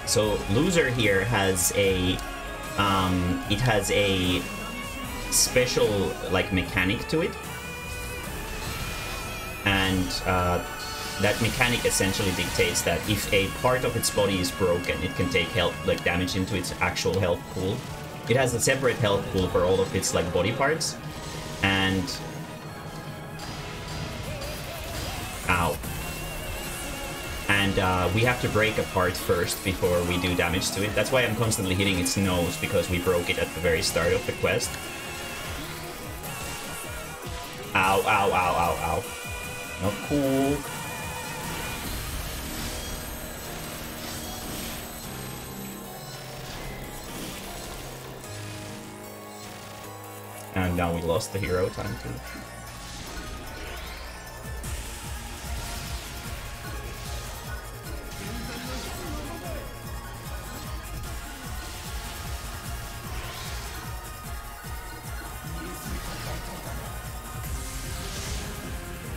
S1: So loser here has a it has a special like mechanic to it, and that mechanic essentially dictates that if a part of its body is broken, it can take health, like damage into its actual health pool. It has a separate health pool for all of its like body parts, and ow. And we have to break a part first before we do damage to it. That's why I'm constantly hitting its nose, because we broke it at the very start of the quest. Ow, ow, ow, ow, ow. Not cool. And now we lost the hero time too.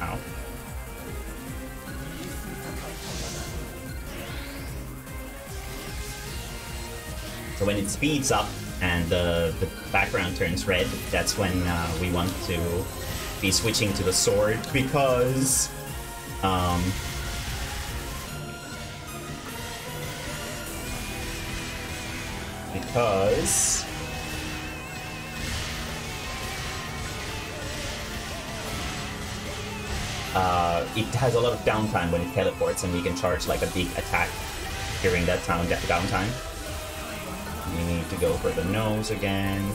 S1: Ow. So when it speeds up and the background turns red, that's when we want to be switching to the sword, because it has a lot of downtime when it teleports, and we can charge like a big attack during that downtime. We need to go for the nose again.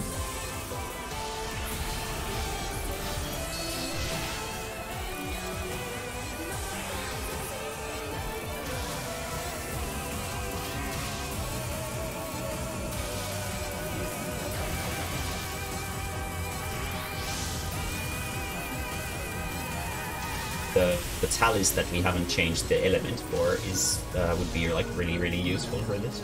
S1: The talus that we haven't changed the element for is would be like really useful for this.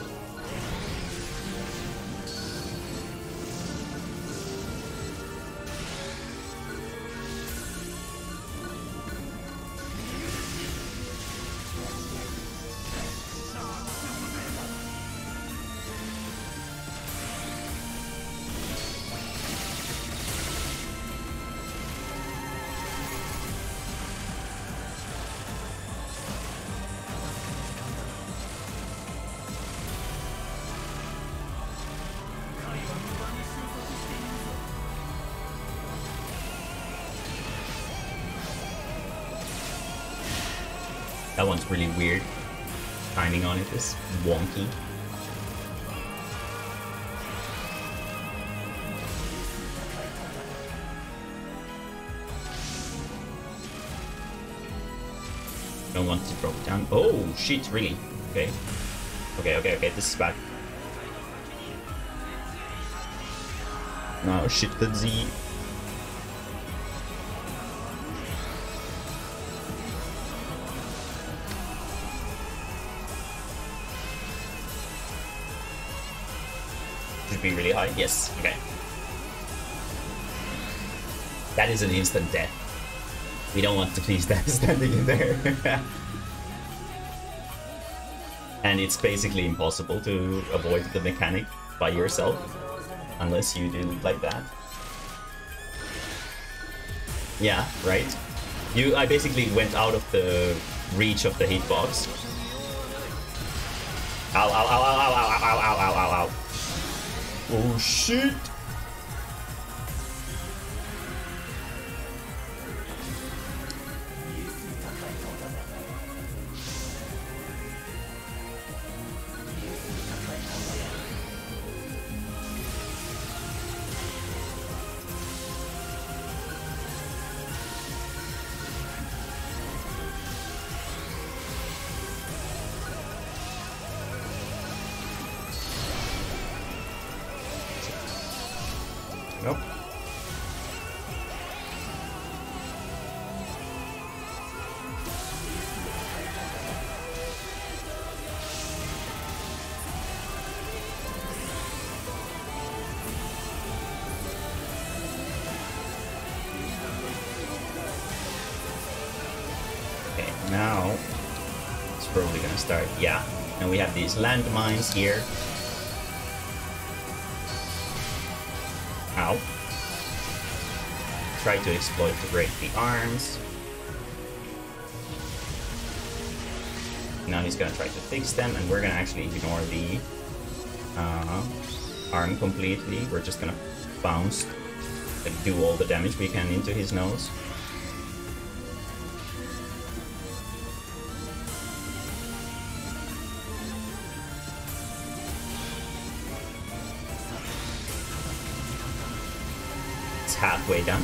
S1: That one's really weird. Timing on it is wonky. Don't want to drop down. Oh shit, really? Okay. Okay, this is bad. No, shit, the Z. Should be really high. Yes, okay. That is an instant death. We don't want to be standing in there. And it's basically impossible to avoid the mechanic by yourself, unless you do like that. Yeah, right?
S2: I basically went out of the reach of the hitbox. Ow, ow, ow, ow, ow, ow, ow, ow, ow, ow, ow. Oh, shit. Nope. Okay, now it's probably gonna start. Yeah, and we have these landmines here. Ow. Try to exploit to break the arms. Now he's gonna try to fix them, and we're gonna actually ignore the arm completely. We're just gonna bounce, like do all the damage we can into his nose. Halfway done.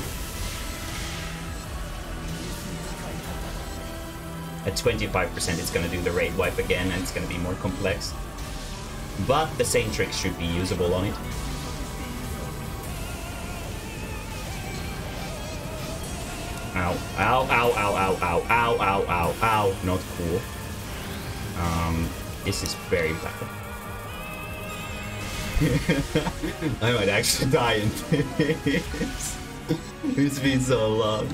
S2: At 25% it's going to do the raid wipe again, and it's going to be more complex. But the same tricks should be usable on it. Ow, ow, ow, ow, ow, ow, ow, ow, ow, ow. Not cool. This is very bad. I might actually die in this. It's been so long.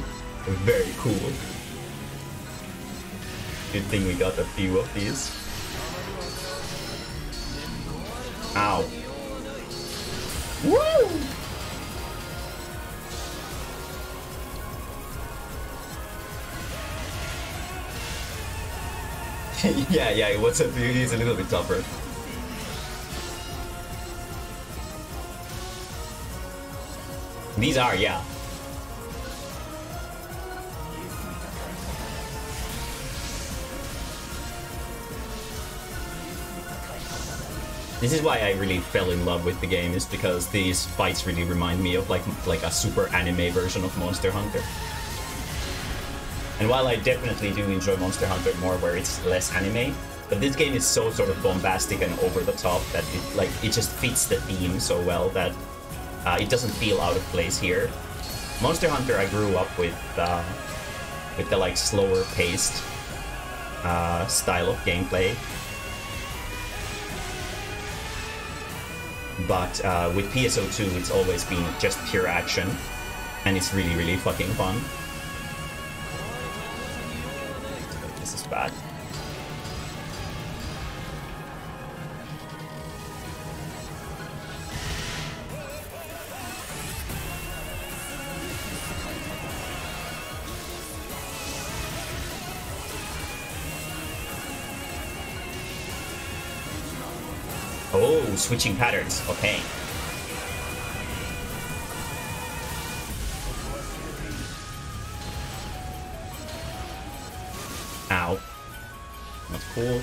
S2: Very cool. Good thing we got a few of these. Ow. Woo! yeah, what's up, dude? It's a little bit tougher. These are, yeah. This is why I really fell in love with the game, is because these fights really remind me of like a super anime version of Monster Hunter. And while I definitely do enjoy Monster Hunter more where it's less anime, but this game is so sort of bombastic and over the top that it just fits the theme so well that it doesn't feel out of place here. Monster Hunter I grew up with the like slower paced style of gameplay. But with PSO2 it's always been just pure action, and it's really, really fucking fun. This is bad. Oh, switching patterns. Okay. Ow. Not cool.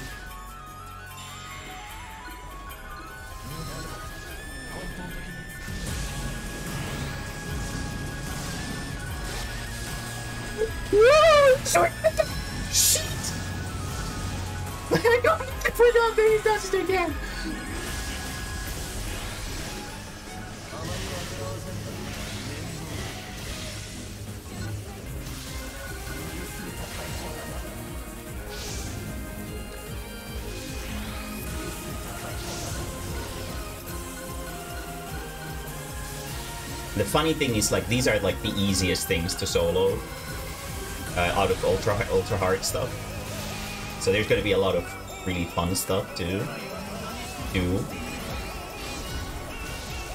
S2: Whoa! Sorry. Shit! I forgot that he does it again. The funny thing is, like, these are like the easiest things to solo out of ultra hard stuff. So there's going to be a lot of really fun stuff to do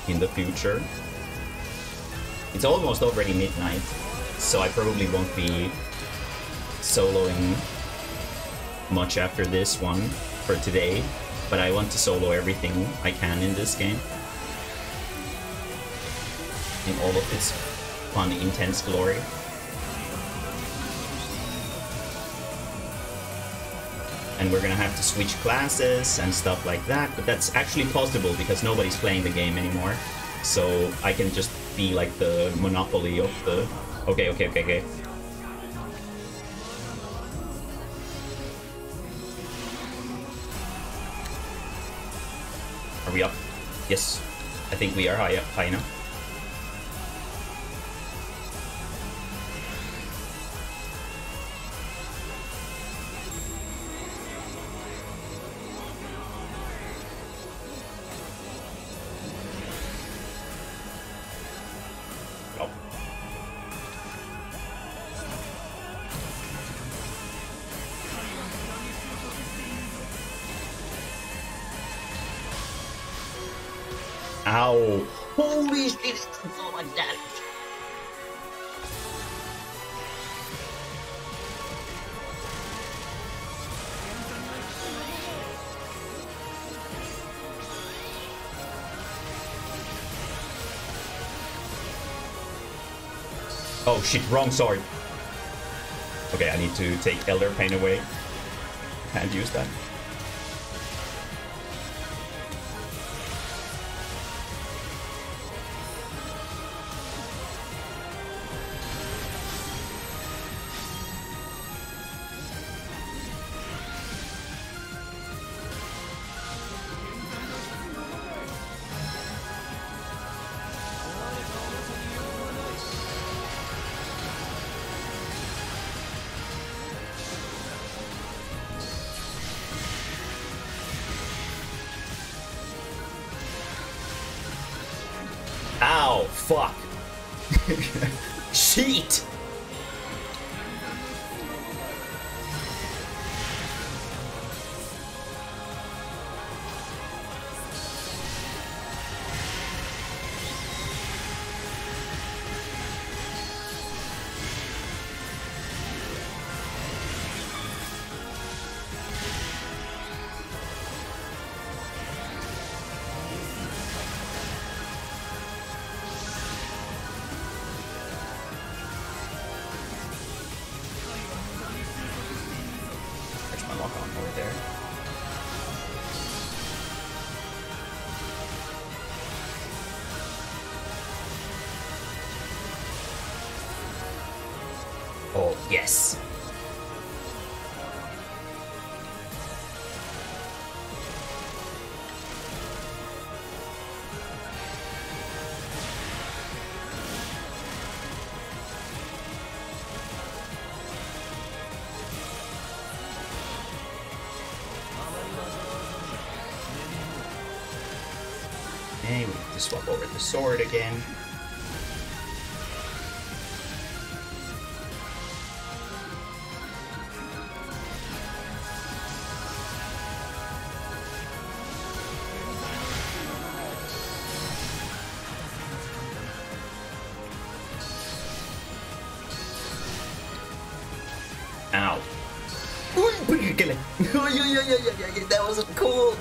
S2: in the future. It's almost already midnight, so I probably won't be
S1: soloing much after this one for today, but I want to solo everything I can in this game. In all of its fun, intense glory. And we're gonna have to switch classes and stuff like that, but that's actually possible because nobody's playing the game anymore. So I can just be like the monopoly of the... Okay. Are we up? Yes. I think we are high enough. Ow. Holy shit, it's so much damage. Oh shit, wrong sword. Okay, I need to take Elder Pain away. Can't use that. Ow, fuck. Shit. Oh, yes. Okay, we have to swap over the sword again. Ow. That wasn't cool.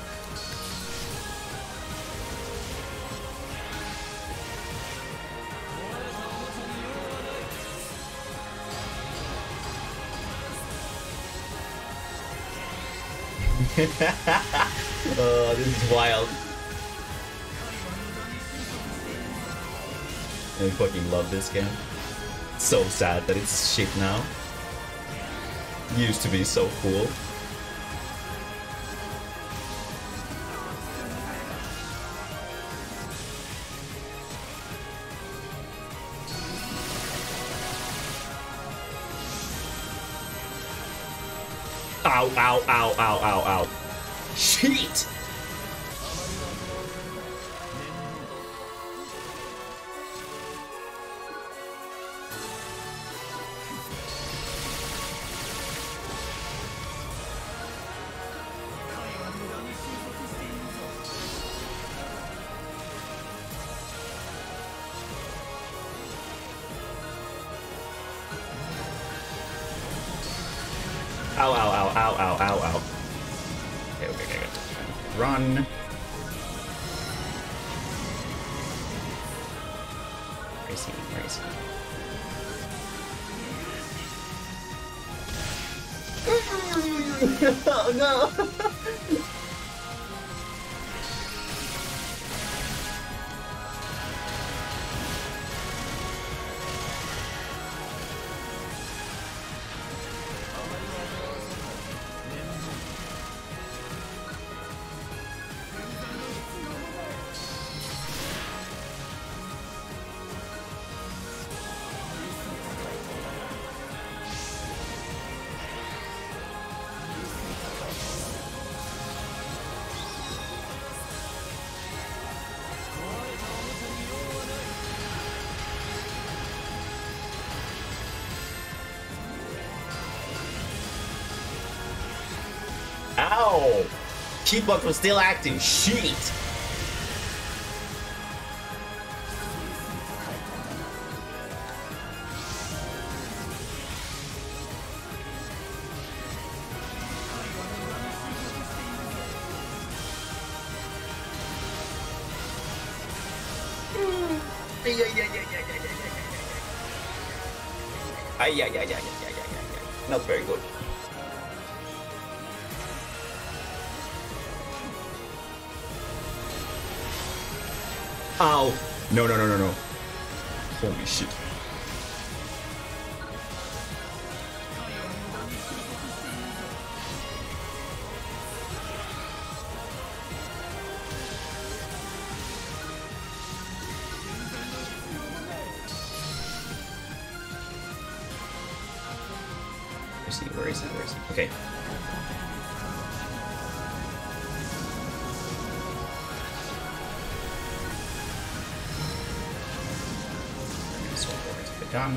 S1: Oh, this is wild. I fucking love this game. It's so sad that it's shit now. It used to be so cool. Ow, ow, ow, ow, ow, ow. Shit!
S2: Ow, ow, ow, ow, ow, ow, ow. Okay, okay, okay. Run. Where is he? Where is he? Oh no! Ow! Cheatbox was still active. Shit! Not very good. Ow! No, no, no, no, no. Holy shit. Where is he? Where is he? Okay. So over to the gun.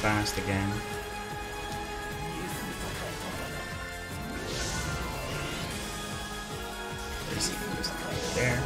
S2: Fast again. Where is he? He's right there.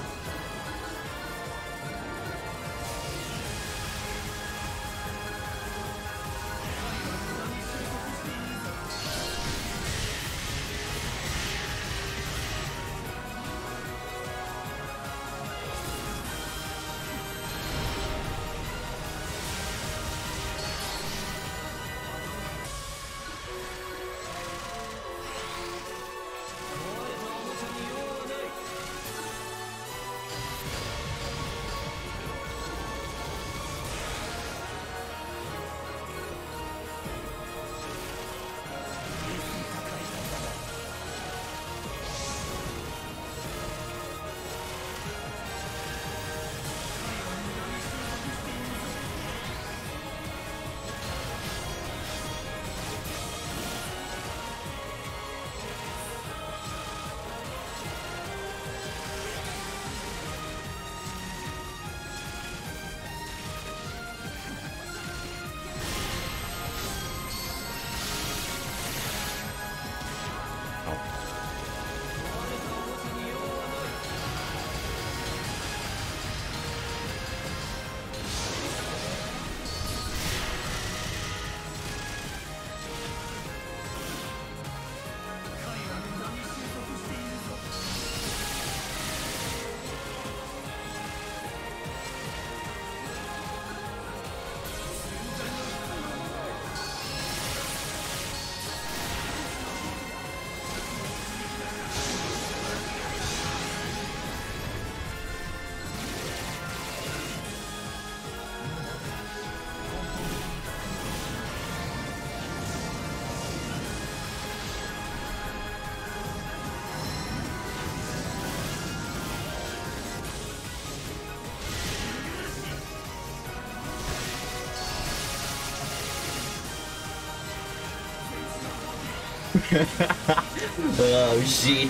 S2: Oh shit.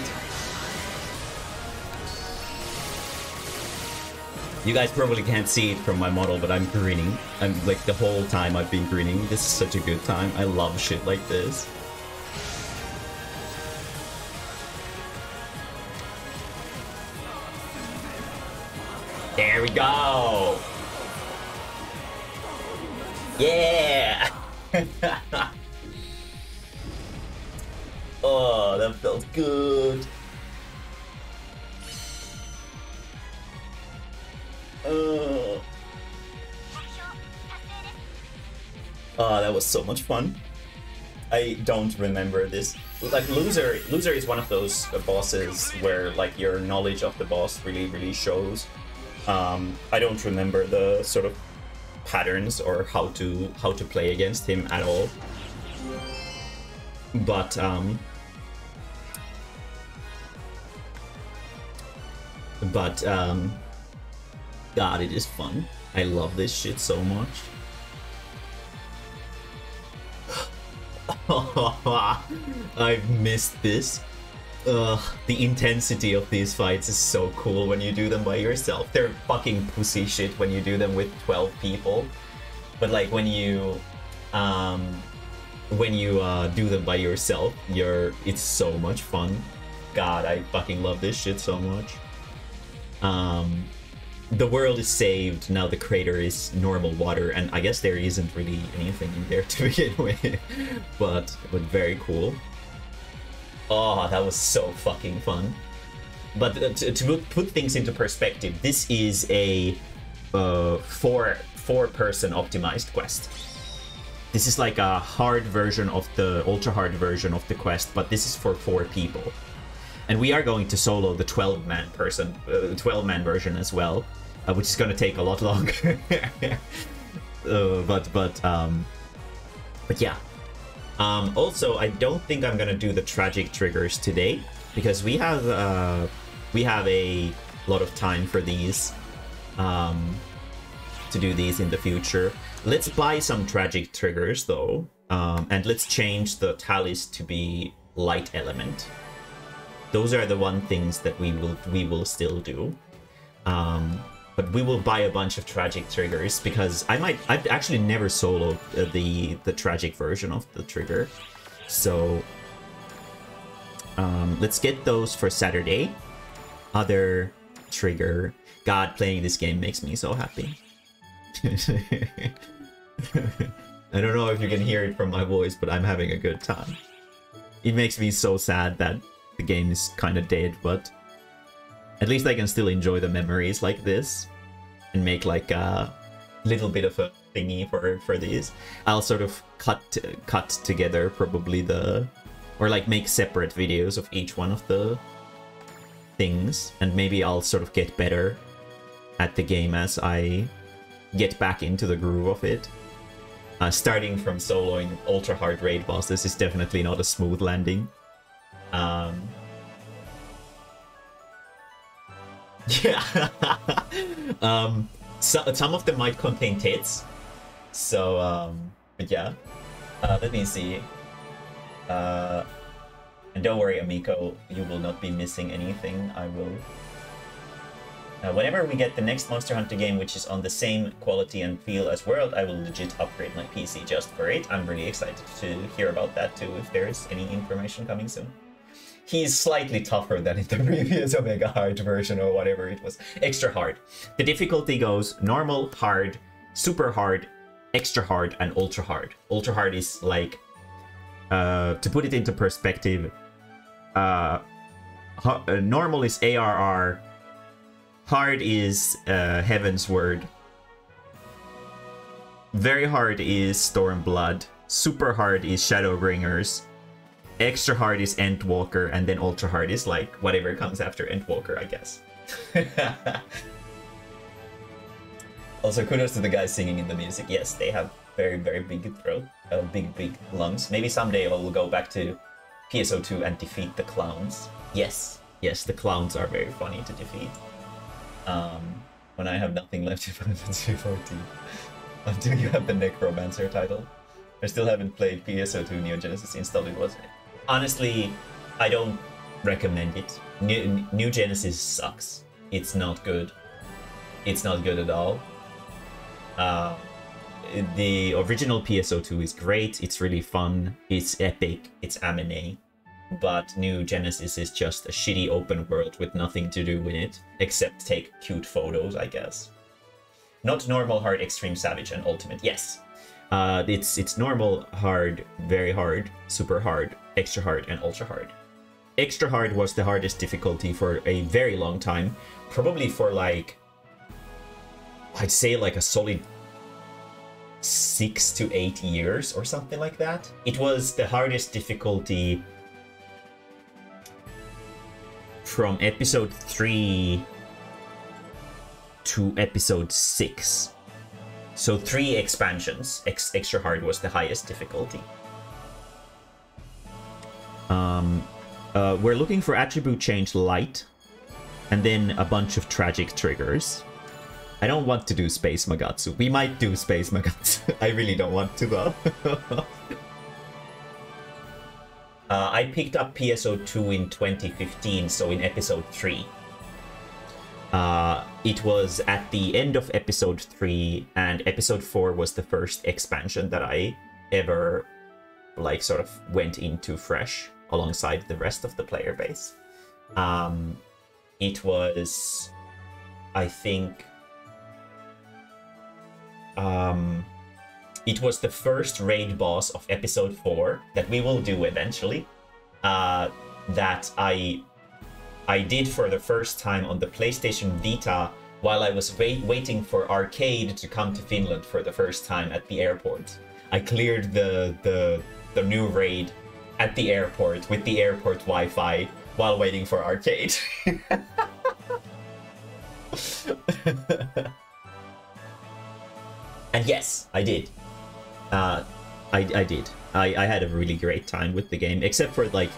S2: You guys probably can't see it from my model, but I'm grinning. I'm like the whole time I've been grinning. This is such a good time. I love shit like this. There we go. Yeah. Oh, that felt good. Oh, that was so much fun. I don't remember this. Like loser is one of those bosses where like your knowledge of the boss really shows. I don't remember the sort of patterns or how to play against him at all. But God, it is fun. I love this shit so much. I've missed this. The intensity of these fights is so cool when you do them by yourself. They're fucking pussy shit when you do them with 12 people. But like when you do them by yourself, it's so much fun. God, I fucking love this shit so much. The world is saved, now the crater is normal water, and I guess there isn't really anything in there to begin with, but very cool. Oh, that was so fucking fun. But to put things into perspective, this is a four-person optimized quest. This is like a hard version of the ultra-hard version of the quest, but this is for 4 people. And we are going to solo the 12-man version as well, which is going to take a lot longer. But yeah. Also, I don't think I'm going to do the tragic triggers today because we have a lot of time for these, to do these in the future. Let's buy some tragic triggers though, and let's change the tallies to be light element. Those are the one things that we will still do. But we will buy a bunch of tragic triggers because I've actually never soloed the tragic version of the trigger. So let's get those for Saturday. Other trigger. God, playing this game makes me so happy. I don't know if you can hear it from my voice, but I'm having a good time. It makes me so sad that the game is kind of dead, but at least I can still enjoy the memories like this and make like a little bit of a thingy for these. I'll sort of cut together probably or like make separate videos of each one of the things, and maybe I'll sort of get better at the game as I get back into the groove of it. Starting from soloing ultra hard raid bosses is definitely not a smooth landing. Yeah. Some of them might contain tits, so but yeah. Let me see. And don't worry, Amico, you will not be missing anything. I will. Whenever we get the next Monster Hunter game, which is on the same quality and feel as World, I will legit upgrade my PC just for it. I'm really excited to hear about that too, if there is any information coming soon. He's slightly tougher than in the previous Omega Hard version or whatever it was. Extra hard. The difficulty goes normal, hard, super hard, extra hard, and ultra hard. Ultra hard is like, to put it into perspective, normal is ARR, hard is Heaven's Word, very hard is Stormblood, super hard is Shadowbringers, extra hard is Endwalker, and then ultra hard is like whatever comes after Endwalker, I guess. Also, kudos to the guys singing in the music. Yes, they have very big throat, big lungs. Maybe someday I will go back to PSO2 and defeat the clowns. Yes, the clowns are very funny to defeat. When I have nothing left to Final Fantasy 14. Until you have the Necromancer title. I still haven't played PSO2 Neo Genesis installed. It was honestly, I don't recommend it. New Genesis sucks. It's not good.
S1: It's not good at all.
S2: The original PSO2 is great. It's really fun. It's epic. It's Mae-mae. But New Genesis is just a shitty open world with nothing to do in it, except take cute photos, I guess. Not normal, hard, extreme, savage, and ultimate. Yes. It's normal, hard, very hard, super hard, extra hard, and ultra hard. Extra hard was the hardest difficulty for a very long time. Probably for like, I'd say like a solid 6 to 8 years or something like that. It was the hardest difficulty from episode 3 to episode 6. So 3 expansions. Extra hard was the highest difficulty. We're looking for attribute change light, and then a bunch of tragic triggers. I don't want to do Space Magatsu. We might do Space Magatsu. I really don't want to though. I picked up PSO2 in 2015, so in episode 3. It was at the end of episode 3, and episode 4 was the first expansion that I ever, like, sort of went into fresh alongside the rest of the player base. It was, I think, it was the first raid boss of episode 4 that we will do eventually, that I did for the first time on the PlayStation Vita while I was waiting for Arcade to come to Finland for the first time at the airport. I cleared the new raid at the airport with the airport Wi-Fi while waiting for Arcade. And yes, I did. I did. I had a really great time with the game, except for like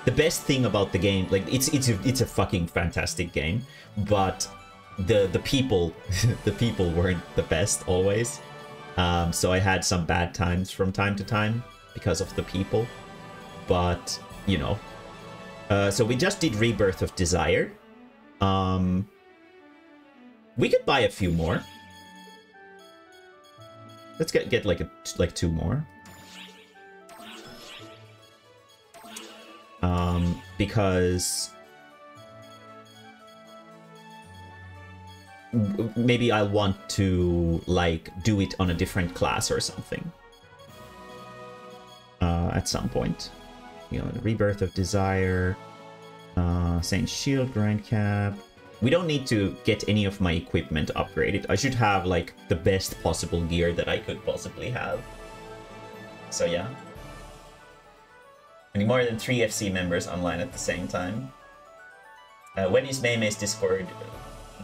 S2: the best thing about the game, like it's a fucking fantastic game, but the people the people weren't the best always. So I had some bad times from time to time because of the people, but you know. So we just did Rebirth of Desire. We could buy a few more. Let's get like 2 more. Because maybe I want to like do it on a different class or something. At some point. You know, the Rebirth of Desire, Saint's Shield, Grind Cap. We don't need to get any of my equipment upgraded. I should have like the best possible gear that I could possibly have. So yeah. Any more than 3 FC members online at the same time. When is Mae-mae's Discord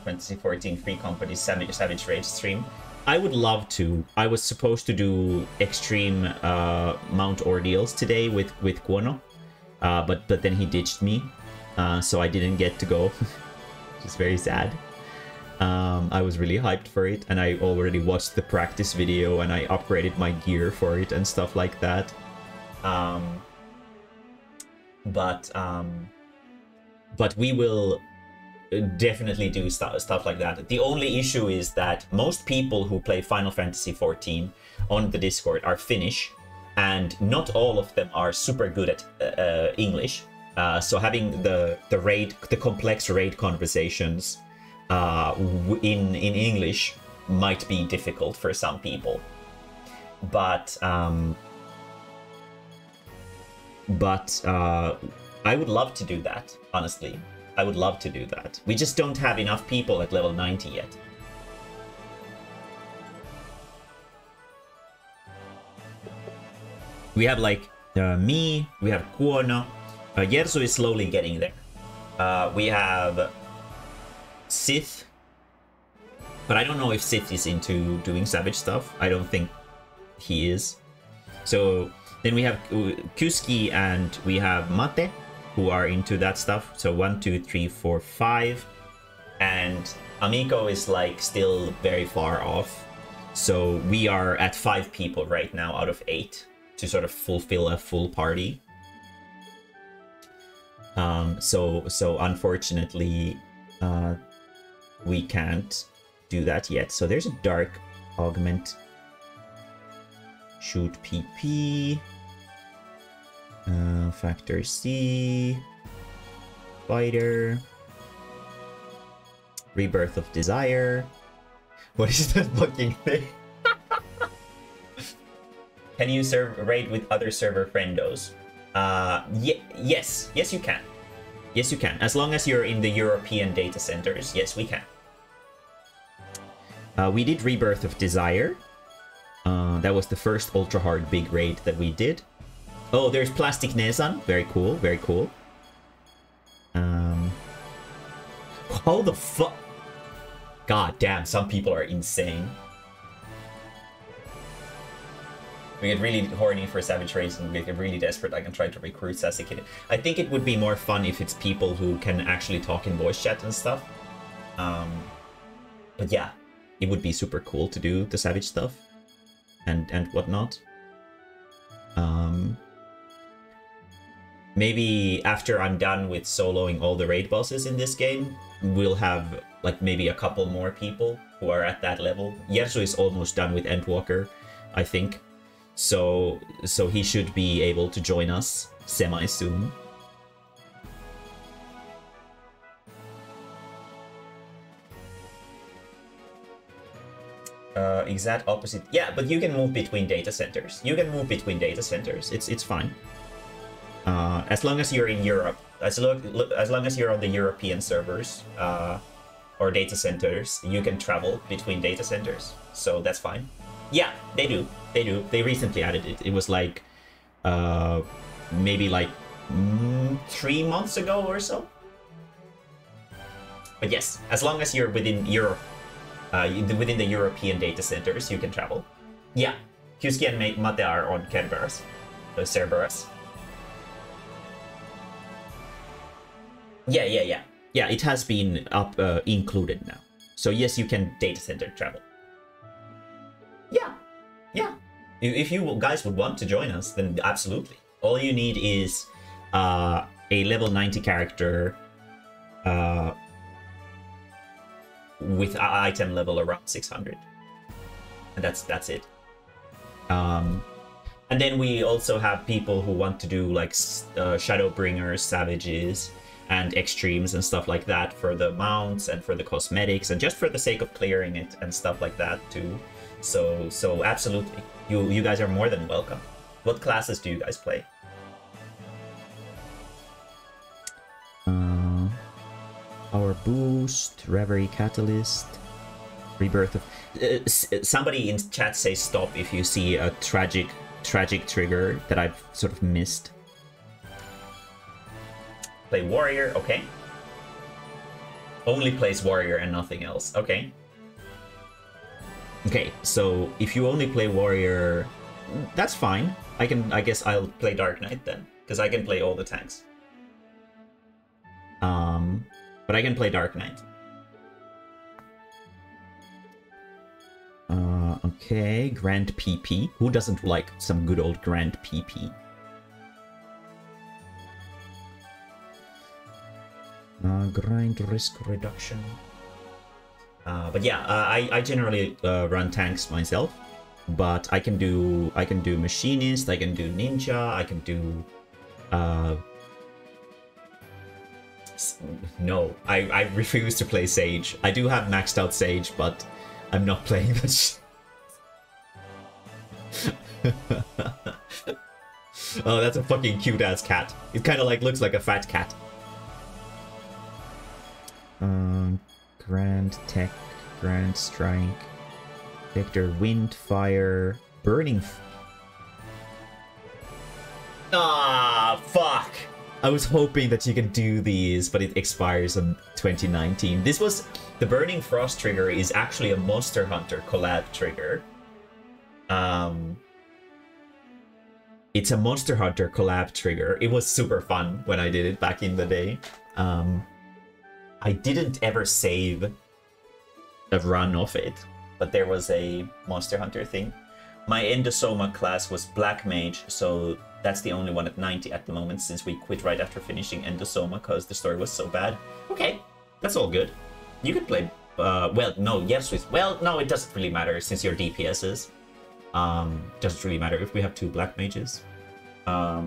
S2: 2014 Free Company Savage Rage stream? I would love to. I was supposed to do extreme Mount Ordeals today with Kuono, but then he ditched me, so I didn't get to go. Which is very sad. I was really hyped for it, and I already watched the practice video, and I upgraded my gear for it and stuff like that. But we will definitely do stuff like that. The only issue is that most people who play Final Fantasy XIV on the Discord are Finnish, and not all of them are super good at English. So having the complex raid conversations in English might be difficult for some people. But I would love to do that, honestly. I would love to do that. We just don't have enough people at level 90 yet. We have like me, we have Kuono. Yersu is slowly getting there. We have Sith. But I don't know if Sith is into doing savage stuff. I don't think he is. So then we have Kuski and we have Mate, who are into that stuff. So 1, 2, 3, 4, 5. And Amiko is like still very far off. So we are at 5 people right now out of 8 to sort of fulfill a full party. So unfortunately, we can't do that yet. So there's a dark augment. Shoot PP. Factor C. Fighter. Rebirth of Desire. What is that fucking thing? Can you raid with other server friendos? Yes. Yes, you can. Yes, you can. As long as you're in the European data centers, yes, we can. We did Rebirth of Desire. That was the first ultra hard big raid that we did. Oh, there's Plastic Nesan. Very cool, very cool. How the fuck? God damn, some people are insane. We get really horny for Savage Raids and we get really desperate. I can try to recruit Sasuke. I think it would be more fun if it's people who can actually talk in voice chat and stuff. But yeah, it would be super cool to do the Savage stuff and whatnot. Maybe after I'm done with soloing all the raid bosses in this game, we'll have like maybe a couple more people who are at that level. Yersu is almost done with Endwalker, I think. So he should be able to join us semi-soon. Exact opposite. Yeah, but you can move between data centers. You can move between data centers. It's fine. As long as you're in Europe. As long as you're on the European servers or data centers, you can travel between data centers. So that's fine. Yeah, they do. They do. They recently added it. It was like maybe like 3 months ago or so. But yes, as long as you're within Europe, within the European data centers, you can travel. Yeah, Kyusuke and Mate are on Kerberos, Cerberus. Yeah. It has been included now. So yes, you can data center travel. Yeah. If you guys would want to join us, then absolutely. All you need is a level 90 character with item level around 600, and that's it. And then we also have people who want to do like Shadowbringers, Savages, and Extremes and stuff like that for the mounts and for the cosmetics and just for the sake of clearing it and stuff like that too. So absolutely, you guys are more than welcome. What classes do you guys play? Power Boost, Reverie Catalyst, Rebirth of... somebody in chat says stop if you see a tragic trigger that I've sort of missed. Play Warrior, okay. Only plays Warrior and nothing else, okay. Okay, so if you only play Warrior, that's fine. I guess I'll play Dark Knight then, because I can play all the tanks. But I can play Dark Knight. Okay, Grand PP. Who doesn't like some good old Grand PP? Grind risk reduction. But yeah, I generally run tanks myself, but I can do machinist, I can do ninja, I can do no, I refuse to play Sage. I do have maxed out Sage, but I'm not playing that. Oh, that's a fucking cute ass cat. It kind of like looks like a fat cat. Grand Tech, Grand Strike, Vector, Wind, Fire, Burning. Ah, fuck! I was hoping that you can do these, but it expires in 2019. This was... The Burning Frost trigger is actually a Monster Hunter collab trigger. It's a Monster Hunter collab trigger. It was super fun when I did it back in the day. I didn't ever save a run of it, but there was a Monster Hunter thing. My Endosoma class was Black Mage, so that's the only one at 90 at the moment since we quit right after finishing Endosoma because the story was so bad. Okay, that's all good. You could play well, no, yes, well, no, it doesn't really matter since you're DPSs. Doesn't really matter if we have 2 black mages. But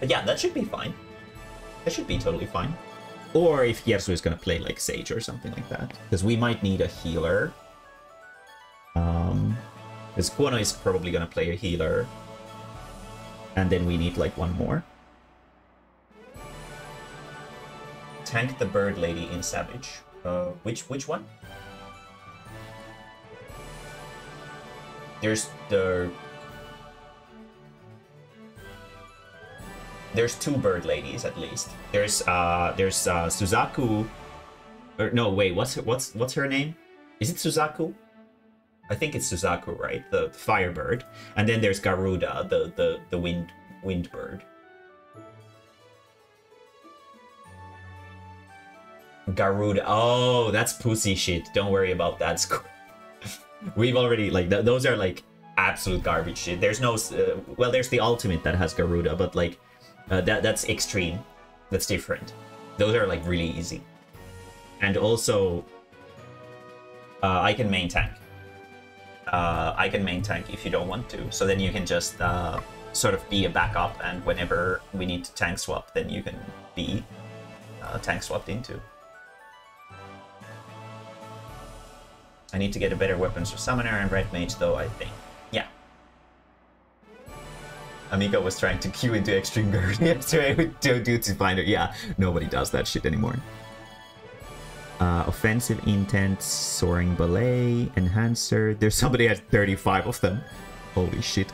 S2: yeah, that should be fine. That should be totally fine. Or if Yersu is gonna play like Sage or something like that, because we might need a healer. Because Kuono is probably gonna play a healer, and then we need like 1 more. Tank the bird lady in Savage. Which one? There's 2 bird ladies at least. There's Suzaku. Or no, wait, what's her name? Is it Suzaku? I think it's Suzaku, right? The firebird. And then there's Garuda, the wind bird. Garuda. Oh, that's pussy shit. Don't worry about that. We've already like those are like absolute garbage shit. There's no well, there's the ultimate that has Garuda, but like that's extreme. That's different. Those are like really easy. And also I can main tank. I can main tank if you don't want to. So then you can just sort of be a backup, and whenever we need to tank swap, then you can be tank swapped into. I need to get a better weapons for Summoner and Red Mage though, I think. Yeah. Amiga was trying to queue into Extreme Guard yesterday with Joe to find her. Yeah, nobody does that shit anymore. Offensive Intent, Soaring Ballet, Enhancer. There's somebody at 35 of them. Holy shit.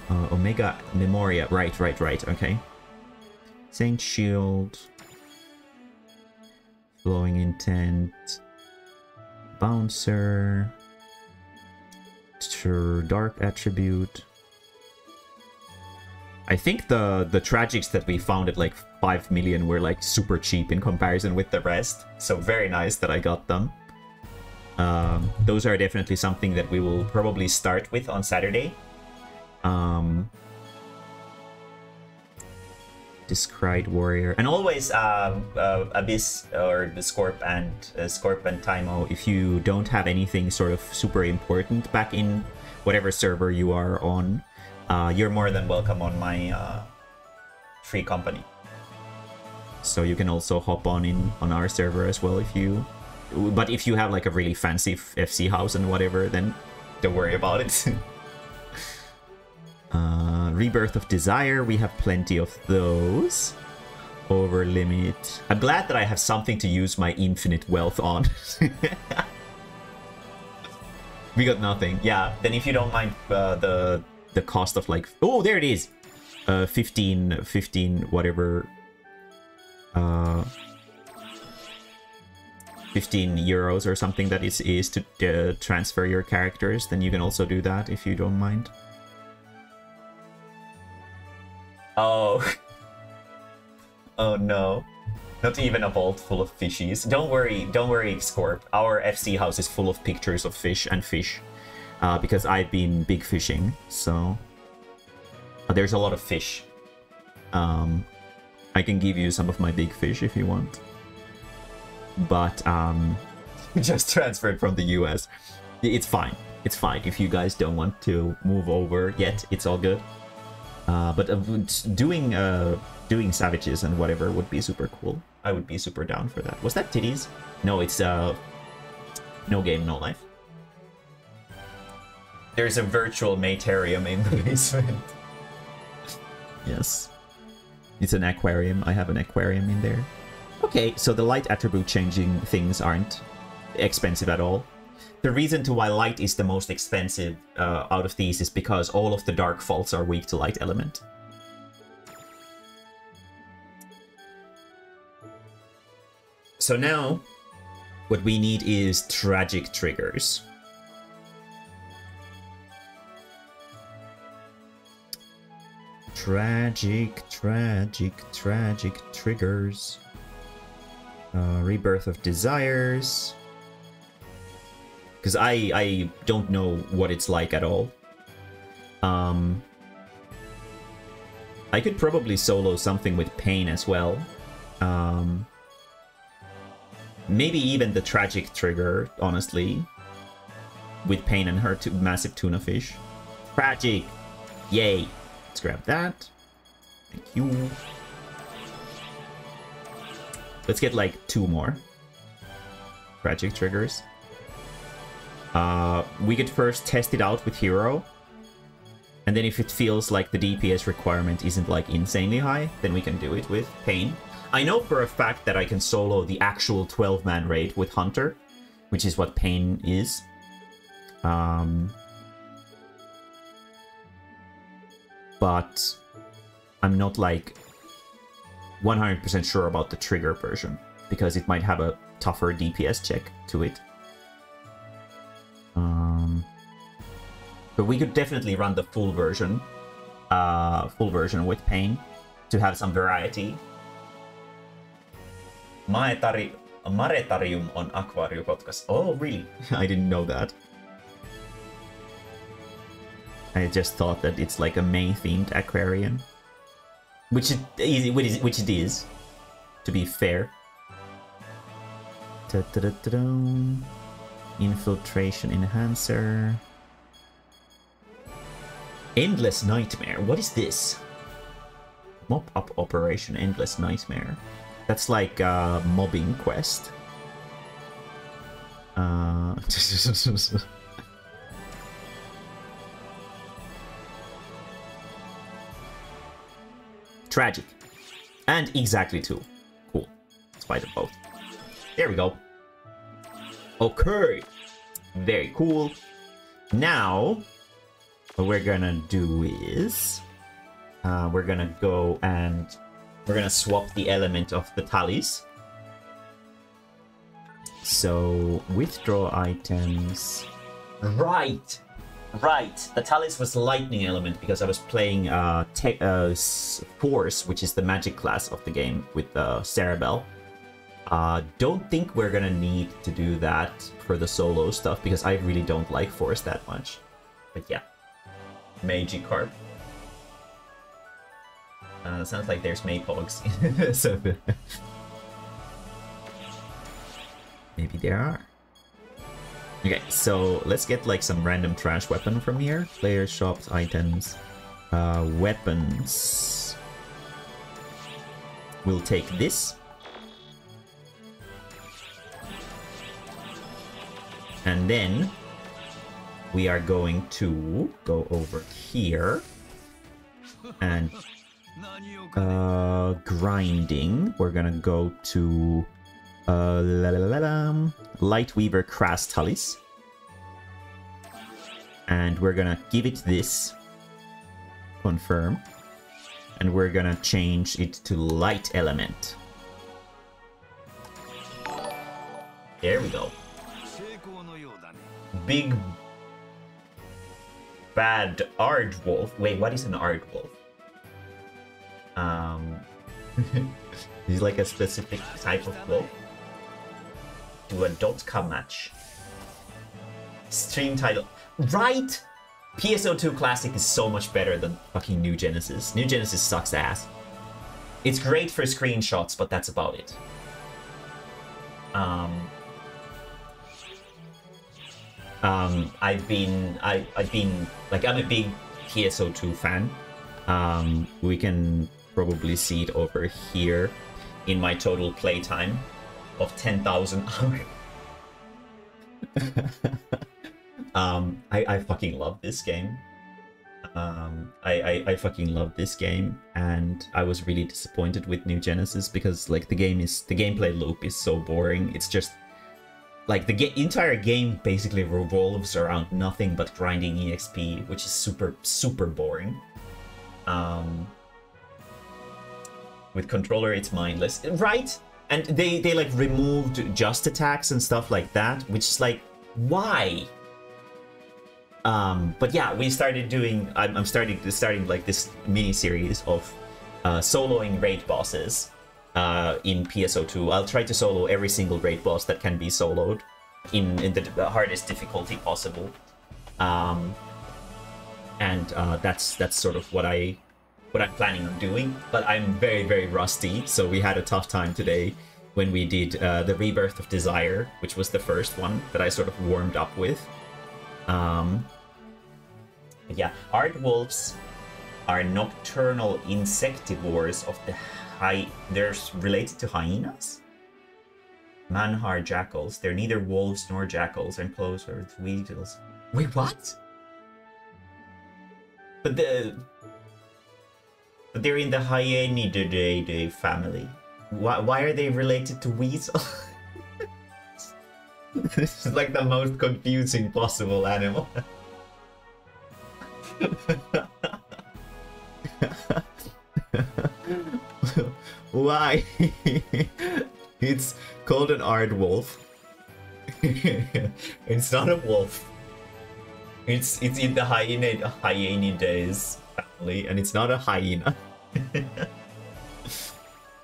S2: Omega Memoria. Right, okay. Saint Shield. Flowing Intent. Bouncer. Dark Attribute. I think the tragics that we found at like 5 million were like super cheap in comparison with the rest. So very nice that I got them. Those are definitely something that we will probably start with on Saturday. Discried Warrior. And always Abyss or the Scorp and Taimo, if you don't have anything sort of super important back in whatever server you are on, you're more than welcome on my free company. So you can also hop on our server as well if you... But if you have like a really fancy FC house and whatever, then don't worry about it. Rebirth of Desire, we have plenty of those. Over limit. I'm glad that I have something to use my infinite wealth on. We got nothing. Yeah, then if you don't mind the cost of like... Oh, there it is! 15 whatever... 15 euros or something that is to transfer your characters, then you can also do that if you don't mind. Oh. Oh no. Not even a vault full of fishies. Don't worry, Scorp. Our FC house is full of pictures of fish and fish. Because I've been big fishing, so... there's a lot of fish. I can give you some of my big fish if you want. But, just transferred from the US. It's fine. It's fine. If you guys don't want to move over yet, it's all good. But doing savages and whatever would be super cool. I would be super down for that. Was that titties? No, it's no game, no life. There's a virtual Maytarium in the basement. Yes. It's an aquarium. I have an aquarium in there. Okay, so the light attribute changing things aren't expensive at all. The reason to why light is the most expensive out of these is because all of the dark faults are weak to light element. So now, what we need is tragic triggers. Tragic triggers. Rebirth of Desires. Because I don't know what it's like at all. I could probably solo something with Pain as well. Maybe even the tragic trigger, honestly. With pain and her massive tuna fish. Tragic! Yay! Let's grab that. Thank you. Let's get like 2 more tragic triggers. We could first test it out with hero. And then if it feels like the DPS requirement isn't like insanely high, then we can do it with pain. I know for a fact that I can solo the actual 12-man raid with Hunter, which is what pain is. But I'm not like 100% sure about the trigger version, because it might have a tougher DPS check to it. But we could definitely run the full version with pain to have some variety. Maretarium on Aquario podcast. Oh, really? I didn't know that. I just thought that it's like a May-themed aquarium. Which it is, to be fair. Infiltration enhancer. Endless Nightmare. What is this? Mop-up operation Endless Nightmare. That's like a mobbing quest. Tragic. And exactly 2. Cool. Let's fight them both. There we go. Okay. Very cool. Now, what we're gonna do is... we're gonna go and... we're gonna swap the element of the tallies. So, withdraw items... Right! Right, the Talus was lightning element because I was playing Force, which is the magic class of the game with Cerebel. Don't think we're gonna need to do that for the solo stuff because I really don't like Force that much. But yeah, Magikarp. Sounds like there's Maypogs. So maybe there are. Okay, so let's get like some random trash weapon from here. Player shops, items, weapons. We'll take this. And then we are going to go over here and grinding. We're gonna go to Lightweaver Crass Tallis. And we're gonna give it this. Confirm. And we're gonna change it to Light Element. There we go. Big bad Aardwolf. Wait, what is an Aardwolf? He's like a specific type of wolf. Do a .com match. Stream title. Right! PSO2 Classic is so much better than fucking New Genesis. New Genesis sucks ass. It's great for screenshots, but that's about it. I've been like, I'm a big PSO2 fan. We can probably see it over here in my total playtime of 10,000 hours. I fucking love this game. I fucking love this game, and I was really disappointed with New Genesis because like the gameplay loop is so boring. It's just like the entire game basically revolves around nothing but grinding EXP, which is super boring. With controller, it's mindless, right? And they like removed just attacks and stuff like that, which is like, why? But yeah, we started doing. I'm starting like this mini series of soloing raid bosses in PSO2. I'll try to solo every single raid boss that can be soloed in the hardest difficulty possible. And that's sort of what I'm planning on doing. But I'm very rusty, so we had a tough time today when we did the Rebirth of Desire, which was the first one that I sort of warmed up with. But yeah, Aardwolves are nocturnal insectivores of the they're related to hyenas? Manhar jackals. They're neither wolves nor jackals and closer with weasels. Wait, what? But they're in the Hyenidae family. Why are they related to weasel? This is like the most confusing possible animal. Why? It's called an aardwolf. It's not a wolf. It's in the Hyenidae family, and it's not a hyena.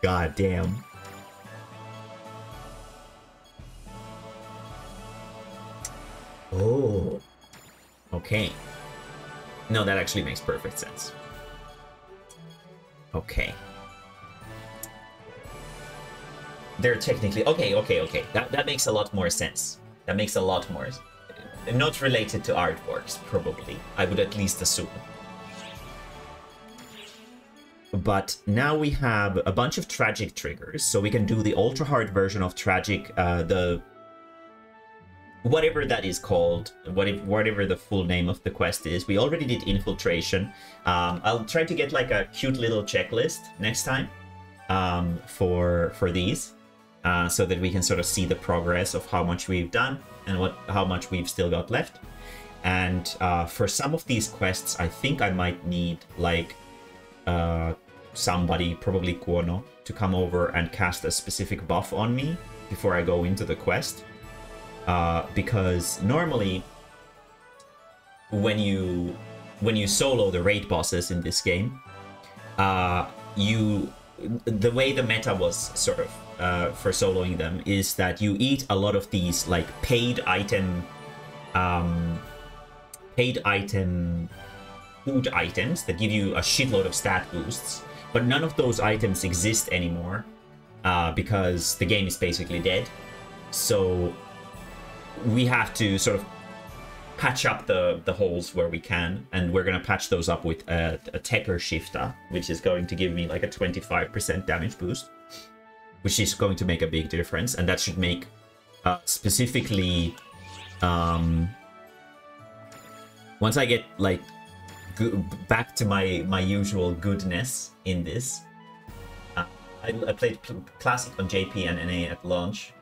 S2: God damn. Oh. Okay. No, that actually makes perfect sense. Okay. They're technically... Okay. That makes a lot more sense. That makes a lot more... Not related to artworks, probably. I would at least assume. But now we have a bunch of tragic triggers, so we can do the ultra hard version of tragic, the... whatever that is called, whatever the full name of the quest is. We already did infiltration. I'll try to get like a cute little checklist next time for these, so that we can sort of see the progress of how much we've done and how much we've still got left. And for some of these quests, I think I might need like somebody, probably Kuono, to come over and cast a specific buff on me before I go into the quest. Because normally when you solo the raid bosses in this game, the way the meta was sort of for soloing them is that you eat a lot of these like paid item food items that give you a shitload of stat boosts, but none of those items exist anymore because the game is basically dead. So we have to sort of patch up the holes where we can, and we're going to patch those up with a Tecker Shifter, which is going to give me like a 25% damage boost, which is going to make a big difference. And that should make specifically once I get like back to my usual goodness in this. I played Classic on JP and NA at launch.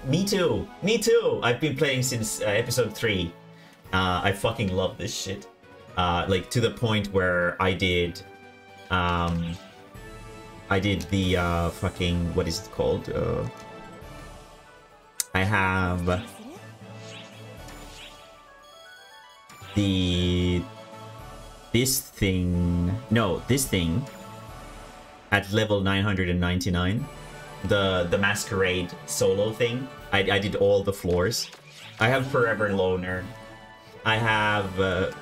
S2: Me too! Me too! I've been playing since episode 3. I fucking love this shit. Like, to the point where I did the fucking... what is it called? I have... this thing at level 999. The Masquerade solo thing. I did all the floors. I have Forever Loner. I have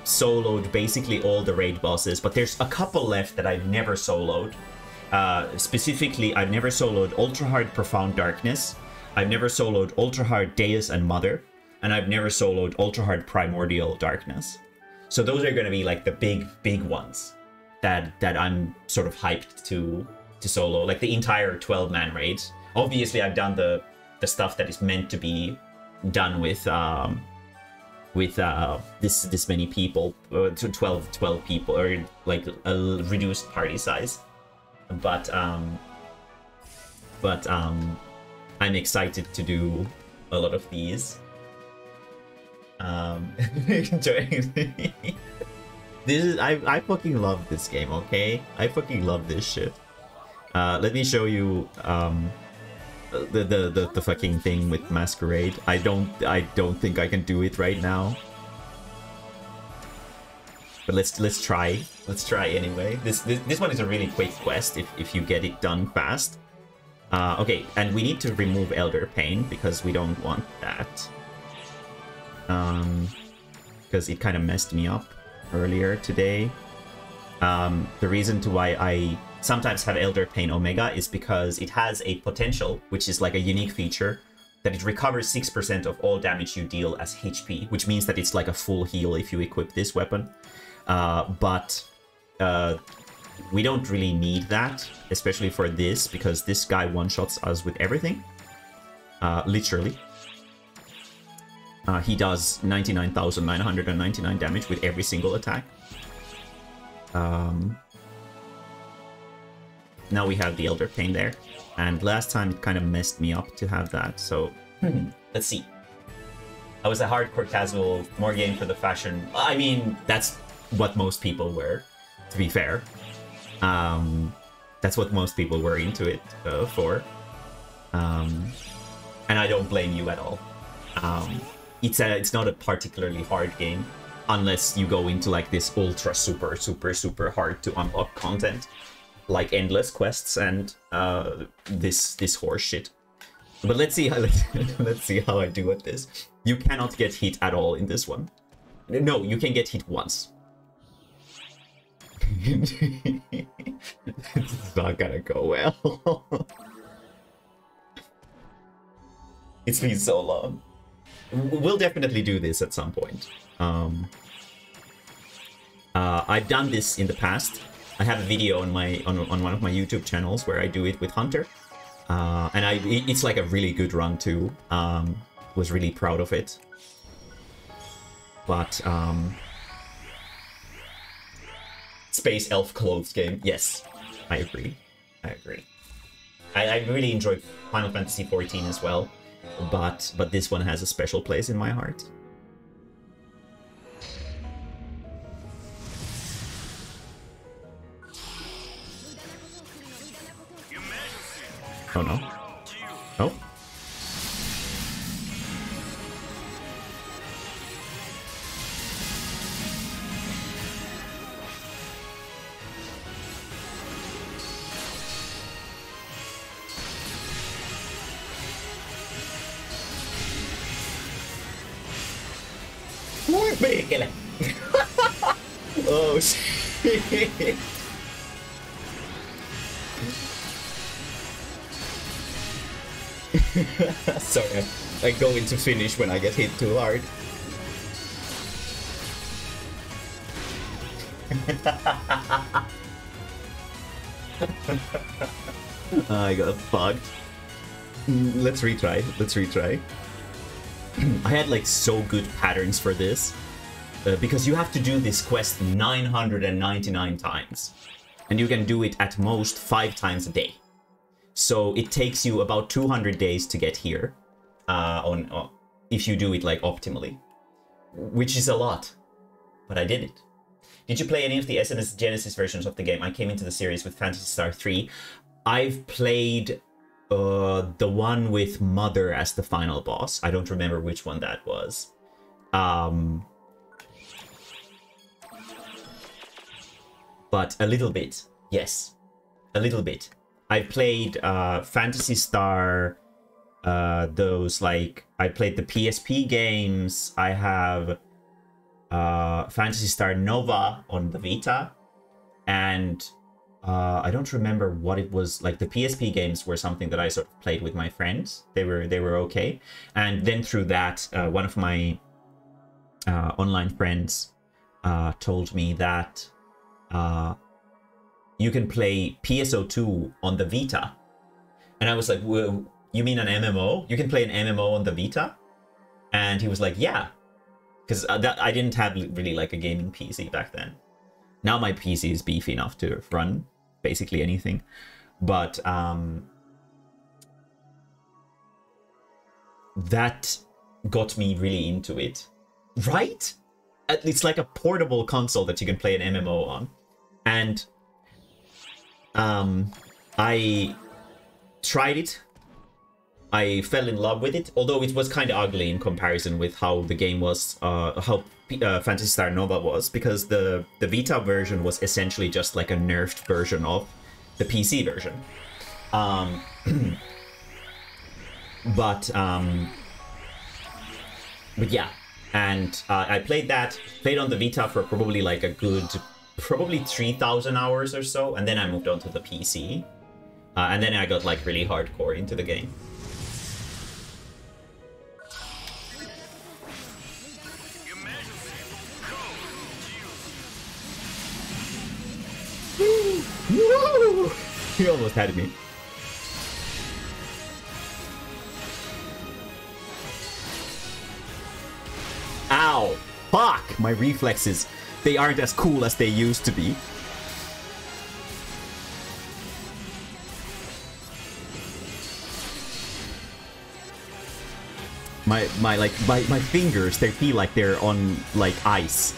S2: soloed basically all the raid bosses, but there's a couple left that I've never soloed. Specifically, I've never soloed Ultra Hard Profound Darkness. I've never soloed Ultra Hard Deus and Mother. And I've never soloed Ultra Hard Primordial Darkness. So those are going to be like the big ones that I'm sort of hyped to solo, like the entire 12-man raid. Obviously, I've done the stuff that is meant to be done with this many people, 12 people, or like a reduced party size. But I'm excited to do a lot of these. This is I fucking love this game, okay? I fucking love this shit. Let me show you the fucking thing with Masquerade. I don't think I can do it right now. But let's try. Let's try anyway. This one is a really quick quest if you get it done fast. Okay, and we need to remove Elder Pain because we don't want that. Because it kind of messed me up earlier today. The reason to why I sometimes have Elder Pain Omega is because it has a potential, which is like a unique feature, that it recovers 6% of all damage you deal as HP, which means that it's like a full heal if you equip this weapon. But we don't really need that, especially for this, because this guy one-shots us with everything. Literally. He does 99,999 damage with every single attack. Now we have the Elder Pain there. And last time it kind of messed me up to have that, so... Let's see. I was a hardcore casual, more game for the fashion. I mean, that's what most people were, to be fair. That's what most people were into it for. And I don't blame you at all. It's not a particularly hard game, unless you go into like this ultra super hard to unlock content, like endless quests and this horse shit. But let's see how I do at this. You cannot get hit at all in this one. No, you can get hit once. It's not gonna go well. It's been so long. We'll definitely do this at some point. I've done this in the past. I have a video on one of my YouTube channels where I do it with Hunter, and it's like a really good run too. Was really proud of it, but Space Elf clothes game. Yes, I agree. I really enjoyed Final Fantasy XIV as well, but this one has a special place in my heart. Oh no. Oh. Muy big. Oh shit. Sorry, I go into finish when I get hit too hard. I got fucked. Let's retry. I had like so good patterns for this, because you have to do this quest 999 times, and you can do it at most 5 times a day. So it takes you about 200 days to get here, if you do it like optimally, which is a lot, but I did it. Did you play any of the SMS Genesis versions of the game? I came into the series with Phantasy Star 3. I've played the one with Mother as the final boss. I don't remember which one that was. But a little bit, yes, a little bit. I played Phantasy Star, those like, I played the PSP games. I have Phantasy Star Nova on the Vita, and I don't remember what it was. Like the PSP games were something that I sort of played with my friends. They were okay, and then through that, one of my online friends told me that you can play PSO2 on the Vita. And I was like, well, you mean an MMO? You can play an MMO on the Vita? And he was like, yeah. Because I didn't have really like a gaming PC back then. Now my PC is beefy enough to run basically anything. But that got me really into it. Right? It's like a portable console that you can play an MMO on. And I tried it. I fell in love with it, although it was kind of ugly in comparison with how the game was, how Phantasy Star Nova was, because the Vita version was essentially just like a nerfed version of the PC version. But yeah, and I played on the Vita for probably like a good probably 3,000 hours or so, and then I moved on to the PC. And then I got like really hardcore into the game. Whoa! He almost had me. Ow! Fuck! My reflexes, they aren't as cool as they used to be. My fingers, they feel like they're on like ice.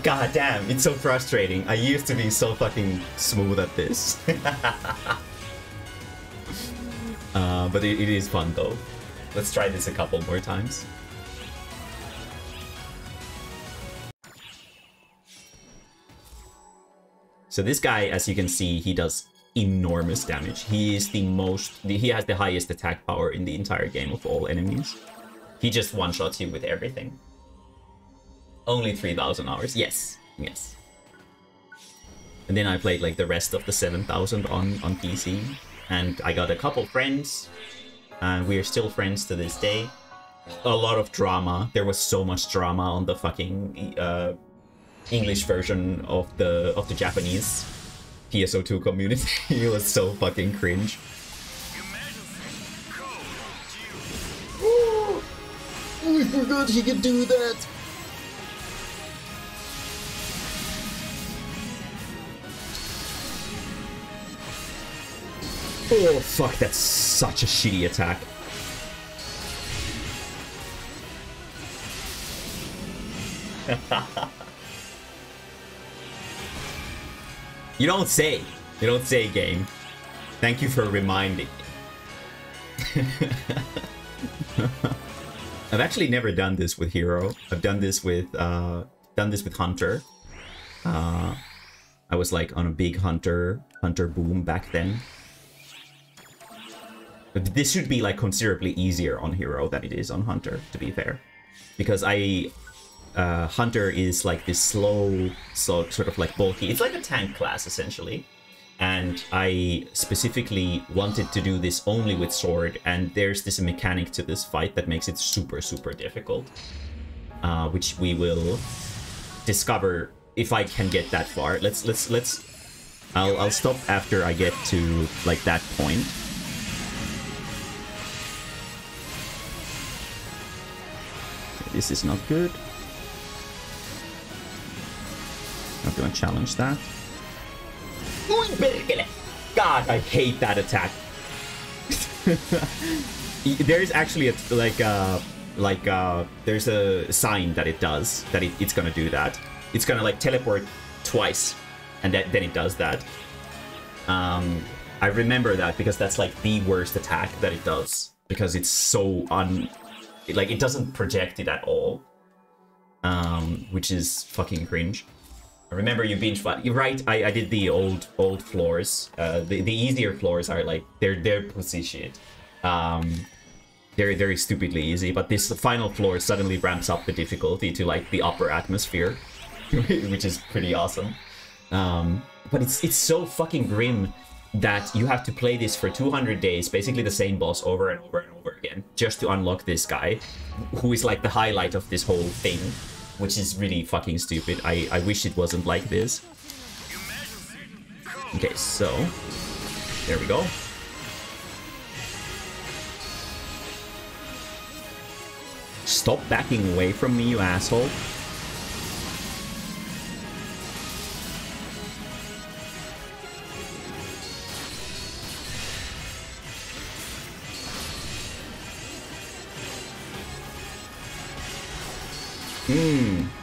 S2: God damn, it's so frustrating. I used to be so fucking smooth at this. But it is fun though. Let's try this a couple more times. So this guy, as you can see, he does enormous damage. He is he has the highest attack power in the entire game of all enemies. He just one-shots you with everything. Only 3,000 hours. Yes. Yes. And then I played like the rest of the 7,000 on PC. And I got a couple friends. And we are still friends to this day. A lot of drama. There was so much drama on the fucking English version of the Japanese PSO2 community. It was so fucking cringe. Oh, I forgot he could do that. Oh fuck, that's such a shitty attack. You don't say. You don't say, game. Thank you for reminding me. I've actually never done this with Hero. I've done this with Hunter. I was like on a big Hunter boom back then. But this should be like considerably easier on Hero than it is on Hunter, to be fair. Because Hunter is like this slow, sort of like bulky. It's like a tank class, essentially. And I specifically wanted to do this only with sword, and there's this mechanic to this fight that makes it super, super difficult. Which we will discover if I can get that far. I'll stop after I get to like that point. This is not good. I'm gonna challenge that. God, I hate that attack. There's actually there's a sign that it does that it's gonna do that. It's gonna like teleport twice, and then it does that. I remember that because that's like the worst attack that it does, because it's so it doesn't project it at all, which is fucking cringe. I remember you binge flat. You're right. I did the old floors. The easier floors are like they're pussy shit. They're very stupidly easy, but this final floor suddenly ramps up the difficulty to like the upper atmosphere, which is pretty awesome. But it's so fucking grim that you have to play this for 200 days, basically the same boss over and over and over again, just to unlock this guy, who is like the highlight of this whole thing, which is really fucking stupid. I wish it wasn't like this. Okay, so there we go. Stop backing away from me, you asshole.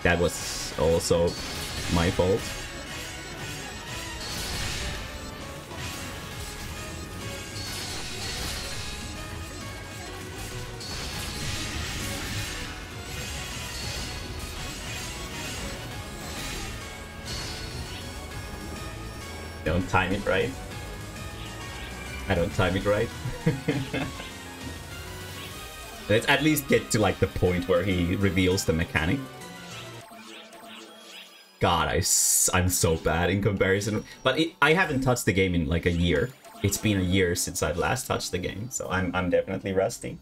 S2: That was also my fault. Don't time it right. I don't time it right. Let's at least get to like the point where he reveals the mechanic. God, I'm so bad in comparison. But I haven't touched the game in like a year. It's been a year since I've last touched the game, so I'm definitely rusty.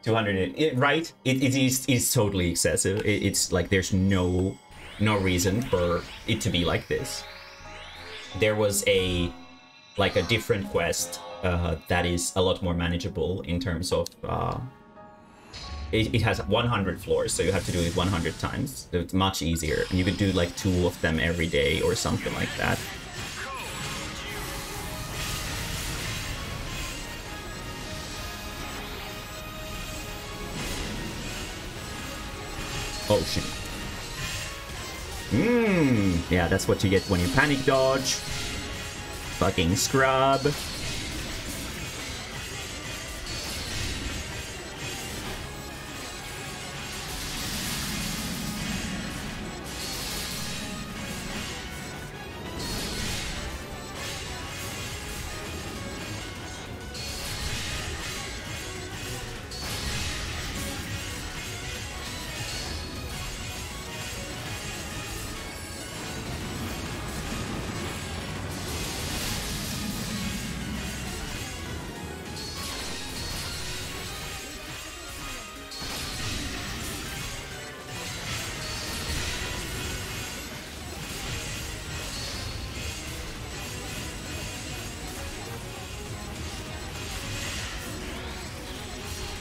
S2: 200, right? It is totally excessive. It's like there's no reason for it to be like this. There was a different quest that is a lot more manageable in terms of it has 100 floors, so you have to do it 100 times. So it's much easier, and you could do like 2 of them every day or something like that. Oh shit. Yeah, that's what you get when you panic dodge. Fucking scrub.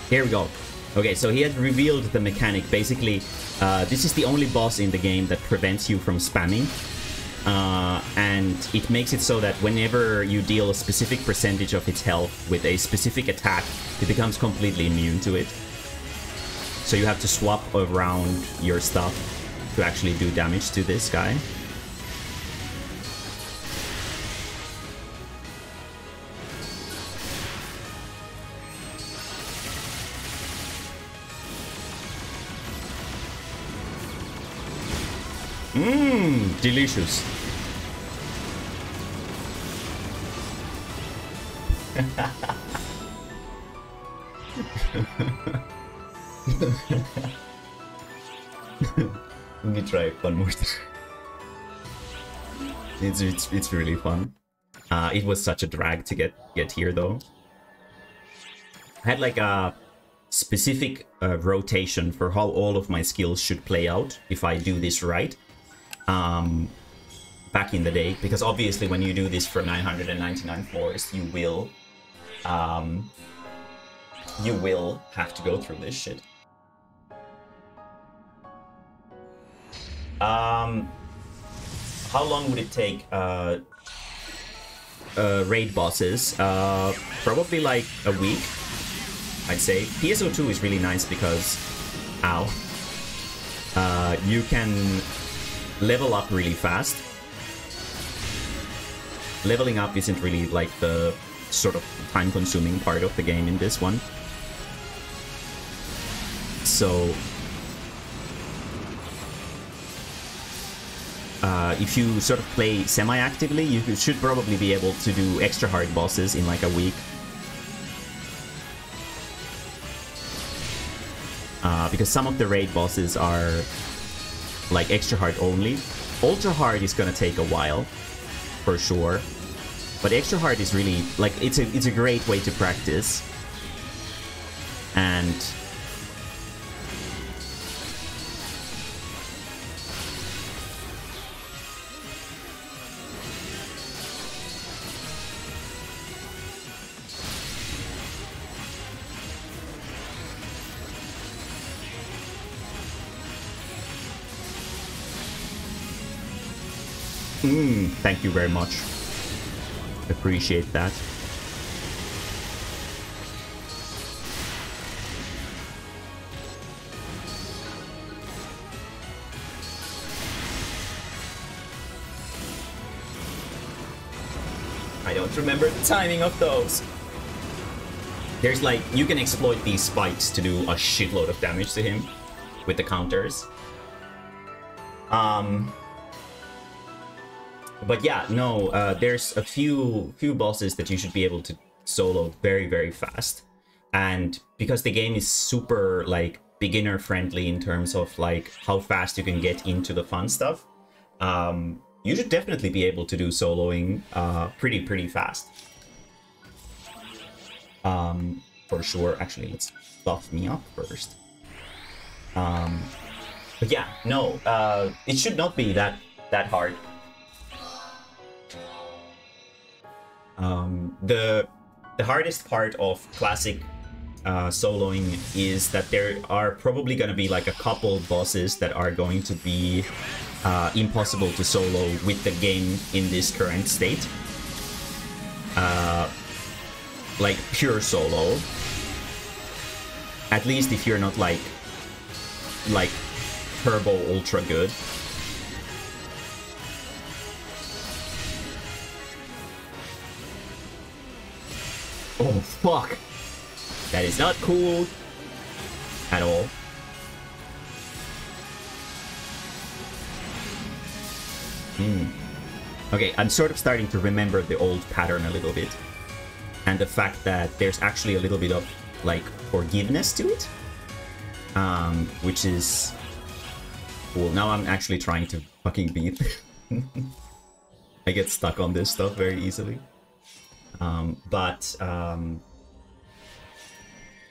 S2: Here we go. Okay, so he has revealed the mechanic. Basically, this is the only boss in the game that prevents you from spamming. And it makes it so that whenever you deal a specific percentage of its health with a specific attack, it becomes completely immune to it. So you have to swap around your stuff to actually do damage to this guy. Delicious. Let me try it one more time. It's really fun. It was such a drag to get here though. I had like a specific rotation for how all of my skills should play out if I do this right. Back in the day, because obviously when you do this for 999 floors, you will have to go through this shit. How long would it take raid bosses? Probably like a week, I'd say. PSO2 is really nice because, you can level up really fast. Leveling up isn't really like the sort of time-consuming part of the game in this one. So if you sort of play semi-actively, you should probably be able to do extra hard bosses in like a week. Because some of the raid bosses are like extra hard only. Ultra hard is gonna take a while, for sure. But extra hard is really like it's a great way to practice. And thank you very much. Appreciate that. I don't remember the timing of those. There's like, you can exploit these spikes to do a shitload of damage to him with the counters. But yeah, no, there's a few bosses that you should be able to solo very, very fast. And because the game is super, like, beginner friendly in terms of like how fast you can get into the fun stuff, you should definitely be able to do soloing pretty fast. For sure. Actually, let's buff me up first. But yeah, no, it should not be that hard. The hardest part of classic soloing is that there are probably going to be like a couple bosses that are going to be impossible to solo with the game in this current state. Like pure solo. At least if you're not like turbo ultra good. Oh fuck. That is not cool at all. Okay, I'm sort of starting to remember the old pattern a little bit. And the fact that there's actually a little bit of, like, forgiveness to it. Which is cool. Now I'm actually trying to fucking beat. I get stuck on this stuff very easily.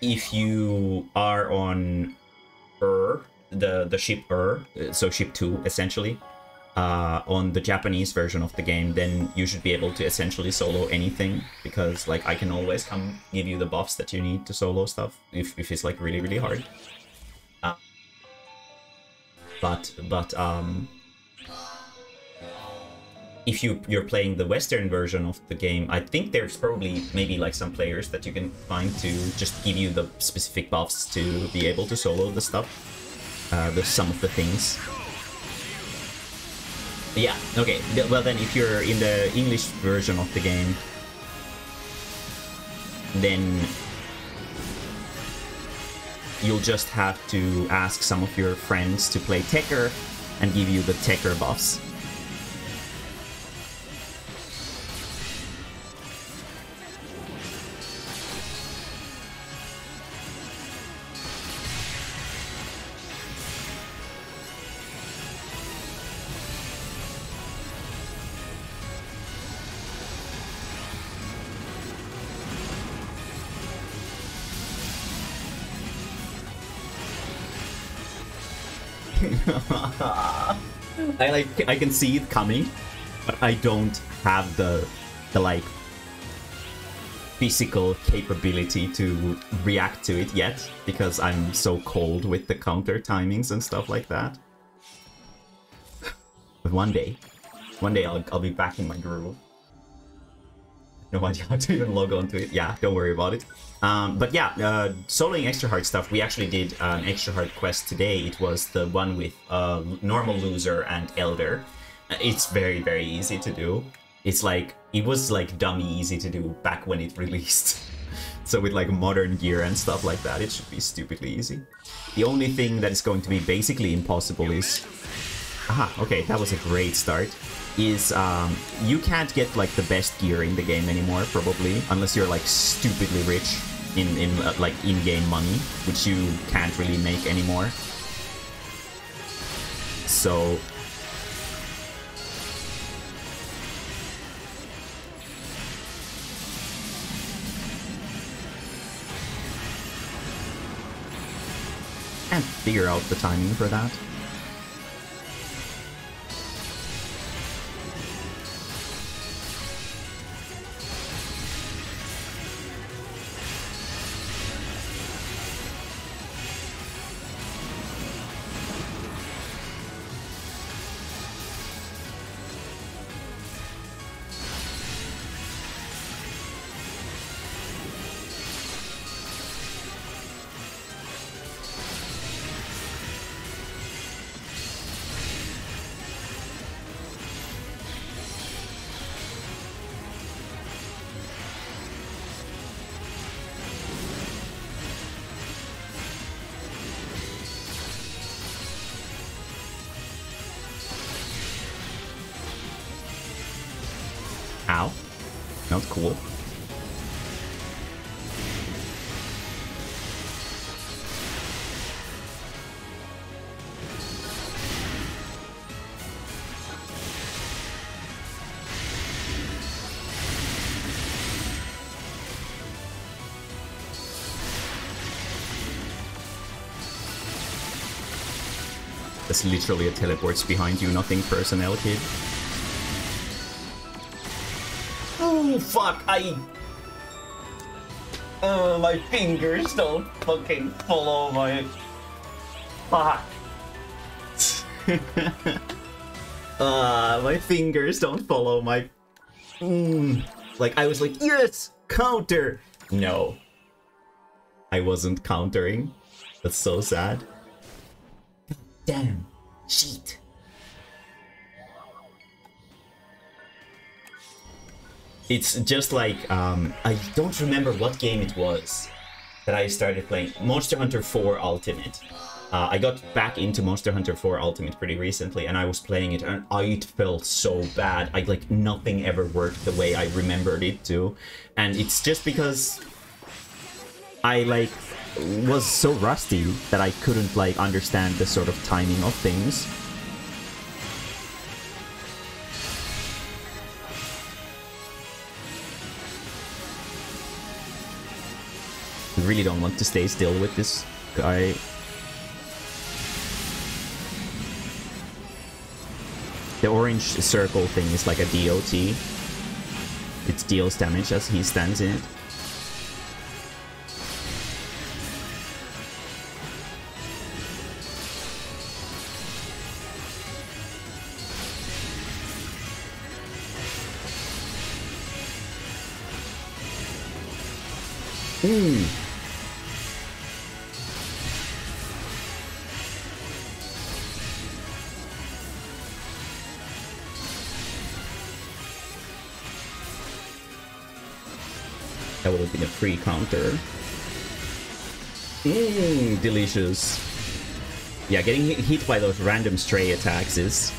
S2: If you are on the ship so ship 2 essentially, on the Japanese version of the game, then you should be able to essentially solo anything, because like I can always come give you the buffs that you need to solo stuff if it's like really hard. If you're playing the Western version of the game, I think there's probably maybe like some players that you can find to just give you the specific buffs to be able to solo the stuff, some of the things. Yeah, okay, well then if you're in the English version of the game, then you'll just have to ask some of your friends to play Tekker and give you the Tekker buffs. I can see it coming, but I don't have the like physical capability to react to it yet, because I'm so cold with the counter timings and stuff like that. But one day I'll be back in my groove. No idea how to even log on to it. Yeah, don't worry about it. But yeah, soloing extra hard stuff. We actually did an extra hard quest today. It was the one with normal loser and elder. It's very easy to do. It's like, it was like dummy easy to do back when it released. So with like modern gear and stuff like that, it should be stupidly easy. The only thing that is going to be basically impossible is... Aha, okay, that was a great start. Is you can't get like the best gear in the game anymore, probably, unless you're like stupidly rich in like in-game money, which you can't really make anymore. So can't figure out the timing for that. Ow. That was cool. There's literally a teleports behind you, nothing personnel, kid. Oh, fuck, my fingers don't fucking follow my... Fuck. My fingers don't follow my... Like, I was like, yes! Counter! No. I wasn't countering. That's so sad. Damn. Shit. It's just like, I don't remember what game it was that I started playing. Monster Hunter 4 Ultimate. I got back into Monster Hunter 4 Ultimate pretty recently, and I was playing it, and it felt so bad. Like, nothing ever worked the way I remembered it to. And it's just because I, like, was so rusty that I couldn't, like, understand the sort of timing of things. I really don't want to stay still with this guy. The orange circle thing is like a DOT. It deals damage as he stands in it. That would have been a free counter. Delicious. Yeah, getting hit by those random stray attacks is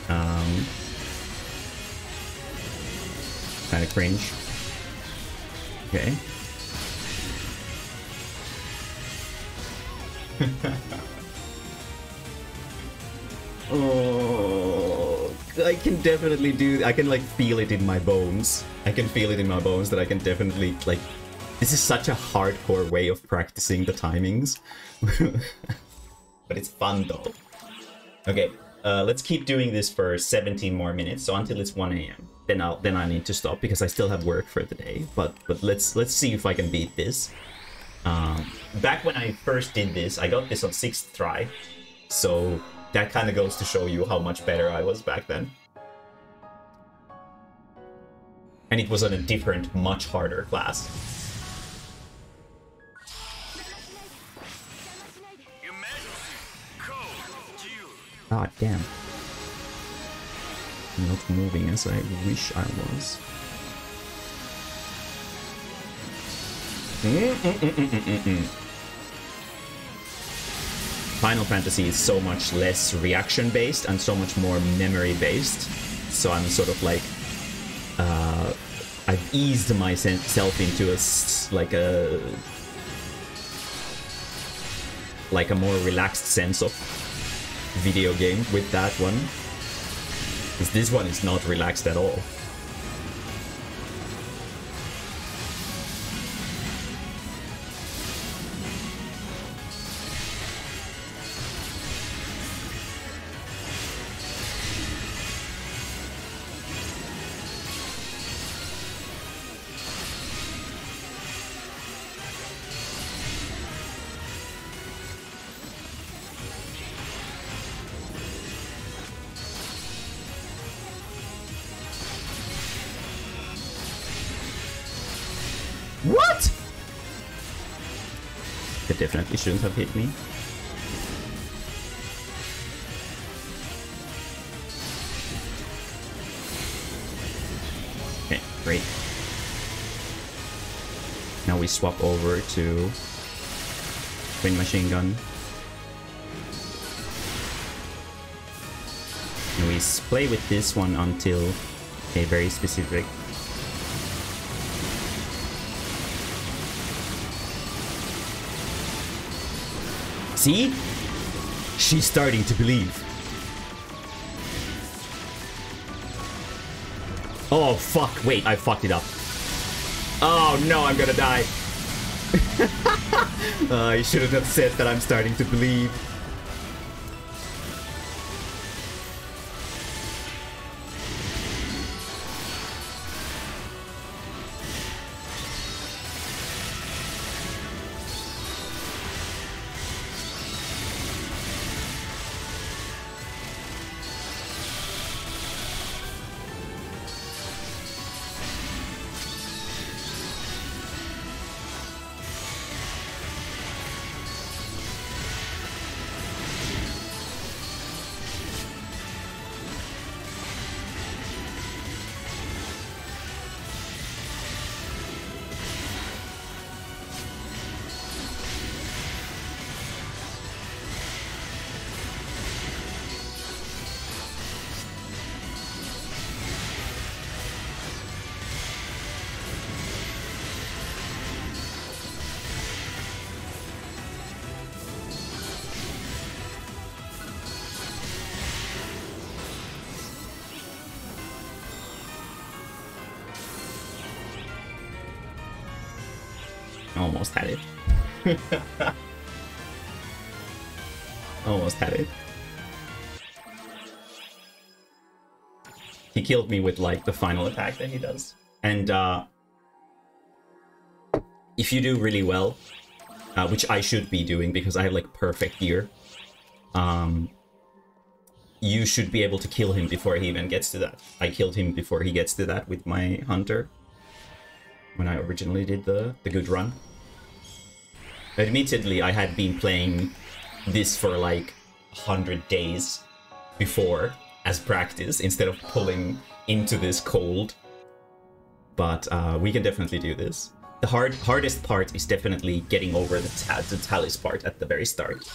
S2: kind of cringe. Okay. Oh, I can definitely do. I can like feel it in my bones. I can feel it in my bones that I can definitely like. This is such a hardcore way of practicing the timings, but it's fun though. Okay, let's keep doing this for 17 more minutes. So until it's 1 AM. Then I need to stop because I still have work for the day. But let's see if I can beat this. Back when I first did this, I got this on 6th try. So that kind of goes to show you how much better I was back then. And it was on a different, much harder class. God damn. I'm not moving as I wish I was. Final Fantasy is so much less reaction-based and so much more memory-based. So I'm sort of like... I've eased myself into like a more relaxed sense of video game with that one. Because this one is not relaxed at all. What? That definitely shouldn't have hit me. Okay, great. Now we swap over to twin machine gun. And we play with this one until a very specific. See? She's starting to believe. Oh, fuck. Wait, I fucked it up. Oh, no, I'm gonna die. I shouldn't have said that I'm starting to believe. Almost had it. Almost had it. He killed me with like the final attack that he does. And if you do really well, which I should be doing because I have like perfect gear, you should be able to kill him before he even gets to that. I killed him before he gets to that with my hunter when I originally did the good run. Admittedly, I had been playing this for like 100 days before as practice instead of pulling into this cold. But we can definitely do this. The hardest part is definitely getting over the Talus part at the very start.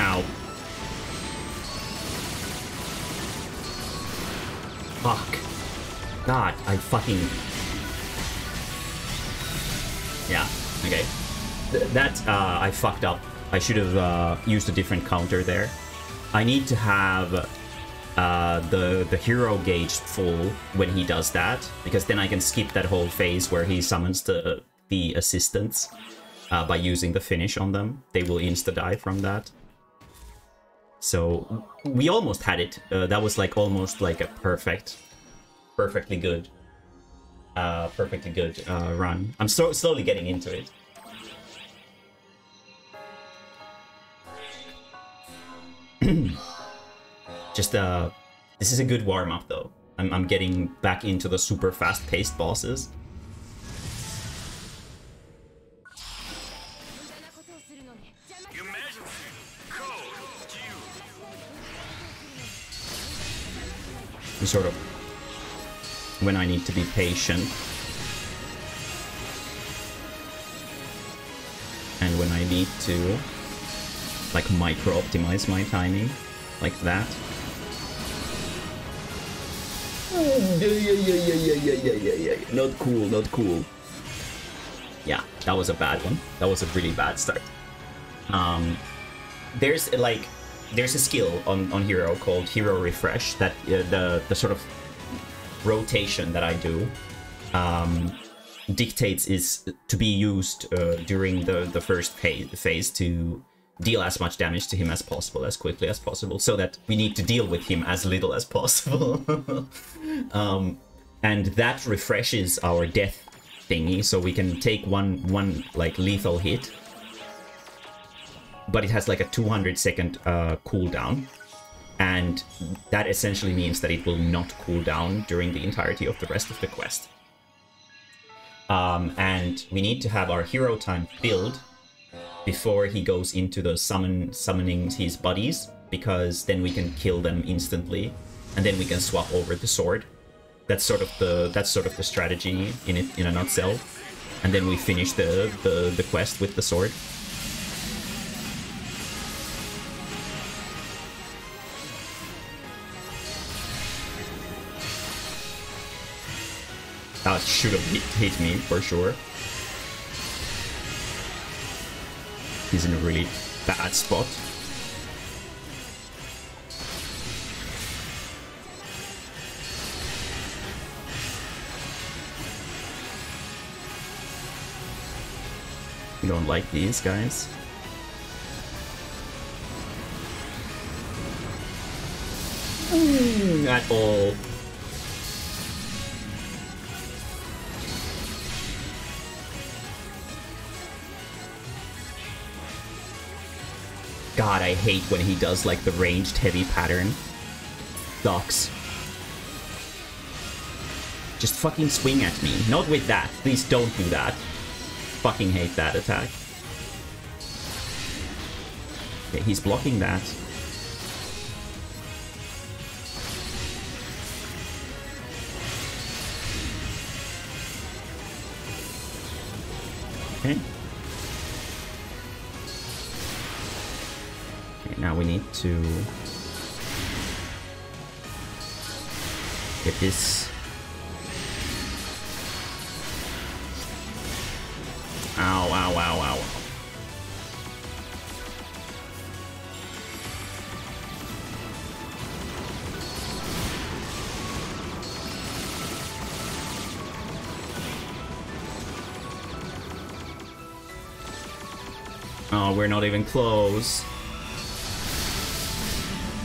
S2: Ow. Fuck. God, I fucking... Yeah, okay. I fucked up. I should have used a different counter there. I need to have the hero gauge full when he does that, because then I can skip that whole phase where he summons the assistants by using the finish on them. They will insta-die from that. So we almost had it. That was like almost like a perfectly good run. I'm slowly getting into it. Just this is a good warm up though. I'm getting back into the super fast paced bosses. Sort of when I need to be patient and when I need to like micro optimize my timing like that. Not cool, not cool. Yeah, that was a bad one. That was a really bad start. There's a skill on Hero called Hero Refresh that the sort of rotation that I do dictates is to be used during the first phase to deal as much damage to him as possible, as quickly as possible, so that we need to deal with him as little as possible. And that refreshes our death thingy, so we can take one like lethal hit, but it has like a 200-second cooldown, and that essentially means that it will not cool down during the entirety of the rest of the quest. And we need to have our hero time filled before he goes into the summoning his buddies, because then we can kill them instantly, and then we can swap over the sword. That's sort of the strategy in a nutshell. And then we finish the quest with the sword. should have hit me for sure. He's in a really bad spot. We don't like these guys. At all. God, I hate when he does like the ranged heavy pattern. Sucks. Just fucking swing at me. Not with that. Please don't do that. Fucking hate that attack. Okay, he's blocking that. Okay. Okay, now we need to get this. Ow, ow, ow, ow. Oh, we're not even close.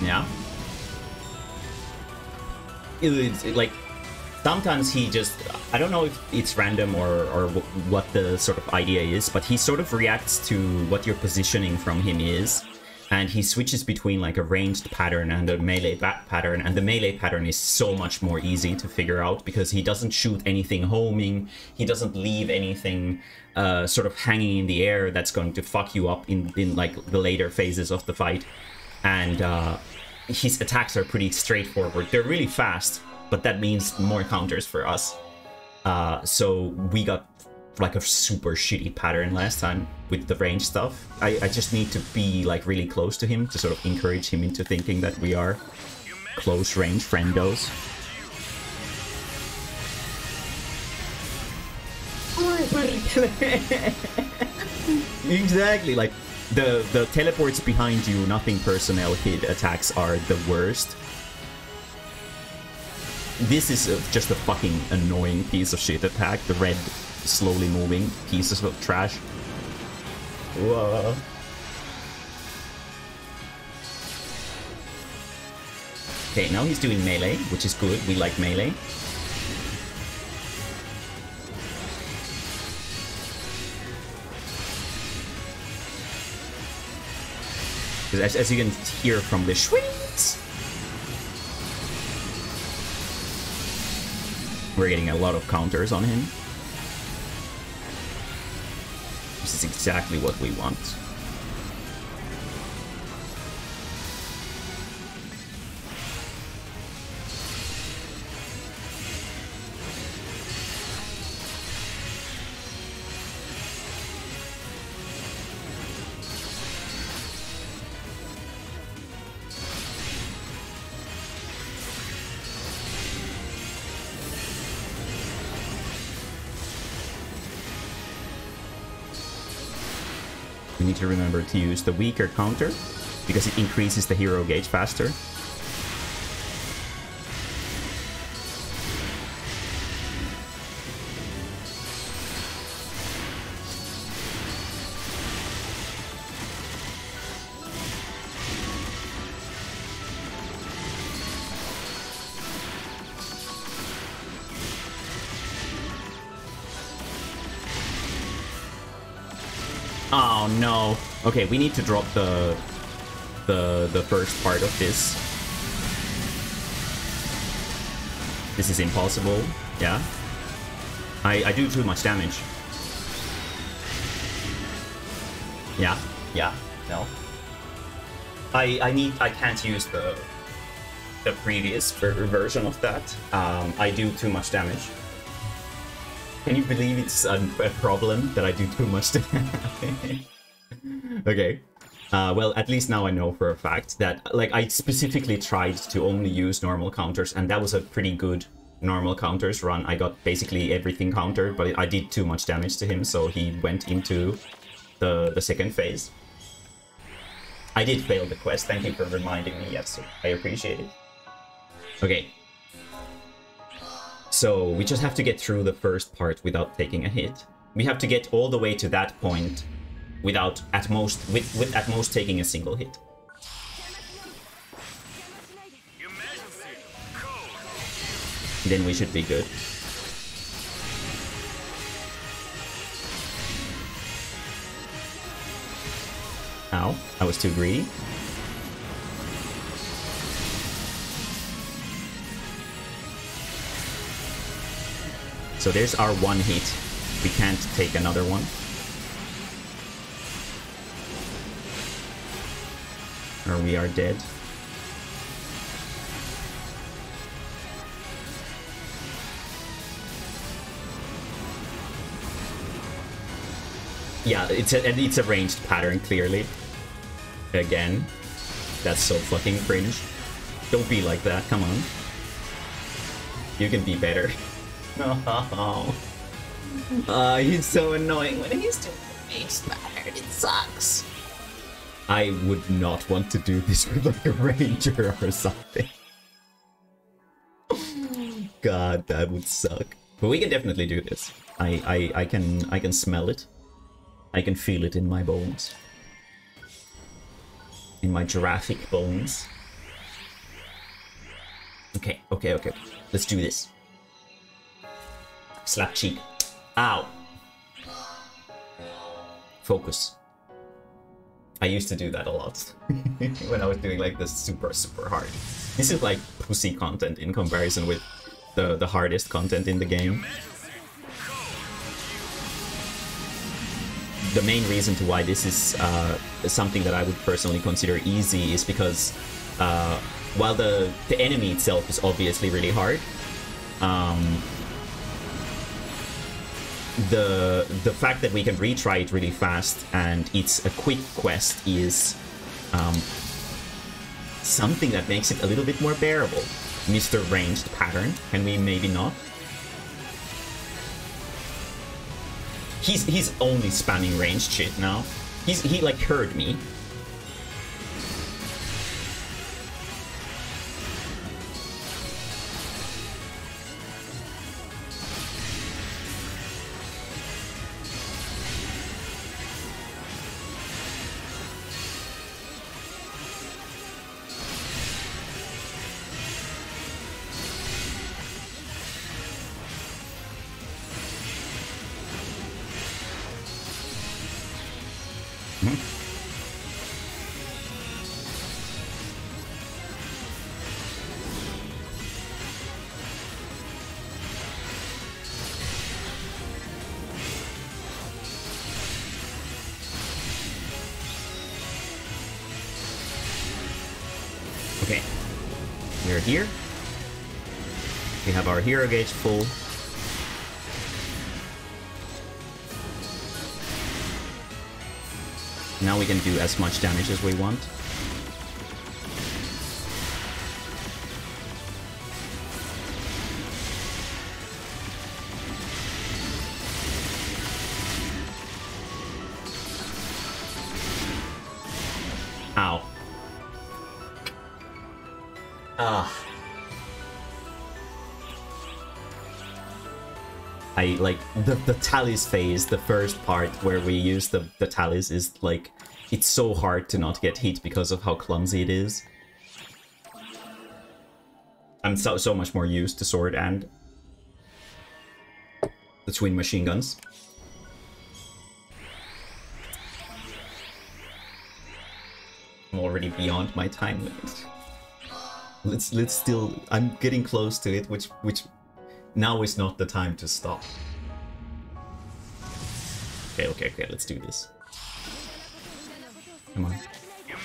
S2: Yeah. It's like, sometimes he just, I don't know if it's random or what the sort of idea is, but he sort of reacts to what your positioning from him is. And he switches between like a ranged pattern and a melee pattern, and the melee pattern is so much more easy to figure out because he doesn't shoot anything homing, he doesn't leave anything sort of hanging in the air that's going to fuck you up in like the later phases of the fight. And his attacks are pretty straightforward. They're really fast, but that means more counters for us. So we got like a super shitty pattern last time with the range stuff. I just need to be like really close to him to sort of encourage him into thinking that we are close range friendos. Exactly, like the teleports behind you, nothing personnel hit attacks are the worst. This is just a fucking annoying piece of shit attack, the red slowly moving pieces of trash. Whoa. Okay, now he's doing melee, which is good. We like melee. As you can hear from the swings, we're getting a lot of counters on him. This is exactly what we want. We need to remember to use the weaker counter because it increases the hero gauge faster. Oh no. Okay, we need to drop the first part of this. This is impossible. Yeah. I do too much damage. Yeah. Yeah. No. I can't use the previous version of that. I do too much damage. Can you believe it's a problem that I do too much damage? Okay. Well, at least now I know for a fact that, like, I specifically tried to only use normal counters, and that was a pretty good normal counters run, I got basically everything countered, but I did too much damage to him, so he went into the second phase. I did fail the quest, thank you for reminding me, yes, I appreciate it. Okay. So, we just have to get through the first part without taking a hit. We have to get all the way to that point without at most, with at most taking a single hit. Then we should be good. Ow, I was too greedy. So there's our one hit. We can't take another one. Or we are dead. Yeah, it's a ranged pattern, clearly. Again. That's so fucking cringe. Don't be like that, come on. You can be better. Oh. He's so annoying when he's doing the ranged pattern. It sucks. I would not want to do this with like a ranger or something. God, that would suck. But we can definitely do this. I can smell it. I can feel it in my bones. In my giraffic bones. Okay. Let's do this. Slap cheek. Ow. Focus. I used to do that a lot. When I was doing like this super hard. This is like pussy content in comparison with the hardest content in the game. The main reason to why this is something that I would personally consider easy is because while the enemy itself is obviously really hard, the fact that we can retry it really fast and it's a quick quest is something that makes it a little bit more bearable. Mr. Ranged Pattern, can we maybe not? He's only spamming ranged shit now. He like heard me. Okay, we're here. We have our hero gauge full. Now we can do as much damage as we want. Ow. I like the tallies phase, the first part where we use the tallies is like, it's so hard to not get hit because of how clumsy it is. I'm so much more used to sword and the twin machine guns. I'm already beyond my time limit. Let's still, I'm getting close to it, which now is not the time to stop. Okay, let's do this. Come on. There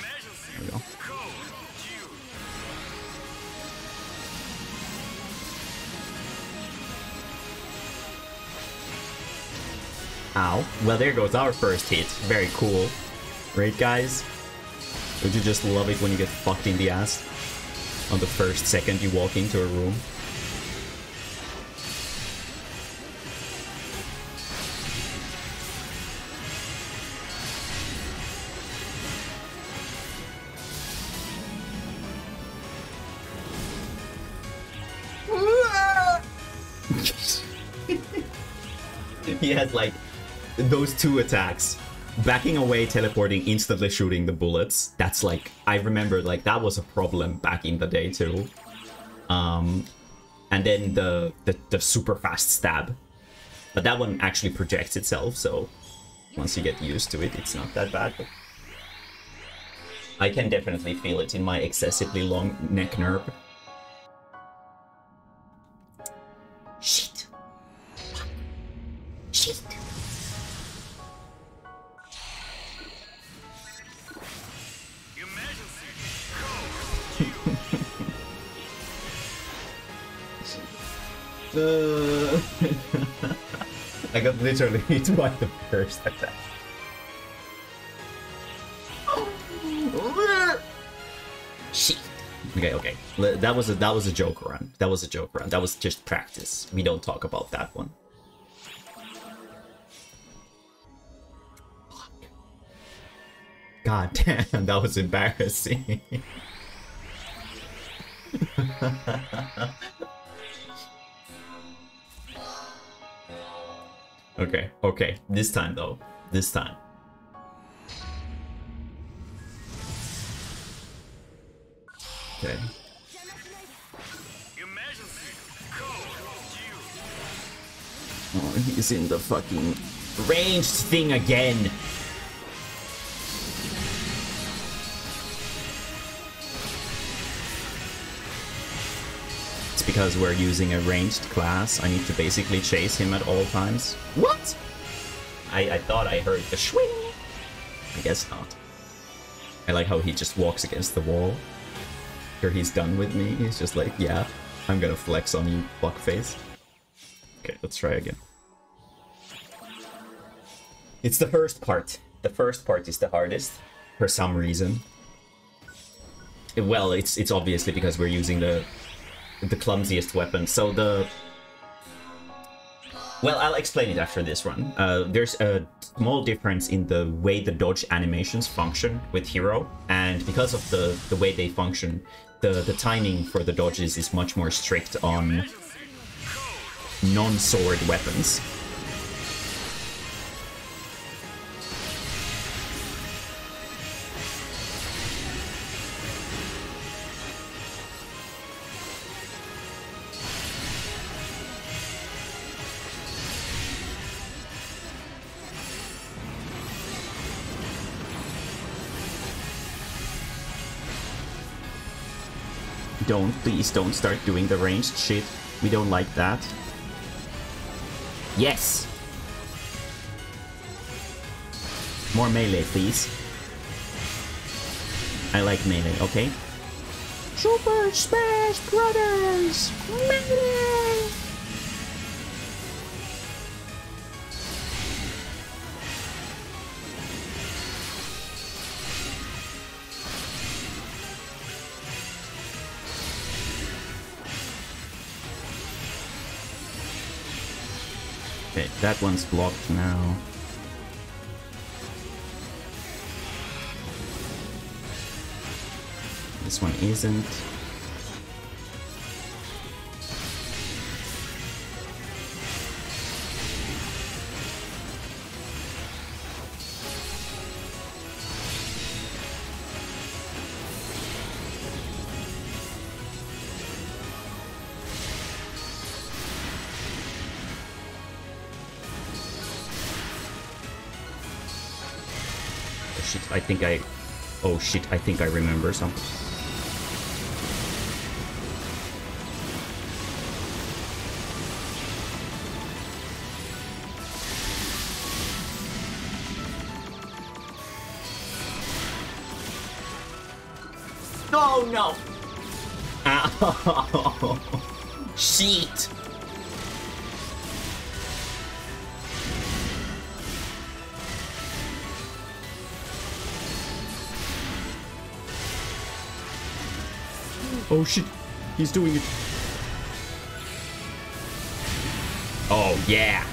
S2: we go. Ow. Well, there goes our first hit. Very cool. Right, guys? Would you just love it when you get fucked in the ass? On the first second you walk into a room? he has like those two attacks. Backing away, teleporting, instantly shooting the bullets. That's like, I remember like that was a problem back in the day too. And then the super fast stab. But that one actually projects itself, so once you get used to it, it's not that bad. But I can definitely feel it in my excessively long neck nerve. Shit. Shit. I got literally hit by the first attack. Shit. Okay. That was a joke run. That was a joke run. That was just practice. We don't talk about that one. God damn, that was embarrassing. Okay. This time though. This time. Okay. Oh, he's in the fucking ranged thing again. It's because we're using a ranged class. I need to basically chase him at all times. What? I thought I heard the swing. I guess not. I like how he just walks against the wall. After he's done with me, he's just like, yeah, I'm gonna flex on you, fuckface. Okay, let's try again. It's the first part. The first part is the hardest, for some reason. Well, it's obviously because we're using the clumsiest weapon. So well, I'll explain it after this run. There's a small difference in the way the dodge animations function with Hero, and because of the way they function, the timing for the dodges is much more strict on non-sword weapons. Please don't start doing the ranged shit. We don't like that. Yes! More melee, please. I like melee, okay? Super Smash Brothers! Melee! Okay, that one's blocked now. This one isn't. Oh shit, I think I remember something. Oh no! Ow! Shit! Oh shit, he's doing it. Oh yeah.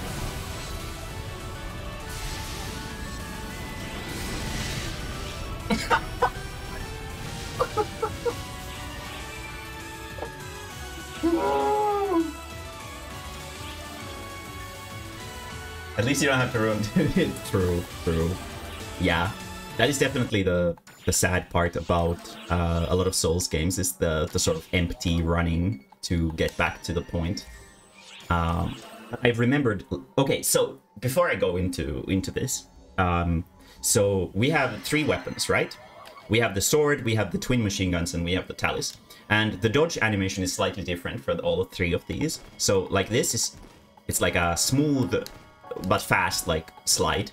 S1: At least you don't have to run.
S2: True. Yeah, that is definitely the sad part about a lot of Souls games, is the sort of empty running to get back to the point. I've remembered. Okay, so before I go into this, so we have 3 weapons, right? We have the sword, we have the twin machine guns, and we have the talus. And the dodge animation is slightly different for all 3 of these. So like this is, it's like a smooth but fast like slide.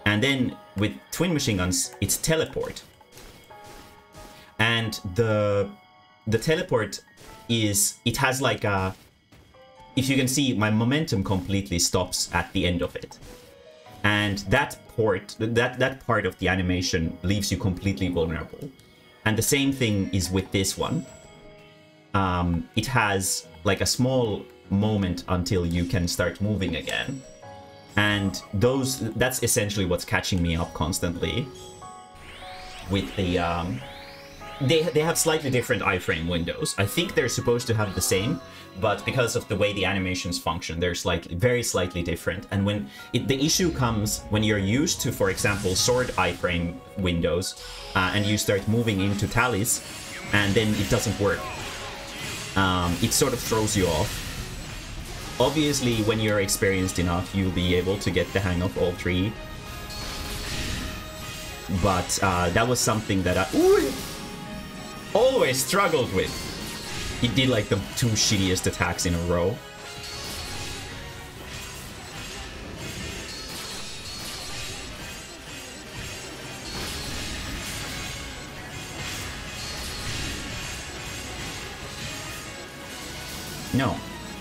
S2: And then with twin machine guns, it's teleport. And the teleport is, it has like a, if you can see, my momentum completely stops at the end of it. And that part of the animation leaves you completely vulnerable. And the same thing is with this one. It has like a small moment until you can start moving again. And that's essentially what's catching me up constantly. With the they have slightly different iframe windows. I think they're supposed to have the same, but because of the way the animations function, they're very slightly different. And when the issue comes when you're used to, for example, sword iframe windows, and you start moving into tallies, and then it doesn't work. It sort of throws you off. Obviously, when you're experienced enough, you'll be able to get the hang of all 3. But that was something that I always struggled with. He did like the 2 shittiest attacks in a row.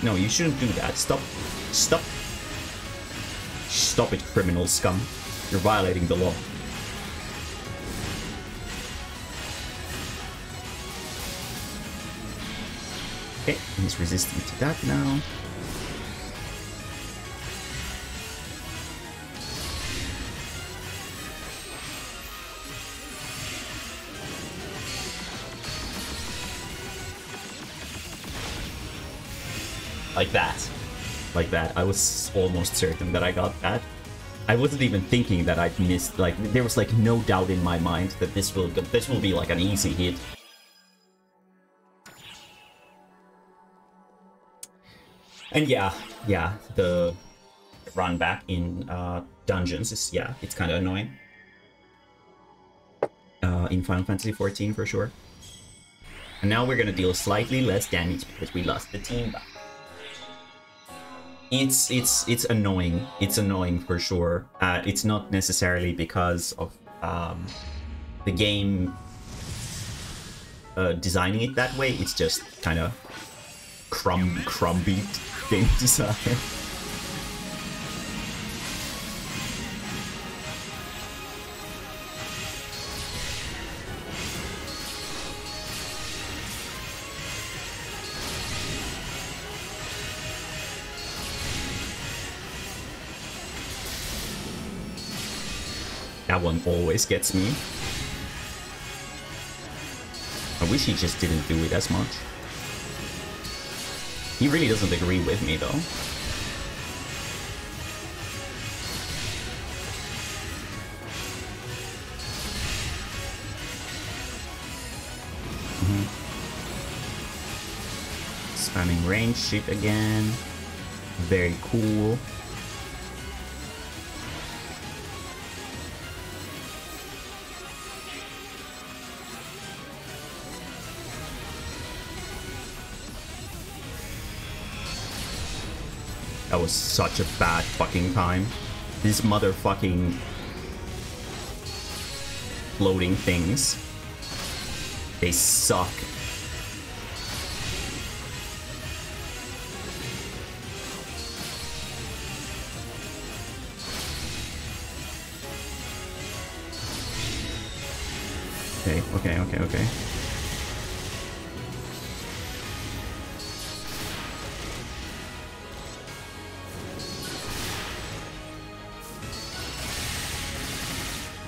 S2: No, you shouldn't do that. Stop it, criminal scum. You're violating the law. Okay, he's resistant to that now. Like that. I was almost certain that I got that. I wasn't even thinking that I'd missed. Like, there was like no doubt in my mind that this will be like an easy hit. And yeah, the run back in dungeons is, it's kind of annoying. In Final Fantasy XIV for sure. And now we're gonna deal slightly less damage because we lost the team back. It's annoying. It's annoying for sure. It's not necessarily because of the game designing it that way. It's just kind of crumby game design. That one always gets me. I wish he just didn't do it as much. He really doesn't agree with me, though. Spamming range shit again. Very cool. That was such a bad fucking time. These motherfucking floating things. They suck. Okay.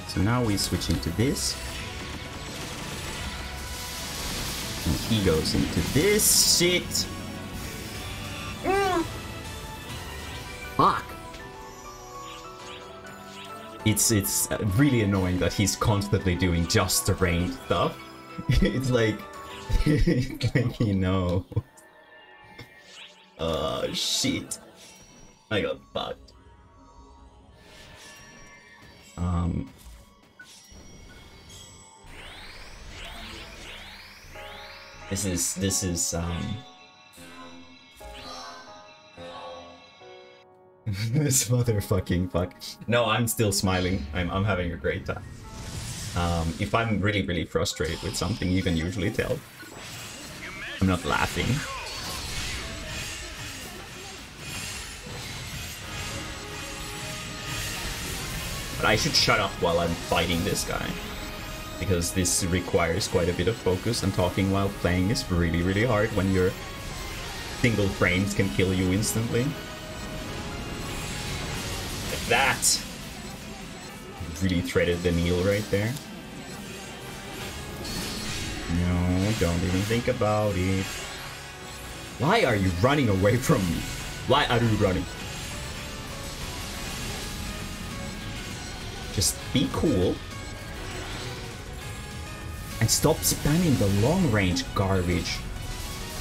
S2: So now we switch into this. And he goes into this shit. Fuck. it's really annoying that he's constantly doing just the range stuff. It's like, you know. Oh shit! I got fucked. This is this motherfucking fuck. No, I'm still smiling. I'm having a great time. If I'm really frustrated with something, you can usually tell. I'm not laughing. But I should shut up while I'm fighting this guy, because this requires quite a bit of focus, and talking while playing is really hard when your single frames can kill you instantly. Like that! Really threaded the needle right there. No, don't even think about it. Why are you running away from me? Why are you running? Just be cool. And stop spamming the long range garbage.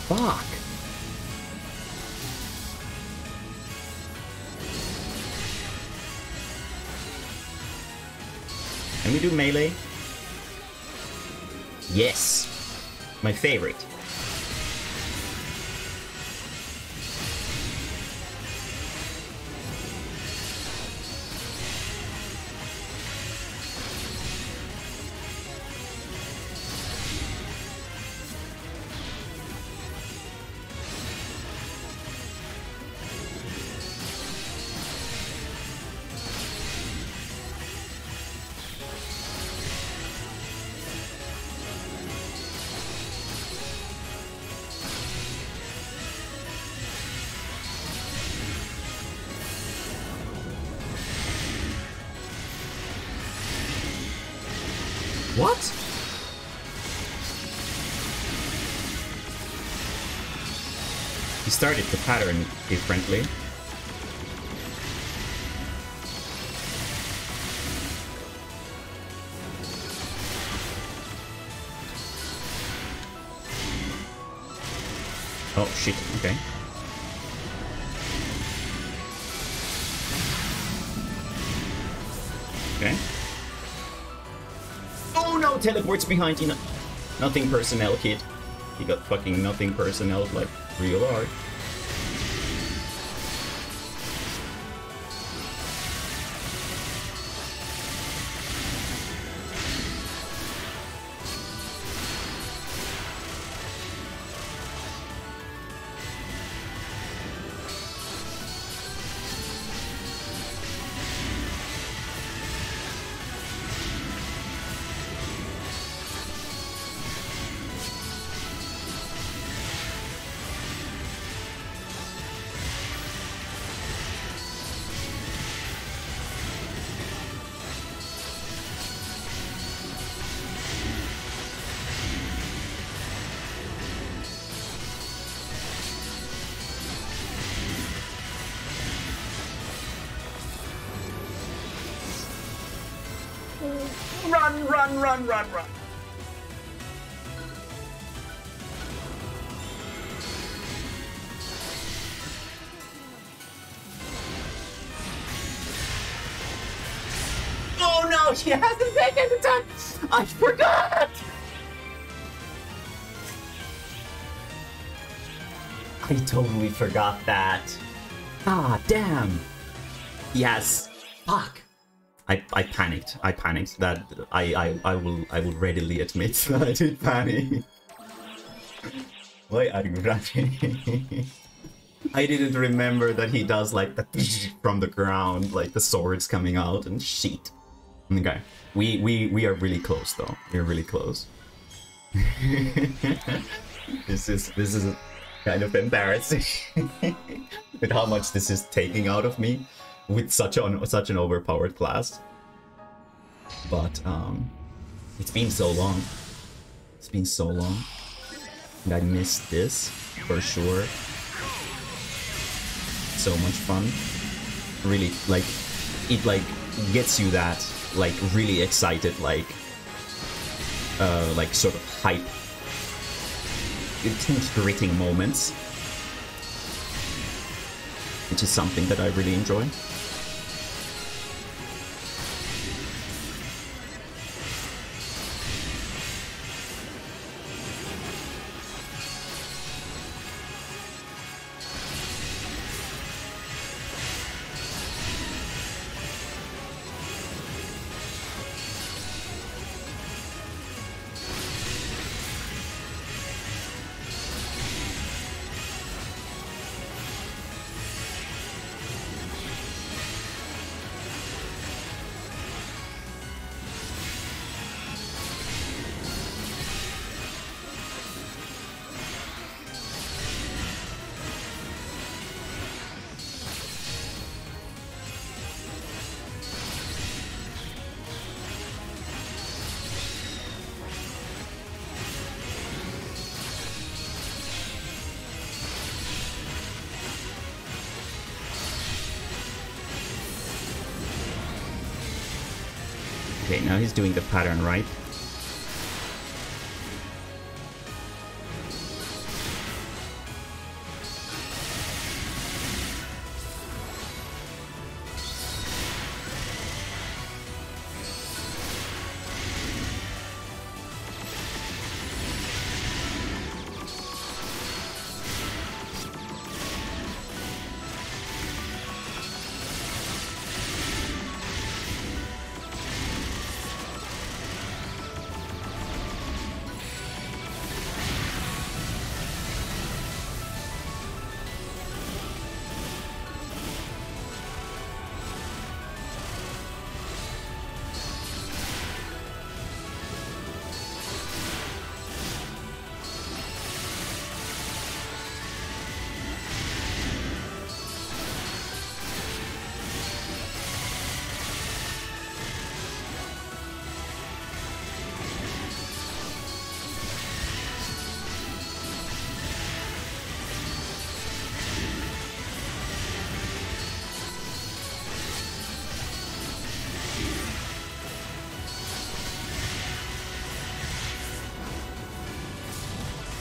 S2: Fuck. Can we do melee? Yes. My favorite. What? He started the pattern differently. Oh shit, okay. Okay. Oh no, teleports behind you. Nothing personnel, kid. He got fucking nothing personnel like real hard. Run. Oh no, she hasn't taken the time. I forgot. I totally forgot that. Ah, damn. Yes. Fuck. I panicked. I panicked. That I will readily admit that I did panic. Why are you running? I didn't remember that he does like the from the ground, like the swords coming out and shit. Okay, we are really close though. We're really close. This is kind of embarrassing with how much this is taking out of me with such an overpowered class. But it's been so long. It's been so long. And I missed this for sure. So much fun. Really, like, it like gets you that like really excited, like sort of hype, teeth gritting moments, which is something that I really enjoy. Okay, now he's doing the pattern right.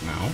S2: Now.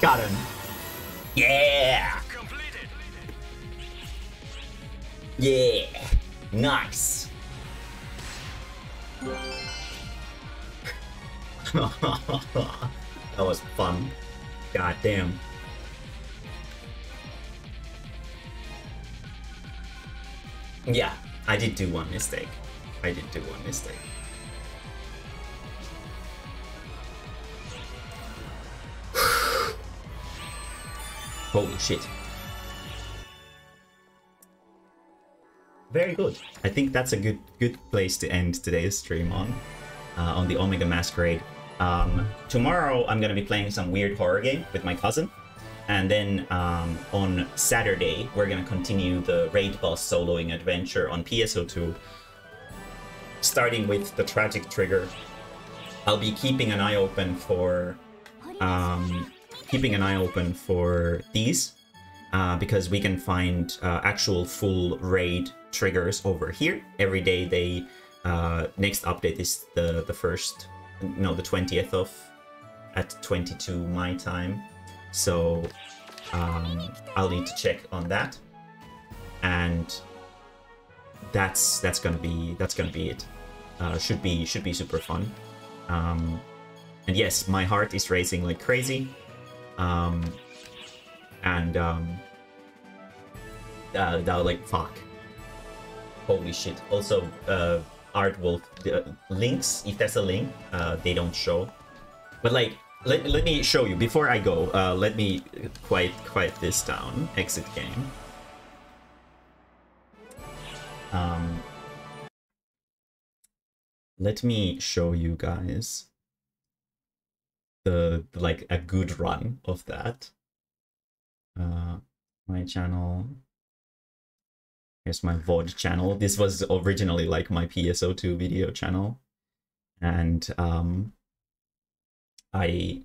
S2: Got him. Yeah! Yeah! Nice! That was fun. God damn. Yeah, I did do one mistake. I did do one mistake. Holy shit. Very good. I think that's a good place to end today's stream on the Omega Masquerade. Tomorrow I'm gonna be playing some weird horror game with my cousin. And then on Saturday we're gonna continue the raid boss soloing adventure on PSO2. Starting with the tragic trigger. I'll be keeping an eye open for these because we can find actual full raid triggers over here. Every day they next update is the 20th of at 22 my time. So I'll need to check on that, and that's gonna be it. Should be super fun. And yes, my heart is racing like crazy. And like, fuck. Holy shit. Also, Art Wolf links, if there's a link, they don't show. But like, let me show you before I go. Let me quiet this down. Exit game. Let me show you guys the like a good run of that. My channel. Here's my VOD channel. This was originally like my PSO2 video channel, and I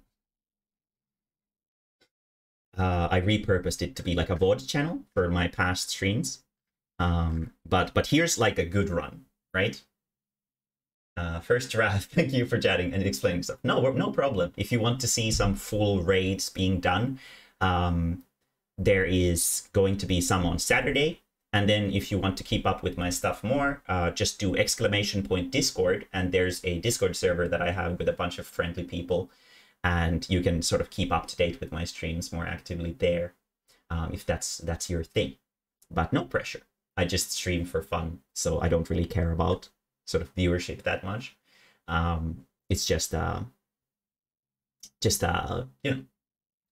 S2: repurposed it to be like a VOD channel for my past streams. But here's like a good run, right? First draft, thank you for chatting and explaining stuff. No problem. If you want to see some full raids being done, there is going to be some on Saturday. And then if you want to keep up with my stuff more, just do !Discord. And there's a Discord server that I have with a bunch of friendly people. And you can sort of keep up to date with my streams more actively there, if that's your thing. But no pressure. I just stream for fun, so I don't really care about sort of viewership that much. It's just you know,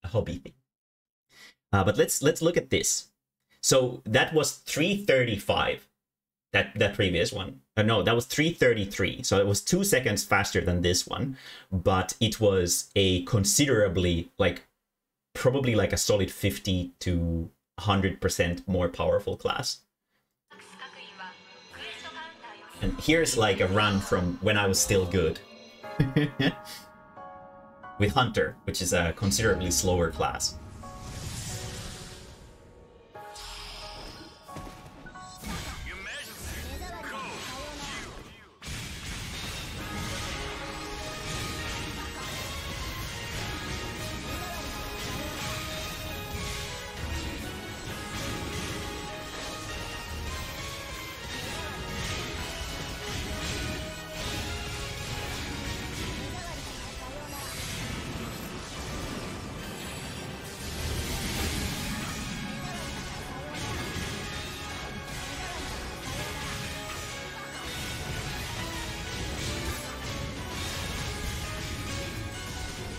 S2: a hobby thing. But let's look at this. So that was 335. That previous one. No, that was 333. So it was 2 seconds faster than this one, but it was a considerably, like, probably like a solid 50 to 100% more powerful class. And here's like a run from when I was still good. With Hunter, which is a considerably slower class.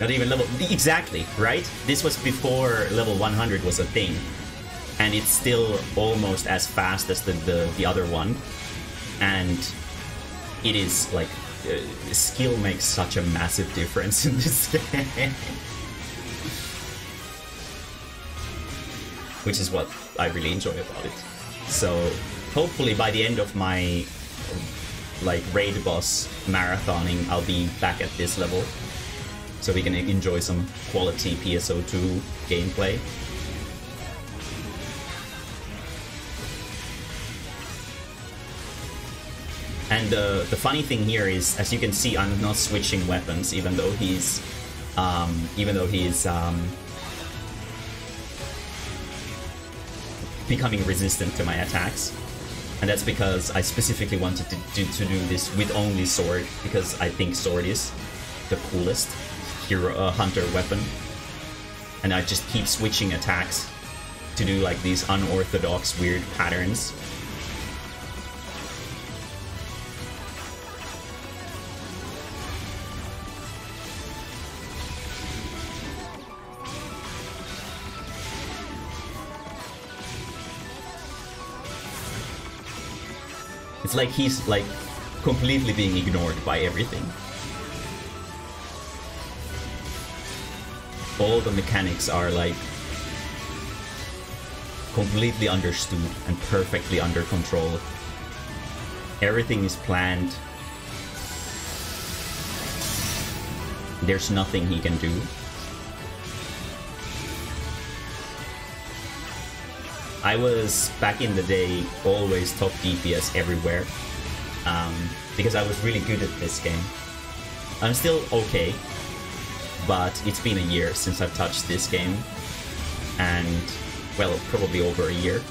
S2: Not even level... Exactly, right? This was before level 100 was a thing. And it's still almost as fast as the other one. And it is, like... skill makes such a massive difference in this game. Which is what I really enjoy about it. So, hopefully by the end of my... like, raid boss marathoning, I'll be back at this level. So we can enjoy some quality PSO2 gameplay. And the funny thing here is, as you can see, I'm not switching weapons, even though he's becoming resistant to my attacks. And that's because I specifically wanted to do this with only sword, because I think sword is the coolest hero hunter weapon, and I just keep switching attacks to do like these unorthodox weird patterns. It's like he's like completely being ignored by everything. All the mechanics are like completely understood and perfectly under control. Everything is planned. There's nothing he can do. I was, back in the day, always top DPS everywhere, because I was really good at this game. I'm still okay, but it's been a year since I've touched this game, and, well, probably over a year,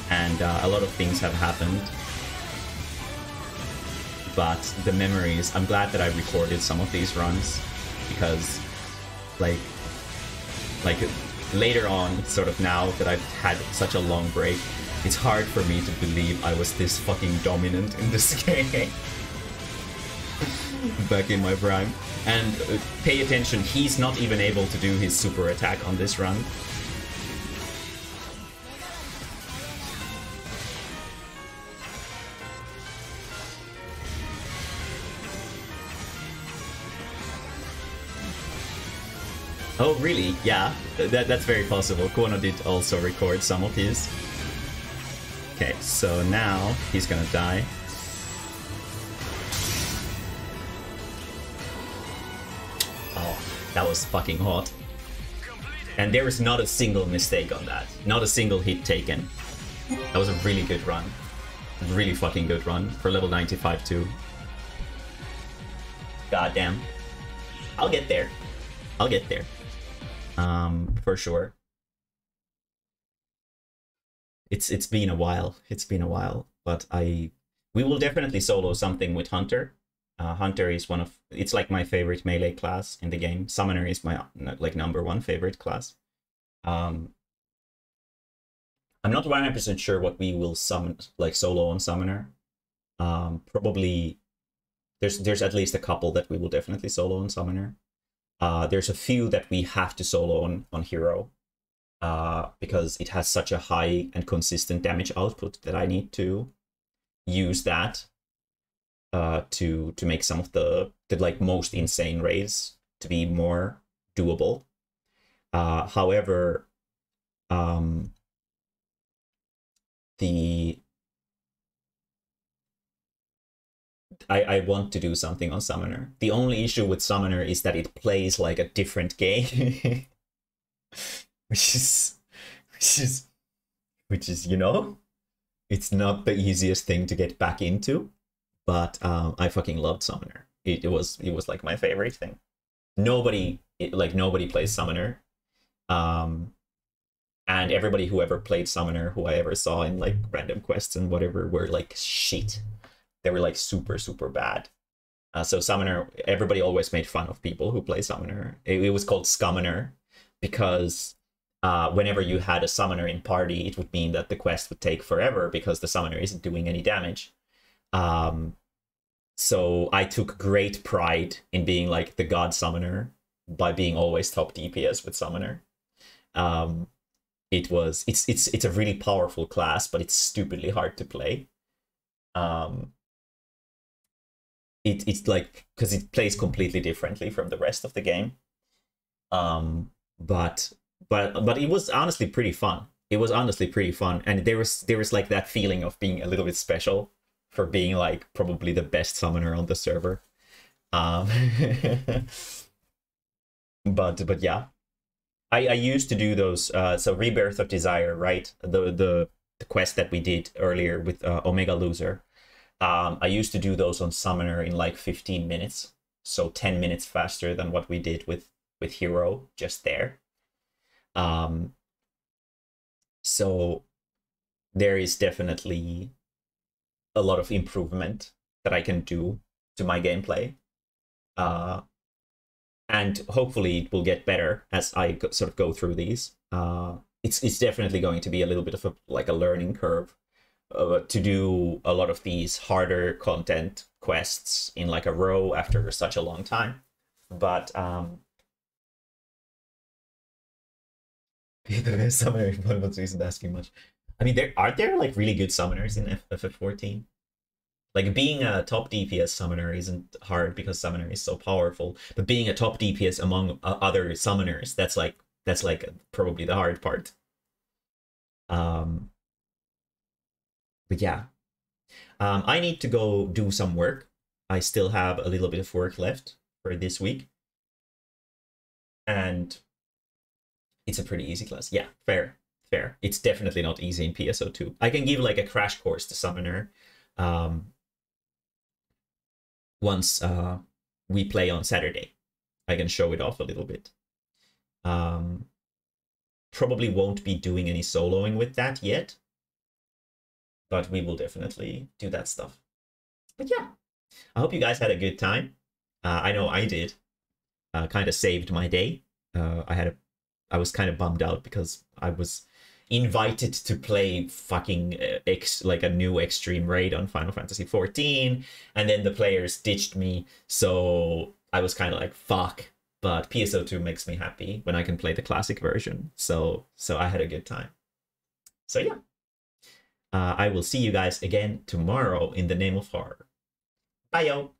S2: and a lot of things have happened, but the memories, I'm glad that I recorded some of these runs, because, like later on, sort of now that I've had such a long break, it's hard for me to believe I was this fucking dominant in this game back in my prime. And pay attention, he's not even able to do his super attack on this run. Oh, really? Yeah, that's very possible. Kono did also record some of his. Okay, so now he's gonna die. Oh, that was fucking hot. And there is not a single mistake on that. Not a single hit taken. That was a really good run. Really fucking good run for level 95 too. Goddamn. I'll get there. I'll get there. For sure. It's been a while. It's been a while, but we will definitely solo something with Hunter. Hunter is it's like my favorite melee class in the game. Summoner is my like #1 favorite class. I'm not 100% sure what we will summon, like solo on Summoner. Probably there's at least a couple that we will definitely solo on Summoner. There's a few that we have to solo on Hero, because it has such a high and consistent damage output that I need to use that to make some of the like most insane raids to be more doable. However, I want to do something on Summoner. The only issue with Summoner is that it plays like a different game. which is, you know, it's not the easiest thing to get back into, but I fucking loved Summoner. It was like my favorite thing. Nobody plays Summoner. And everybody who ever played Summoner, who I ever saw in like random quests and whatever, were like shit. They were like super, super bad. So Summoner, everybody always made fun of people who play Summoner. It was called Scummoner because whenever you had a Summoner in party, it would mean that the quest would take forever because the Summoner isn't doing any damage. So I took great pride in being like the God Summoner by being always top DPS with Summoner. It's a really powerful class, but it's stupidly hard to play. It's like, because it plays completely differently from the rest of the game. But it was honestly pretty fun. It was honestly pretty fun, and there was like that feeling of being a little bit special for being like probably the best summoner on the server. But yeah, I used to do those. So Rebirth of Desire, right? The quest that we did earlier with Omega Loser. I used to do those on Summoner in like 15 minutes, so 10 minutes faster than what we did with Hero just there. So there is definitely a lot of improvement that I can do to my gameplay. And hopefully it will get better as I sort of go through these. It's definitely going to be a little bit of a learning curve. To do a lot of these harder content quests in like a row after such a long time, but the summoner isn't asking much. I mean, aren't there like really good summoners in FF14? Like being a top DPS summoner isn't hard because summoner is so powerful, but being a top DPS among other summoners, that's like probably the hard part. But yeah, I need to go do some work. I still have a little bit of work left for this week. And it's a pretty easy class. Yeah, fair. It's definitely not easy in PSO2. I can give like a crash course to Summoner once we play on Saturday. I can show it off a little bit. Probably won't be doing any soloing with that yet, but we will definitely do that stuff. But yeah, I hope you guys had a good time. I know I did. Kind of saved my day. I had I was kind of bummed out because I was invited to play fucking like a new extreme raid on Final Fantasy 14, and then the players ditched me, so I was kind of like, fuck. But PSO2 makes me happy when I can play the classic version, so I had a good time. So yeah, I will see you guys again tomorrow in the name of horror. Bye yo.